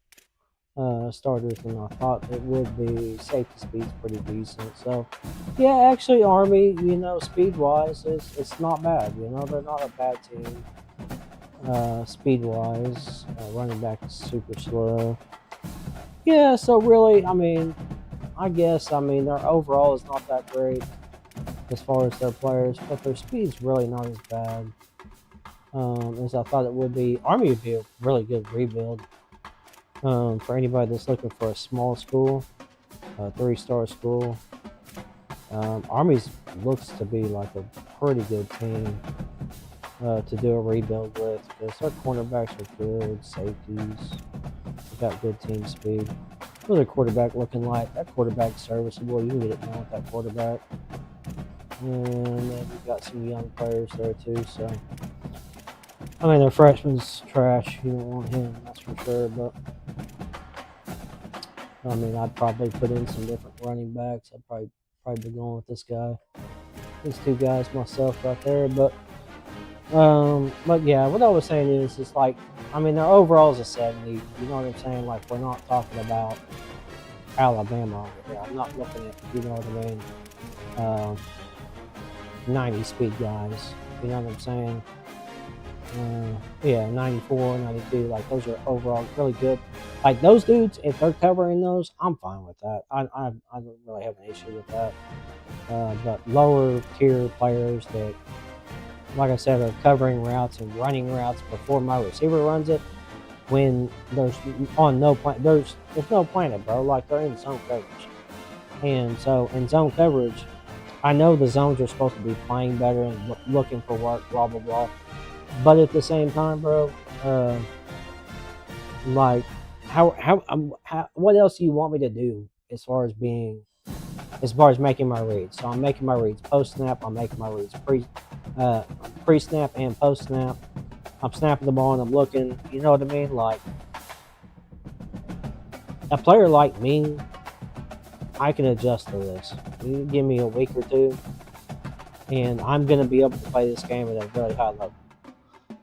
starters than I thought it would be. Safety speed's pretty decent. So yeah, actually, Army, you know, speed wise, it's not bad. You know, they're not a bad team. Speed wise, running back is super slow. Yeah, so really, I mean, I guess their overall is not that great as far as their players, but their speed's really not as bad as I thought it would be. Army would be a really good rebuild for anybody that's looking for a small school, a 3-star school. Army's looks to be like a pretty good team to do a rebuild with, because their cornerbacks are good, safeties, they got good team speed. What's their quarterback looking like? That quarterback's serviceable. You can get it done with that quarterback. And then we've got some young players there too. So, I mean, their freshman's trash. You don't want him, that's for sure. But I mean, I'd probably put in some different running backs. I'd probably be going with this guy, these two guys myself right there. But yeah, what I was saying is, it's like, I mean, their overall is a 70. You know what I'm saying? Like, we're not talking about Alabama over here. I'm not looking at, you know what I mean, 90 speed guys. You know what I'm saying? Yeah, 94, 92. Like, those are overall really good. Like, those dudes, if they're covering those, I'm fine with that. I don't really have an issue with that. But lower tier players that, like I said, are covering routes and running routes before my receiver runs it, when there's no planet, bro. Like, they're in zone coverage. And so in zone coverage, I know the zones are supposed to be playing better and looking for work, blah, blah, blah. But at the same time, bro, like, what else do you want me to do as far as making my reads? So I'm making my reads post-snap. I'm making my reads pre-snap and post-snap. I'm snapping the ball and I'm looking. You know what I mean? Like, a player like me, I can adjust to this. You give me a week or two, and I'm going to be able to play this game at a very high level.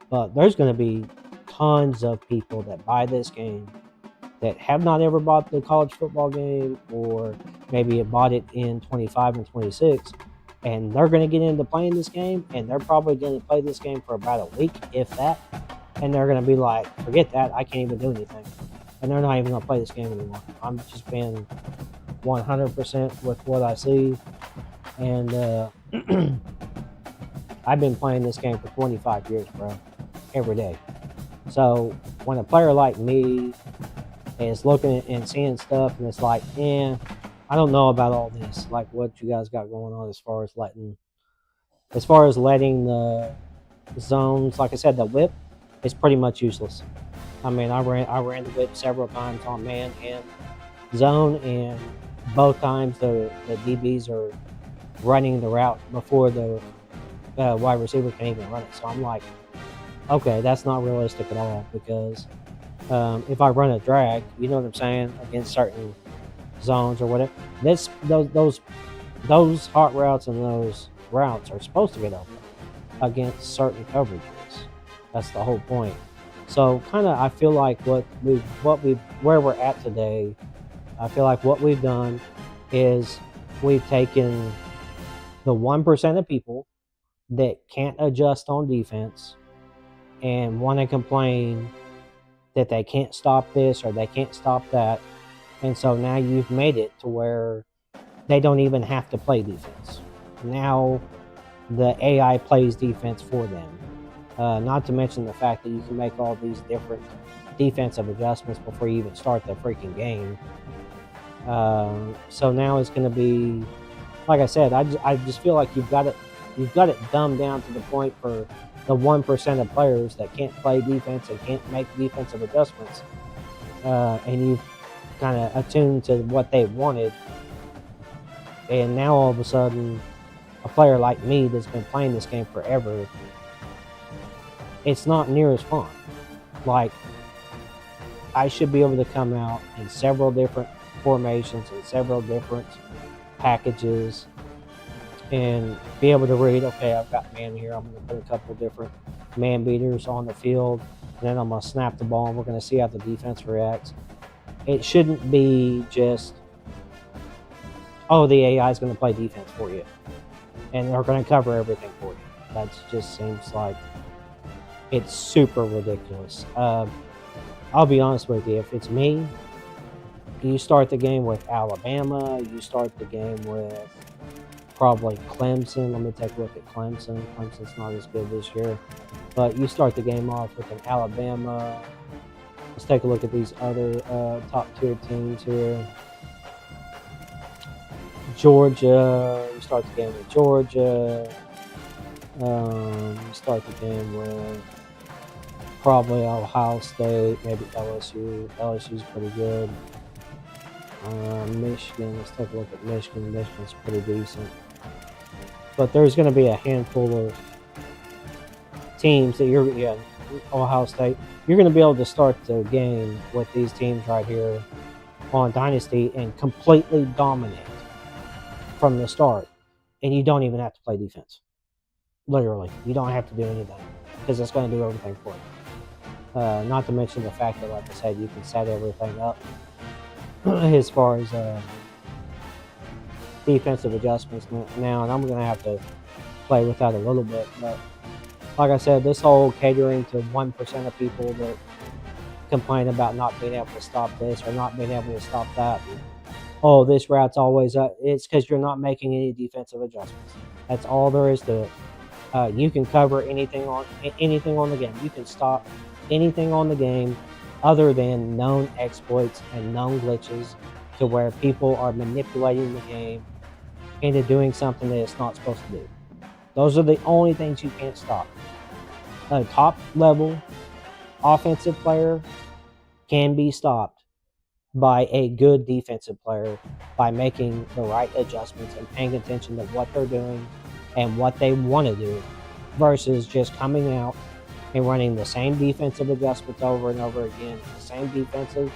But there's going to be tons of people that buy this game that have not ever bought the college football game, or maybe have bought it in 25 and 26, and they're going to get into playing this game, and they're probably going to play this game for about a week, if that, and they're going to be like, forget that, I can't even do anything, and they're not even going to play this game anymore. I'm just being 100% with what I see, and I've been playing this game for 25 years, bro, every day. So when a player like me is looking at and seeing stuff, and it's like, I don't know about all this, like what you guys got going on as far as letting the zones, like I said, the whip is pretty much useless. I mean, I ran the whip several times on man and zone, and both times the DBs are running the route before the wide receiver can even run it. So I'm like, okay, that's not realistic at all, because if I run a drag, you know what I'm saying, against certain zones or whatever, those hot routes and those routes are supposed to get open against certain coverages. That's the whole point. So kind of, I feel like where we're at today, I feel like what we've done is we've taken the 1% of people that can't adjust on defense and want to complain that they can't stop this or they can't stop that. And so now you've made it to where they don't even have to play defense. Now the AI plays defense for them. Not to mention the fact that you can make all these different defensive adjustments before you even start the freaking game. So now it's going to be, like I said, I just feel like you've got it dumbed down to the point for the 1% of players that can't play defense and can't make defensive adjustments, and you've kind of attuned to what they wanted, and now all of a sudden a player like me that's been playing this game forever, it's not near as fun. Like, I should be able to come out in several different formations and several different packages and be able to read, okay, I've got man here, I'm going to put a couple different man beaters on the field, and then I'm going to snap the ball, and we're going to see how the defense reacts. It shouldn't be just, oh, the AI is going to play defense for you, and they're going to cover everything for you. That just seems like it's super ridiculous. I'll be honest with you, if it's me, you start the game with Alabama, you start the game with probably Clemson. Let me take a look at Clemson. Clemson's not as good this year. But you start the game off with an Alabama. Let's take a look at these other top-tier teams here. Georgia. You start the game with Georgia. You start the game with probably Ohio State, maybe LSU. LSU's pretty good. Michigan. Let's take a look at Michigan. Michigan's pretty decent. But there's going to be a handful of teams that Ohio State, you're going to be able to start the game with these teams right here on Dynasty and completely dominate from the start. And you don't even have to play defense. Literally. You don't have to do anything because it's going to do everything for you. Not to mention the fact that, like I said, you can set everything up as far as defensive adjustments now, and I'm going to have to play with that a little bit. But like I said, this whole catering to 1% of people that complain about not being able to stop this or not being able to stop that. Oh, this route's always up. It's because you're not making any defensive adjustments. That's all there is to it. You can cover anything on the game. You can stop anything on the game other than known exploits and known glitches to where people are manipulating the game into doing something that it's not supposed to do. Those are the only things you can't stop. A top level offensive player can be stopped by a good defensive player by making the right adjustments and paying attention to what they're doing and what they want to do versus just coming out and running the same defensive adjustments over and over again, the same defensive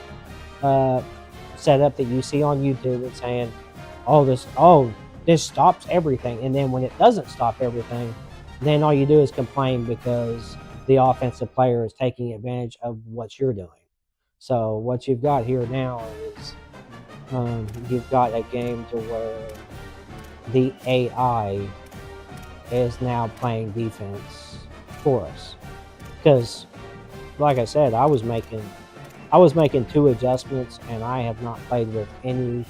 setup that you see on YouTube and saying, this stops everything. And then when it doesn't stop everything, then all you do is complain because the offensive player is taking advantage of what you're doing. So what you've got here now is you've got a game to where the AI is now playing defense for us. Because, like I said, I was making 2 adjustments, and I have not played with any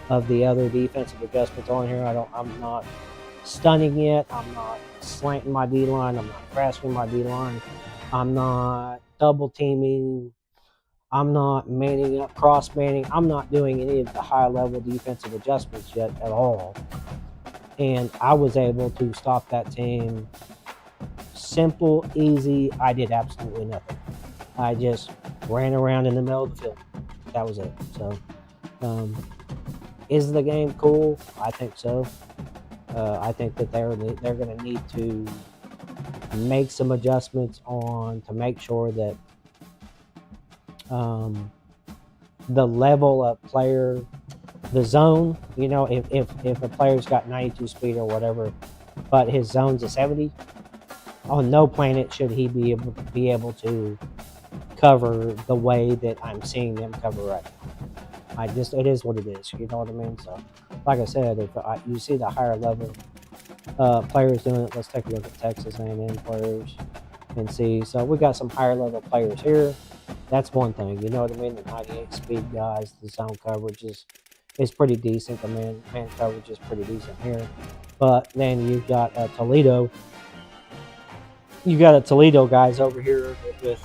of the other defensive adjustments on here. I'm not stunning it. I'm not slanting my D line. I'm not crashing my D line. I'm not double teaming. I'm not manning up, cross manning. I'm not doing any of the high level defensive adjustments yet at all. And I was able to stop that team. Simple, easy. I did absolutely nothing. I just ran around in the middle of the field. That was it. So, is the game cool? I think so. I think that they're going to need to make some adjustments to make sure that the level of player, the zone, if a player's got 92 speed or whatever, but his zone's a 70, on no planet should he be able to cover the way that I'm seeing them cover right now. It is what it is. You know what I mean? So, like I said, if you see the higher level players doing it, let's take a look at Texas A&M players and see. So we got some higher level players here. That's one thing. You know what I mean? The 98 speed guys, the zone coverage is pretty decent. The man coverage is pretty decent here. But then you've got Toledo. You got a Toledo guys over here with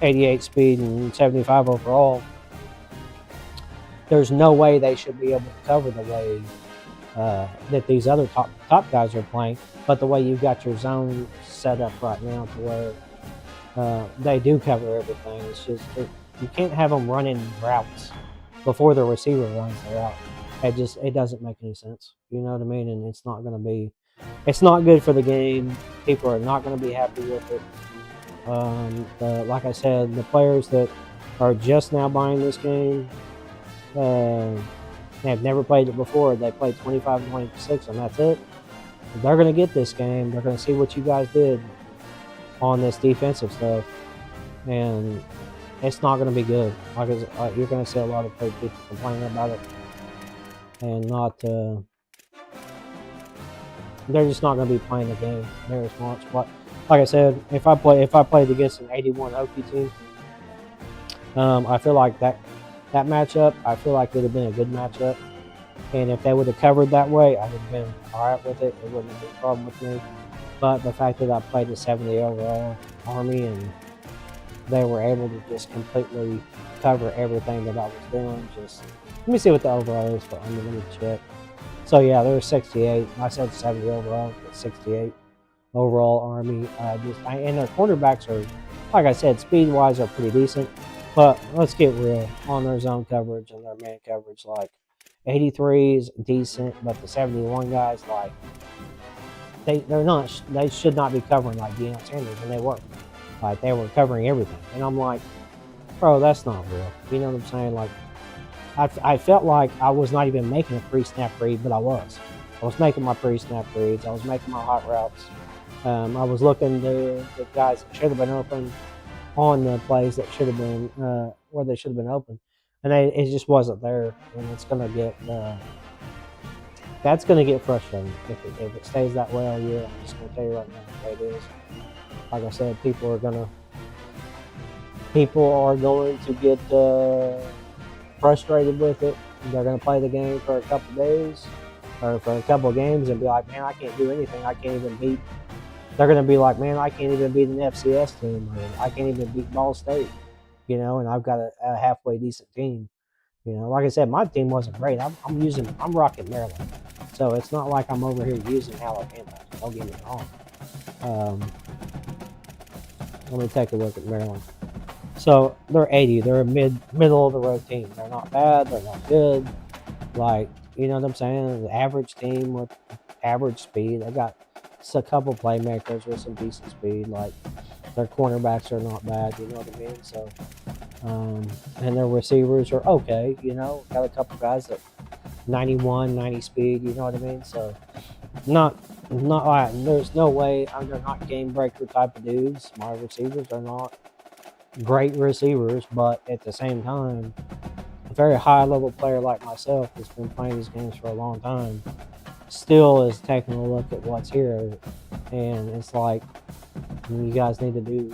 88 speed and 75 overall. There's no way they should be able to cover the way that these other top guys are playing. But the way you've got your zone set up right now to where they do cover everything, it's just you can't have them running routes before the receiver runs the route. It doesn't make any sense. You know what I mean? And it's not good for the game. People are not going to be happy with it. Like I said, the players that are just now buying this game have never played it before. They played 25 and 26, and that's it. They're going to get this game. They're going to see what you guys did on this defensive stuff, and it's not going to be good. You're going to see a lot of people complaining about it, and they're just not going to be playing the game there as much. But like I said, if I played against an 81 Hokie team, I feel like that matchup, I feel like it would have been a good matchup. And if they would have covered that way, I would have been all right with it. It wouldn't have been a problem with me. But the fact that I played the 70 overall Army and they were able to just completely cover everything that I was doing. Let me see what the overall is for Army. Let me check. So yeah, there was 68. I said 70 overall, but 68 overall Army. And their quarterbacks are, like I said, speed-wise are pretty decent. But let's get real on their zone coverage and their man coverage. Like 83 is decent, but the 71 guys, like they should not be covering like Deion Sanders, and they were. Like they were covering everything, and I'm like, bro, that's not real. You know what I'm saying? Like I felt like I was not even making a pre-snap read, but I was. I was making my pre-snap reads. I was making my hot routes. I was looking the guys that should have been open on the plays that should have been where they should have been open, and it just wasn't there. And it's gonna get that's gonna get frustrating if it stays that way all year. I'm just gonna tell you right now the way it is. Like I said, people are going to get frustrated with it. They're going to play the game for a couple of days or for a couple of games and be like, man, I can't do anything. I can't even beat. They're going to be like, man, I can't even beat an FCS team. Or I can't even beat Ball State, and I've got a halfway decent team. Like I said, my team wasn't great. I'm rocking Maryland. So it's not like I'm over here using Alabama. Don't get me wrong. Let me take a look at Maryland. So they're 80. They're a middle of the road team. They're not bad. They're not good. Like, you know what I'm saying? The average team with average speed. They got a couple playmakers with some decent speed. Like their cornerbacks are not bad. You know what I mean? So, and their receivers are okay. Got a couple guys that 91, 90 speed. You know what I mean? So, not there's no way they're not game breaker type of dudes. My receivers are not. great receivers, but at the same time, a very high level player like myself that's been playing these games for a long time still is taking a look at what's here, and it's like you guys need to do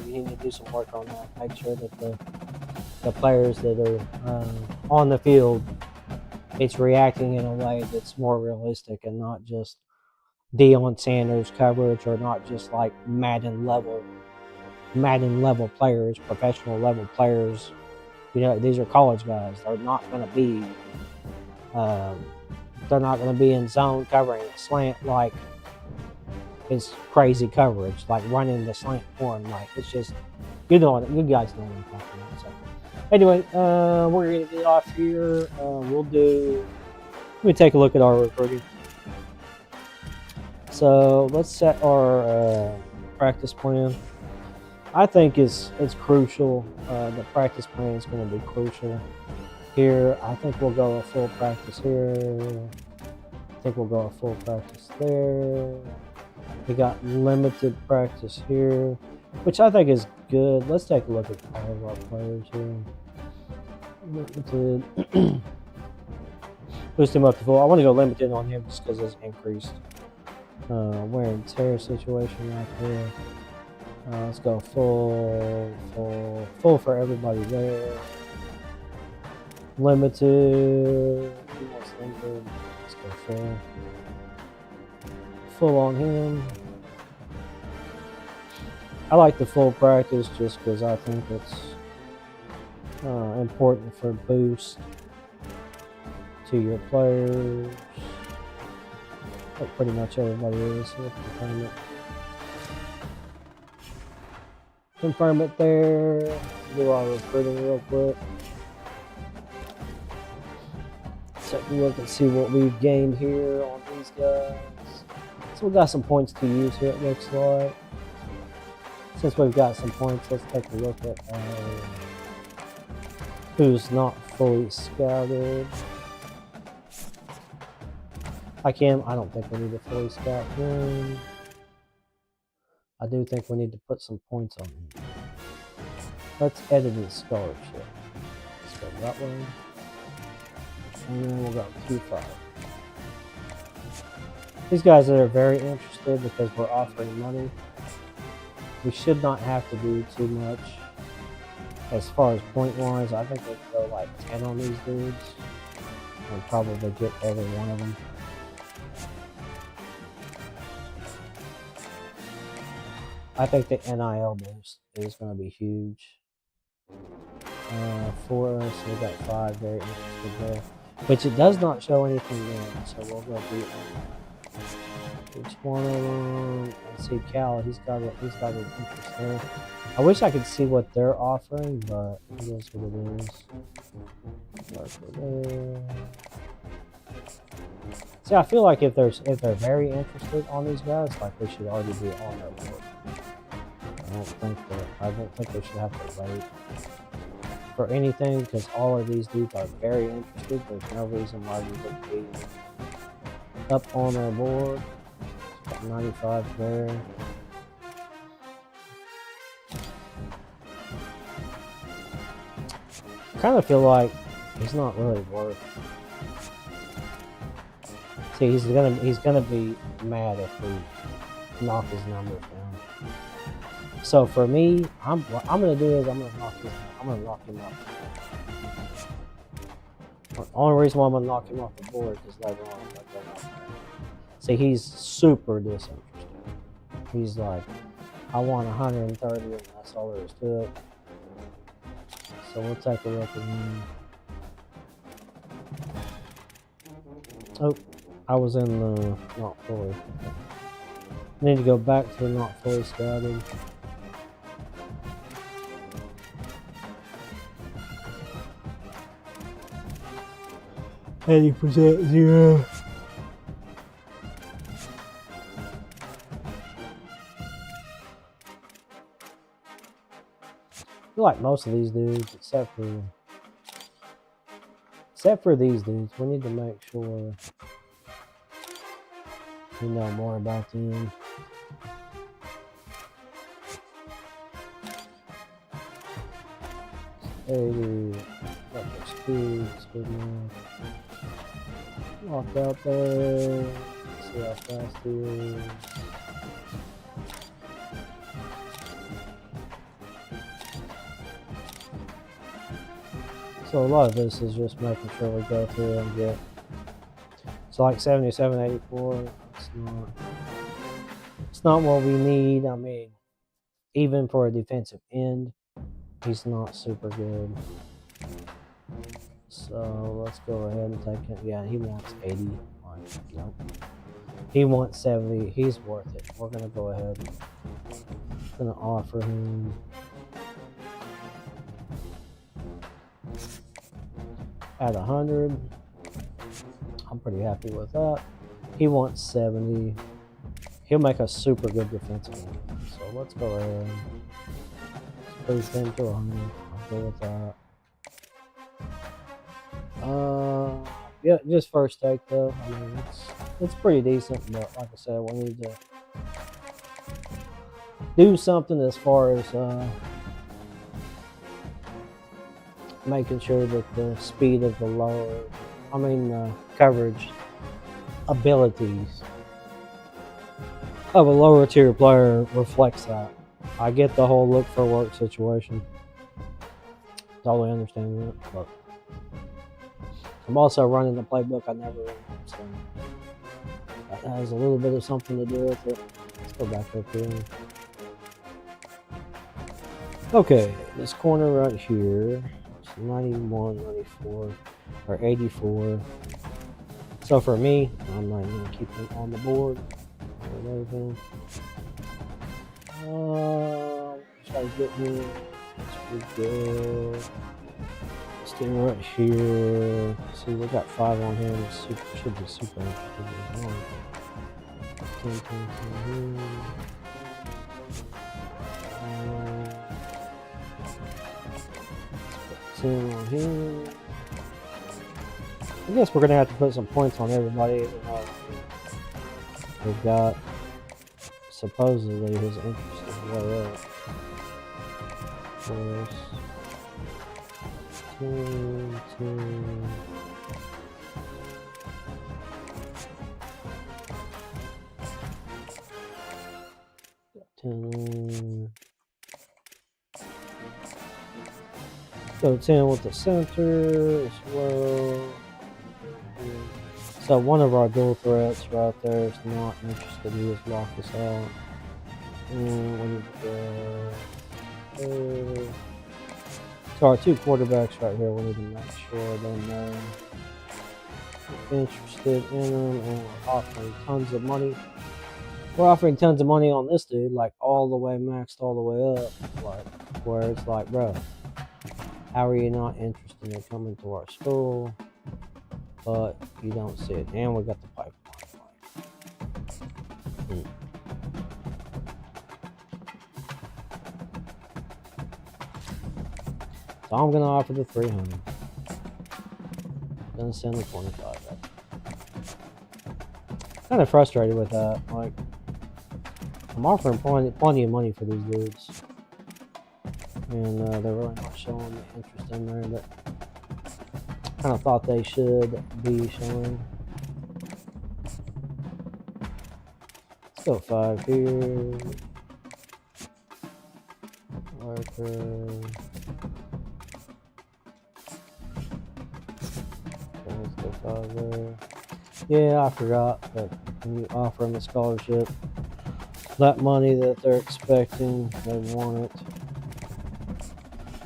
some work on that. Make sure that the players that are on the field, it's reacting in a way that's more realistic and not just Deion Sanders coverage, or not just like Madden level players, professional level players. You know, these are college guys. They're not going to be in zone covering a slant like it's crazy coverage, like running the slant for them. Like it's just, you guys know what I'm talking about. So anyway, we're gonna get off here. Let me take a look at our recruiting. So let's set our practice plan. I think it's crucial. The practice plan is going to be crucial here. I think we'll go a full practice here. I think we'll go a full practice there. We got limited practice here, which I think is good. Let's take a look at all of our players here. Limited. Boost him up to full. I want to go limited on him just because it's increased wear and tear situation right there. Let's go full for everybody there. Limited. Let's go full on him. I like the full practice just because I think it's important for boost to your players. Like pretty much everybody is. So let's confirm it there. Do our recruiting real quick. Take a look and see what we've gained here on these guys. So we got some points to use here, it looks like. Since we've got some points, let's take a look at who's not fully scouted. Like him, I don't think we need to fully scout him. I do think we need to put some points on him. Let's edit his scholarship. Let's go that way. And then we'll go 2-5. These guys that are very interested because we're offering money. We should not have to do too much as far as point wise. I think we can go like 10 on these dudes and probably get every one of them. I think the NIL boost is going to be huge for us. We got 5 very interested there, which it does not show anything there, so we'll go beat each one of them and see Cal. He's got an interest there. I wish I could see what they're offering, but it is what it is. See, I feel like if they're very interested on these guys, like they should already be on their board. I don't think they should have to wait for anything because all of these dudes are very interested. There's no reason why we would be up on their board. Got 95 there. I kind of feel like he's not really worth. See, he's gonna be mad if we knock his numbers down. So for me, what I'm gonna do is I'm gonna knock him off. The only reason why I'm gonna knock him off the board is later on. See, he's super disinterested. He's like, I want 130, and that's all there is to it. So we'll take a look at him. Oh, I was in the not fully. I need to go back to the not fully scouted. %0. I feel like most of these dudes, except for these dudes, we need to make sure we know more about them. 80. Got the speed, good enough. Walk out there. See how fast he is. So a lot of this is just making sure we go through and get. It's like 77, 84. It's not what we need. I mean, even for a defensive end, he's not super good. So let's go ahead and take it. Yeah, he wants 80. Nope. He wants 70. He's worth it. We're gonna go ahead. Gonna offer him. At 100. I'm pretty happy with that. He wants 70. He'll make a super good defensive end. So let's go ahead. Let's put him to 100. I'm good with that. Yeah, just first take though. I mean, it's pretty decent, but like I said, we need to do something as far as making sure that the speed of the coverage abilities of a lower tier player reflects that. I get the whole look for work situation. Totally understand that, but I'm also running the playbook I never ran, so that has a little bit of something to do with it. Let's go back up here. Okay, this corner right here, it's 91, 94, or 84. So for me, I'm not going to keep him on the board. Try to get me. That's pretty good. Stay right here. See, we got 5 on him. Should be super interesting. 10 on him. 10 on him. I guess we're gonna have to put some points on everybody. Even though we've got supposedly his interest is way up. Plus 10, 10. Go 10 with the center as well. So one of our dual threats right there is not interested. He just locked us out. And we need to go. So our 2 quarterbacks right here, we need to make sure they know we're interested in them, and we're offering tons of money. We're offering tons of money on this dude, like all the way maxed all the way up, like where it's like, bro, how are you not interested in coming to our school? But you don't see it, and we got the pipeline. So I'm gonna offer the 300. Gonna send the 25 back. Kind of frustrated with that. Like, I'm offering plenty of money for these dudes, and they're really not showing the interest in there that kind of thought they should be showing. Let's go 5 here. Worker. Let's go 5 there. Yeah, I forgot that when you offer them a scholarship, that money that they're expecting, they want it.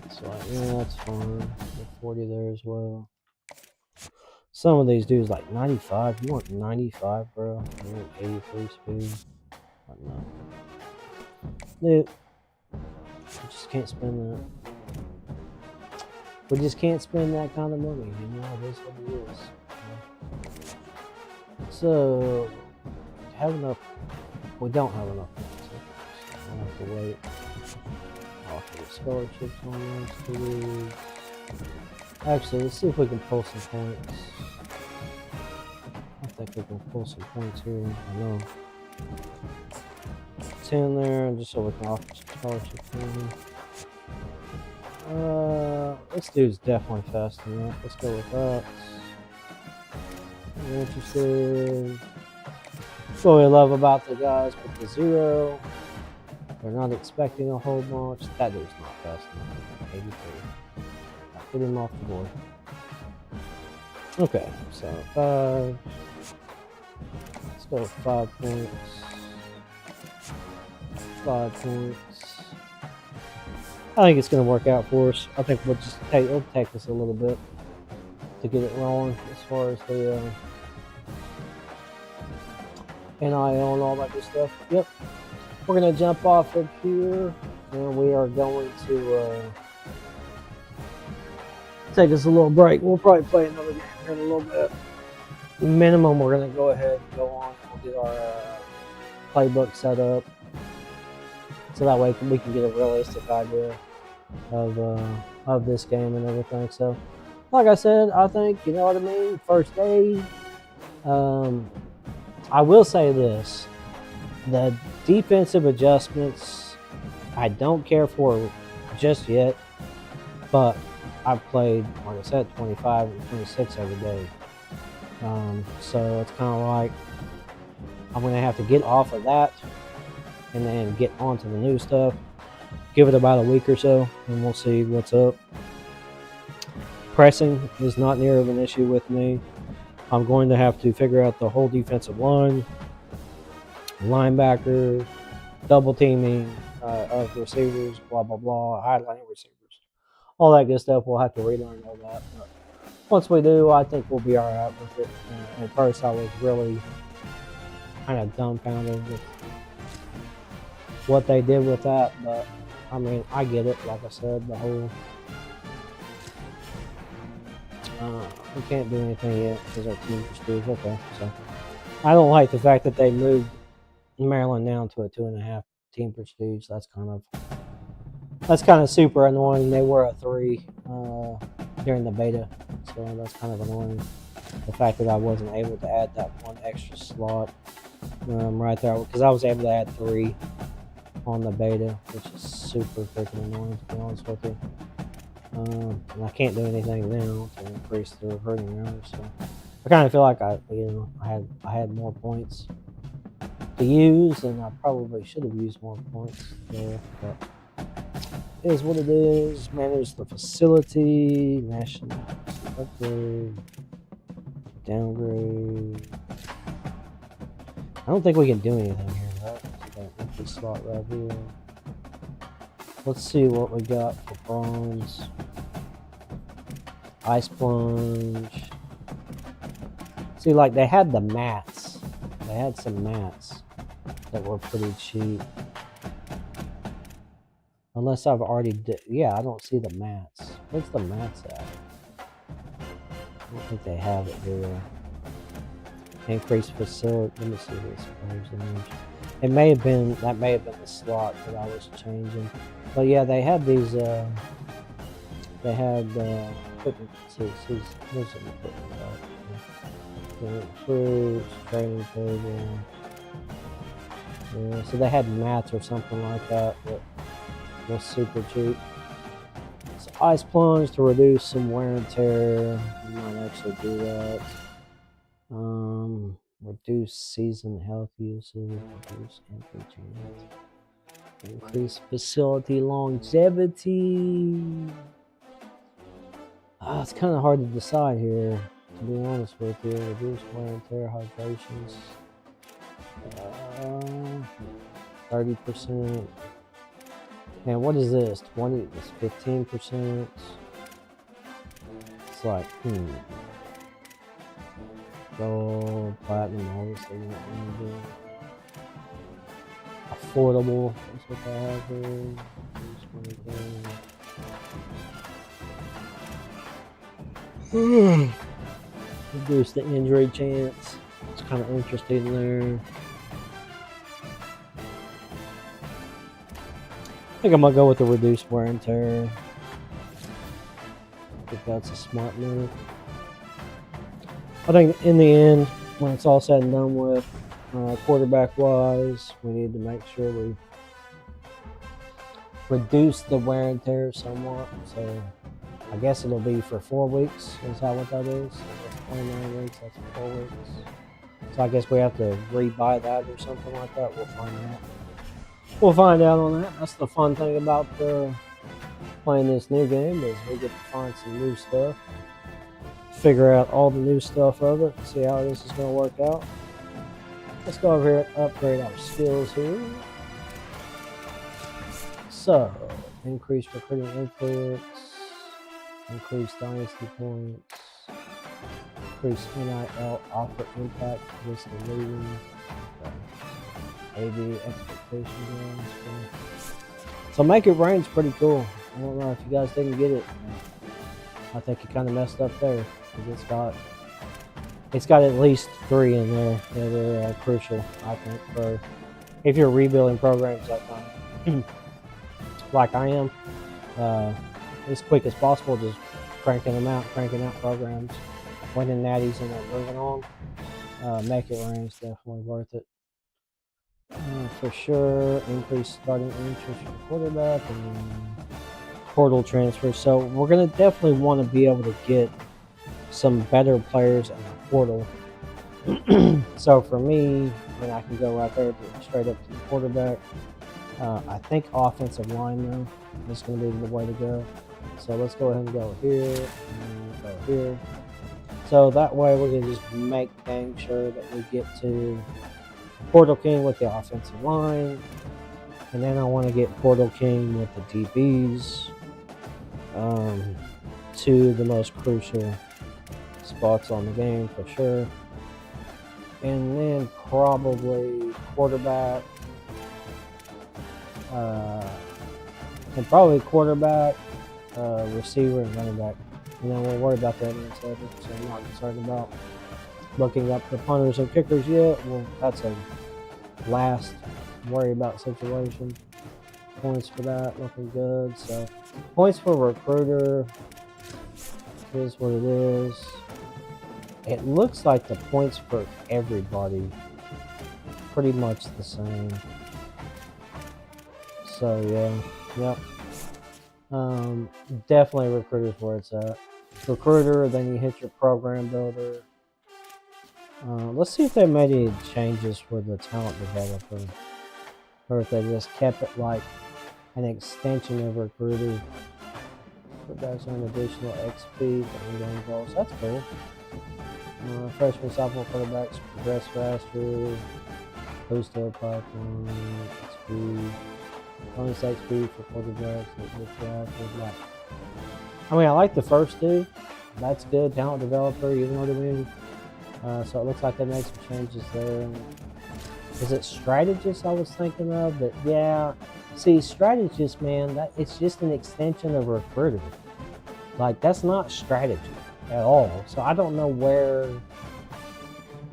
It's like, yeah, that's fine. Get 40 there as well. Some of these dudes like 95. You want 95, bro? You want 83 speed? Like, no. Dude, we just can't spend that. We just can't spend that kind of money, you know? It is what it is. So, we don't have enough points. I'll have to wait. Offer the scholarships on those 2. Actually, let's see if we can pull some points. I think we can pull some points here. I know. 10 there, just so we can offer some scholarships on This dude's definitely faster than that. Let's go with that. I'm interested. That's what we love about the guys with the 0. They're not expecting a whole bunch. That dude's not fast enough. 83. I put him off the board. Okay, so 5. Let's go with 5 points. 5 points. I think it's going to work out for us. I think we'll just it'll take us a little bit to get it rolling as far as the NIL and all that good stuff. Yep. We're going to jump off of here, and we are going to take us a little break. We'll probably play another game here in a little bit. Minimum, we're going to go ahead and go on. We'll get our playbook set up, so that way we can get a realistic idea of this game and everything. So, like I said, I think, you know what I mean, first day. I will say this. The defensive adjustments, I don't care for just yet, but I've played, like I said, 25 and 26 every day. So it's kind of like I'm going to have to get off of that and then get onto the new stuff. Give it about a week or so, and we'll see what's up. Pressing is not near of an issue with me. I'm going to have to figure out the whole defensive line, linebacker, double teaming of receivers, blah, blah, blah, highlighting receivers. All that good stuff, we'll have to relearn all that. But once we do, I think we'll be all right with it. At first, I was really kind of dumbfounded with what they did with that, but I mean, I get it. Like I said, the whole we can't do anything yet because our team is okay. So I don't like the fact that they moved Maryland down to a 2.5 team prestige. That's kind of super annoying. They were a 3 during the beta, so that's kind of annoying. The fact that I wasn't able to add that one extra slot right there, because I was able to add 3 on the beta, which is super freaking annoying, to be honest with you. And I can't do anything now to increase the recruiting yards, so I kind of feel like I had more points to use, and I probably should have used more points there, but it is what it is. Manage the facility, national upgrade, downgrade. I don't think we can do anything here, right? That empty slot right here. Let's see what we got for bronze. Ice plunge. See, like, they had the mats. They had some mats that were pretty cheap. Unless I've already yeah, I don't see the mats. Where's the mats at? I don't think they have it here. Increased facility. Let me see this. It may have been, that may have been the slot that I was changing. But yeah, they had these, they had, equipment. Here's some equipment. Improves, training table. Yeah, so they had mats or something like that was super cheap. So ice plunge to reduce some wear and tear. We might actually do that. Reduce season health usage. Reduce entry chance. Increase facility longevity. It's kind of hard to decide here, to be honest with you. Reduce wear and tear, hydrations. 30%. And what is this? 20, it's 15%. It's like, Gold, platinum, obviously not going to do. Affordable, that's what they have here. Reduce the injury chance. It's kind of interesting there. I think I'm going to go with the reduced wear and tear. I think that's a smart move. I think in the end, when it's all said and done with, quarterback-wise, we need to make sure we reduce the wear and tear somewhat. So I guess it'll be for 4 weeks. Is that what that is? So that's 29 weeks. That's 4 weeks. So I guess we have to rebuy that or something like that. We'll find out. We'll find out on that. That's the fun thing about playing this new game is we get to find some new stuff, figure out all the new stuff of it, see how this is going to work out. Let's go over here and upgrade our skills here. So, increase recruiting influence, increase dynasty points, increase NIL offer impact, list the leading, AB expectation goals. So Make It Rain's pretty cool. I don't know if you guys didn't get it. I think you kind of messed up there. It's got at least 3 in there that are crucial, I think, for if you're rebuilding programs like I am, as quick as possible, just cranking out programs, winning natties, and then moving on. Make It Rain is definitely worth it. For sure, increase starting interest for quarterback and portal transfer. So we're going to definitely want to be able to get some better players in the portal. So for me, when I can go right there straight up to the quarterback, I think offensive line though is going to be the way to go. So let's go ahead and go here and go here. So that way we can just make dang sure that we get to Portal King with the offensive line, and then I want to get Portal King with the DBs, to the most crucial spots on the game for sure, and then probably quarterback, receiver, and running back. And then we'll worry about that in a second. So I'm not concerned about looking up the punters and kickers yet. Well, that's a last worry about situation. Points for that looking good. So points for recruiter is what it is. It looks like the points for everybody pretty much the same. So yeah, definitely recruiter's where it's at. Recruiter, then you hit your program builder. Let's see if they made any changes for the talent developer, or if they just kept it like an extension of recruiter. Put that on additional XP for in-game goals. That's cool. Freshman, sophomore quarterbacks progress faster. Boost their pipeline. XP. Bonus XP for quarterbacks. I mean, I like the first two. That's good. Talent developer, you know what I mean? So it looks like they made some changes there. Is it strategist I was thinking of? But yeah, see, strategist, man, it's just an extension of recruiter. Like, that's not strategy at all. So I don't know where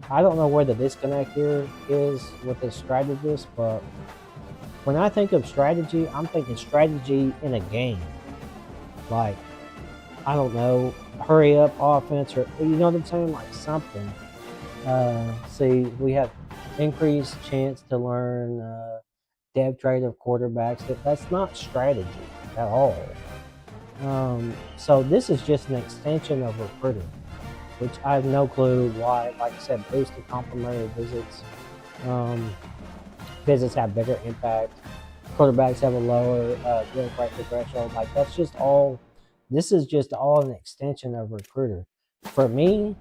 the disconnect here is with the strategist, but when I think of strategy, I'm thinking strategy in a game. Like, I don't know, hurry up offense, or you know what I'm saying? Like something. See, we have increased chance to learn dev trade of quarterbacks. That's not strategy at all. So this is just an extension of recruiting, which I have no clue why. Like I said, boosted complimentary visits. Visits have bigger impact. Quarterbacks have a lower deal breaker threshold. Like, that's just all. This is just all an extension of recruiter. For me,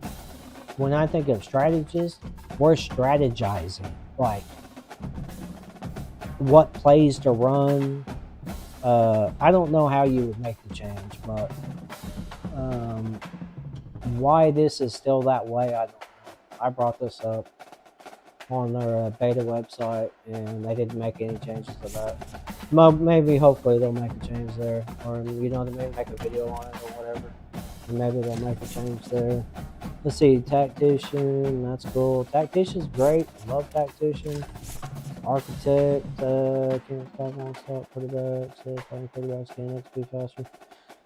when I think of strategists, we're strategizing. Like, what plays to run. I don't know how you would make the change, but why this is still that way, I don't know. I brought this up on their beta website, and they didn't make any changes to that. Maybe, hopefully, they'll make a change there, or you know what I mean, make a video on it or whatever, and maybe they'll make a change there. Let's see, Tactician, that's cool. Tactician's great, love Tactician. Architect, can't find one stop quarterbacks, quarterbacks can XP faster.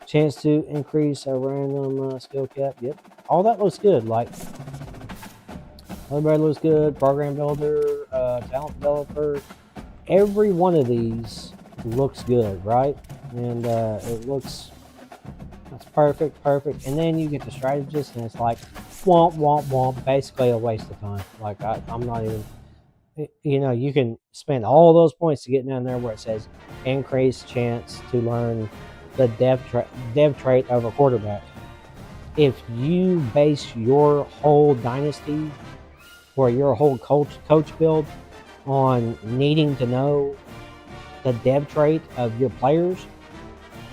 Chance to increase a random skill cap. Yep, all that looks good. Like, everybody looks good. Program builder, talent developer. Every one of these looks good, right? And it looks, that's perfect. And then you get the strategist, and it's like, womp, womp, womp, basically a waste of time. Like, I'm not even, you know, you can spend all those points to get down there where it says increased chance to learn the dev trait of a quarterback. If you base your whole dynasty or your whole coach build on needing to know the dev trait of your players,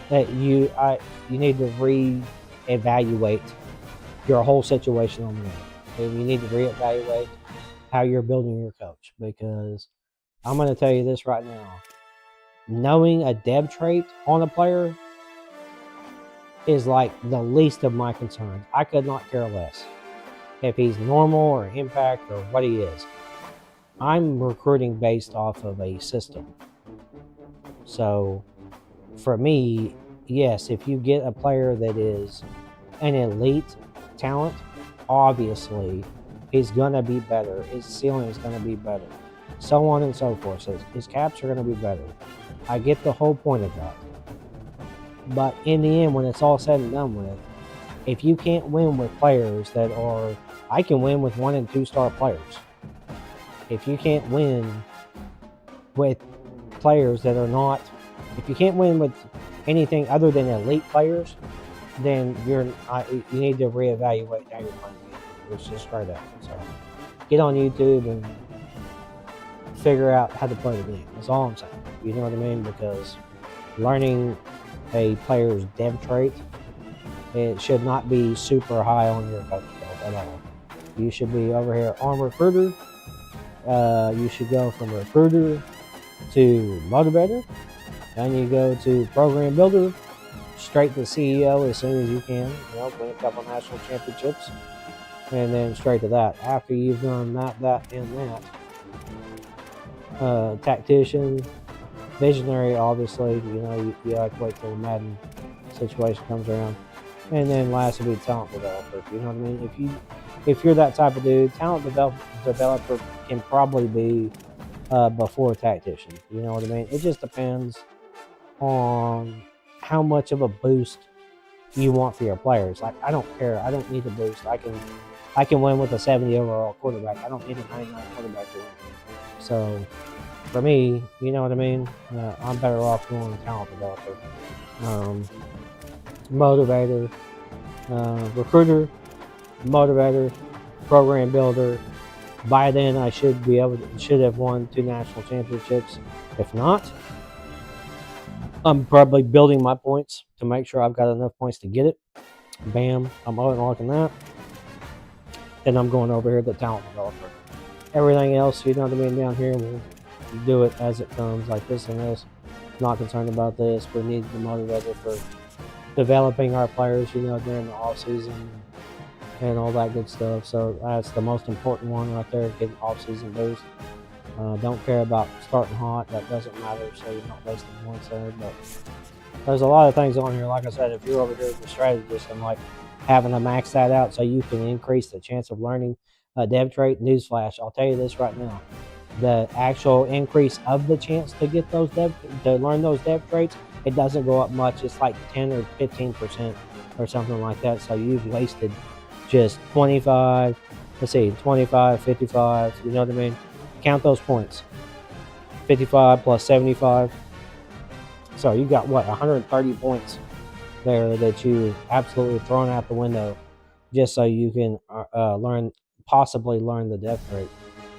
that you need to reevaluate your whole situation on that. And you need to reevaluate how you're building your coach, because I'm going to tell you this right now. Knowing a dev trait on a player is like the least of my concerns. I could not care less if he's normal or impact or what he is. I'm recruiting based off of a system. So for me, yes, if you get a player that is an elite talent, obviously he's going to be better. His ceiling is going to be better. So on and so forth. So his caps are going to be better. I get the whole point of that. But in the end, when it's all said and done with, if you can't win with players that are, I can win with 1 and 2 star players. If you can't win with players that are not, if you can't win with anything other than elite players, then you need to reevaluate how you're playing the game. It's just straight up. So get on YouTube and figure out how to play the game. That's all I'm saying. You know what I mean? Because learning a player's dev trait, it should not be super high on your coach build at all. You should be over here on recruiter. You should go from recruiter to motivator. Then you go to program builder, straight to CEO as soon as you can. You know, win a couple national championships, and then straight to that. After you've done that, and that, tactician, visionary, obviously. You know, you like to wait till the Madden situation comes around, and then last would be talent developer. You know what I mean? If you're that type of dude, talent developer can probably be before tactician. You know what I mean? It just depends on how much of a boost you want for your players. Like, I don't care. I don't need a boost. I can win with a 70 overall quarterback. I don't need a 99 quarterback to win. So for me, you know what I mean? I'm better off going talent developer, motivator, recruiter, motivator, program builder. By then, I should have won 2 national championships. If not, I'm probably building my points to make sure I've got enough points to get it. Bam, I'm unlocking that. Then I'm going over here to talent developer. Everything else, you know what I mean, down here, we'll do it as it comes, like this and this. Not concerned about this. We need the motivator for developing our players, you know, during the off season and all that good stuff. So that's the most important one right there, getting off-season boost. Don't care about starting hot. That doesn't matter, so you're not wasting points there. But there's a lot of things on here. Like I said, if you're over here with a strategist and like having to max that out so you can increase the chance of learning a dev trait, newsflash, I'll tell you this right now. The actual increase of the chance to get those to learn those dev traits, it doesn't go up much. It's like 10 or 15% or something like that. So you've wasted just 25, 55, you know what I mean? Count those points. 55 plus 75. So you got what, 130 points there that you absolutely thrown out the window just so you can possibly learn the dev trait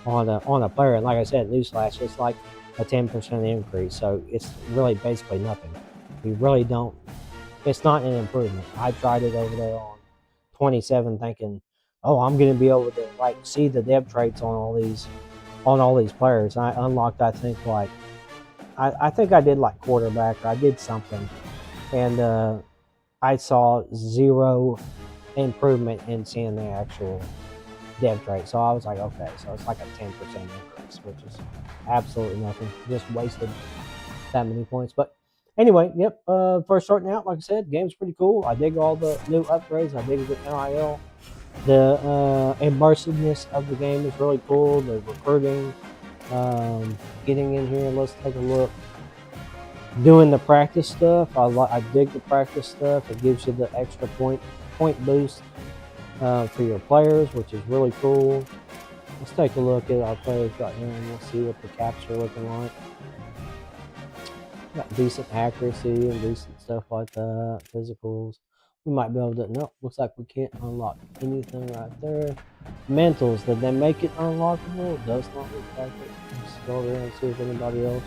on a player. And like I said, newsflash, it's like a 10% increase. So it's really basically nothing. You really don't. It's not an improvement. I tried it over there on 27, thinking, oh, I'm going to be able to like see the dev traits on all these players. I unlocked, I think I did like quarterback, or I did something, and I saw 0 improvement in seeing the actual dev trait. So I was like, okay, so it's like a 10% increase, which is absolutely nothing. Just wasted that many points. But anyway, yep. First starting out, like I said, game's pretty cool. I dig all the new upgrades. I dig the NIL. The immersiveness of the game is really cool. The recruiting, getting in here. Let's take a look doing the practice stuff. I dig the practice stuff. It gives you the extra point boost for your players, which is really cool. Let's take a look at our players right here and we'll see what the caps are looking like. Got decent accuracy and decent stuff like that. Physicals. We might be able to. Nope, looks like we can't unlock anything right there. Mentals, did they make it unlockable? It does not look like it. Let's go over there and see if anybody else.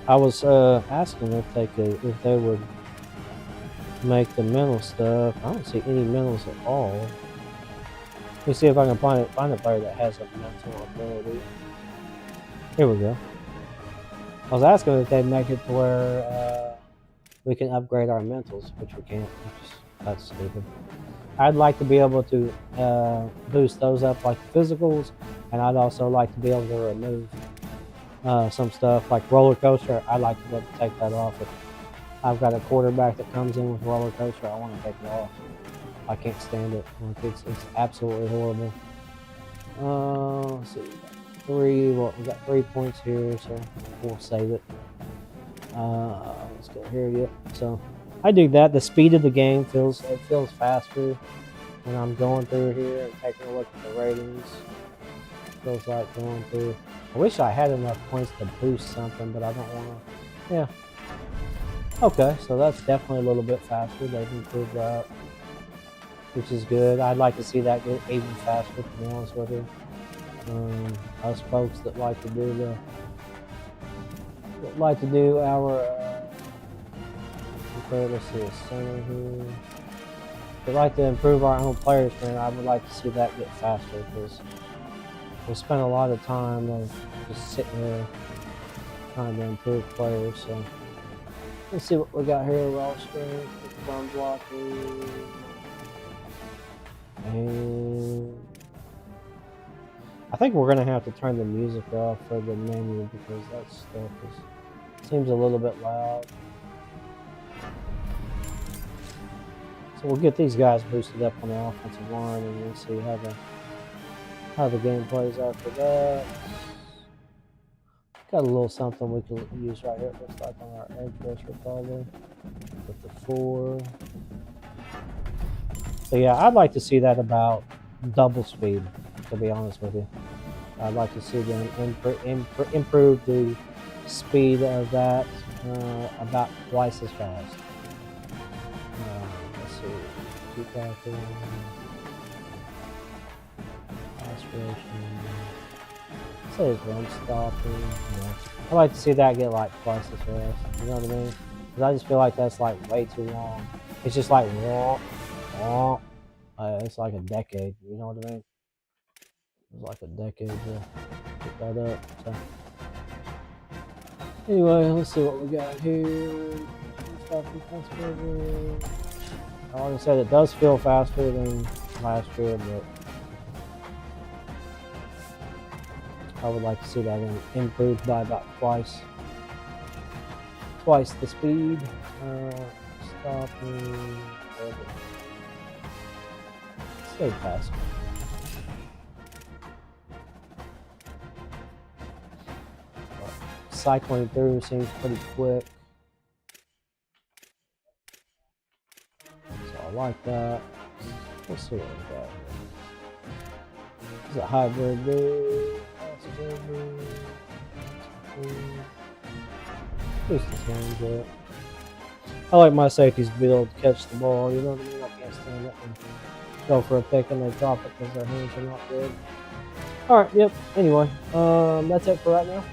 I was asking if they would make the mental stuff. I don't see any mentals at all. Let me see if I can find a player that has a mental ability. Here we go. I was asking if they'd make it to where we can upgrade our mentals, which we can't. That's stupid. I'd like to be able to boost those up like the physicals, and I'd also like to be able to remove some stuff like roller coaster. I'd like to be able to take that off. If I've got a quarterback that comes in with roller coaster, I want to take it off. I can't stand it. Like it's absolutely horrible. Let's see. We got 3 points here, so we'll save it. Let's go here. Yep. So I dig that. The speed of the game feels faster when I'm going through here and taking a look at the ratings. Feels like going through. I wish I had enough points to boost something, but I don't want to. Yeah. Okay, so that's definitely a little bit faster. They've improved that, which is good. I'd like to see that get even faster, to be honest with you. Us folks that like to do our let's see a center here. We like to improve our own players, man. I would like to see that get faster because we spend a lot of time of just sitting there trying to improve players. So let's see what we got here. Raw strength, run blocking, and I think we're gonna have to turn the music off for the menu because that stuff seems a little bit loud. So we'll get these guys boosted up on the offensive line and we'll see how the game plays after that. Got a little something we can use right here. It looks like on our edge rusher probably with the 4. So yeah, I'd like to see that about double speed. To be honest with you, I'd like to see them improve the speed of that about twice as fast. Let's see, keep acting, aspiration, say it's run stopping. I'd like to see that get like twice as fast. You know what I mean? Because I just feel like that's like way too long. It's just like it's like a decade. You know what I mean? It's like a decade to pick that up. So anyway, let's see what we got here. Like I said, it does feel faster than last year, but I would like to see that improved by about twice the speed. Stopping. Stay fast. Cycling through seems pretty quick, so I like that. Let's see what we got here. Is it hybrid dude? Boost his hands up. I like my safeties to be able to catch the ball, you know what I mean? I can't stand it and go for a pick and they drop it because their hands are not good. Alright, yep. Anyway, that's it for right now.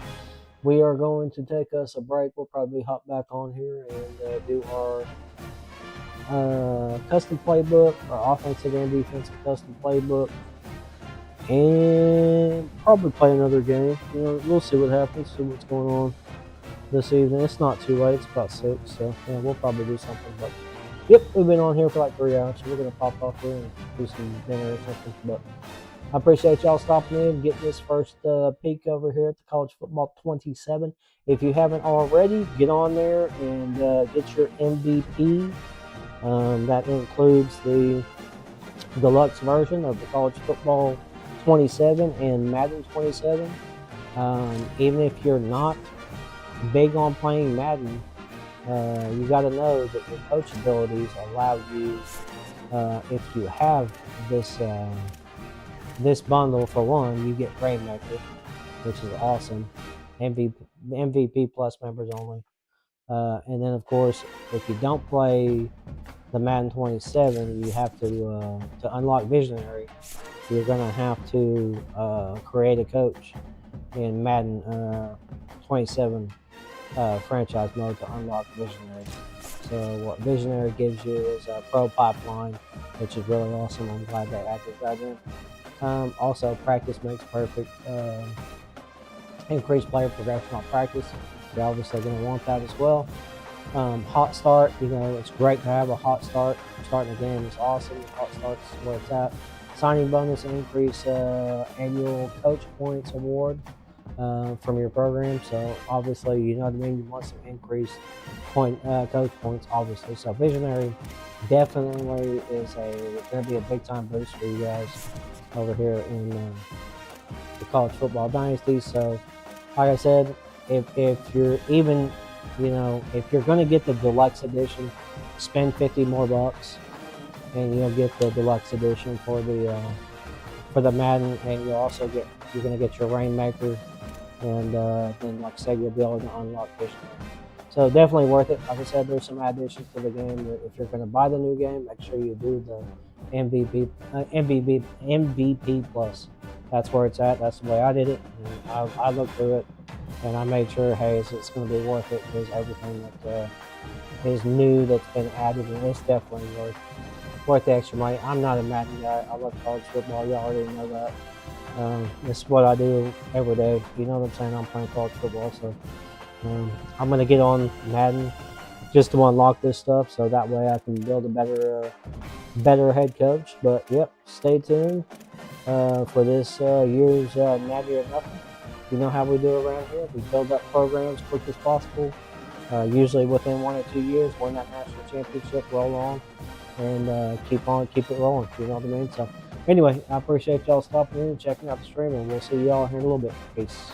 We are going to take us a break. We'll probably hop back on here and do our custom playbook, our offensive and defensive custom playbook, and probably play another game. You know, we'll see what happens, see what's going on this evening. It's not too late. It's about 6, so yeah, we'll probably do something. But yep, we've been on here for like 3 hours, so we're gonna pop off here and do some dinner or something. But I appreciate y'all stopping in and getting this first peek over here at the College Football 27. If you haven't already, get on there and get your MVP. That includes the deluxe version of the College Football 27 and Madden 27. Even if you're not big on playing Madden, you got to know that your coach abilities allow you, if you have this bundle, for one, you get Rainmaker, which is awesome. MVP plus members only. And then, of course, if you don't play the Madden 27, you have to unlock Visionary. You're gonna have to create a coach in Madden 27 franchise mode to unlock Visionary. So what Visionary gives you is a pro pipeline, which is really awesome. I'm glad they added that in. Also, practice makes perfect. Increased player progression on practice. You're obviously going to want that as well. Hot start, it's great to have a hot start. Starting a game is awesome. Hot start is where it's at. Signing bonus and increase annual coach points award from your program. So obviously, you want some increased coach points, obviously. So Visionary definitely is going to be a big time boost for you guys over here in the College Football Dynasty. So like I said, if you're even, if you're going to get the deluxe edition, spend $50 more and you'll get the deluxe edition for the Madden, and you're going to get your Rainmaker, and then, like I said, you'll be able to unlock Visionary. So definitely worth it. Like I said, there's some additions to the game. If you're going to buy the new game, make sure you do the MVP plus. That's where it's at. That's the way I did it. And I looked through it, and I made sure, hey, it's going to be worth it, because everything that is new that's been added, and it's definitely worth the extra money. I'm not a Madden guy. I love college football. You already know that. This is what I do every day. You know what I'm saying? I'm playing college football, so I'm going to get on Madden just to unlock this stuff, so that way I can build a better head coach. But yep, stay tuned for this year's Natty or Nothing. You know how we do around here. We build up programs as quick as possible. Usually within 1 or 2 years, win that national championship, roll on, and keep it rolling. You know what I mean? So anyway, I appreciate y'all stopping in and checking out the stream, and we'll see y'all here in a little bit. Peace.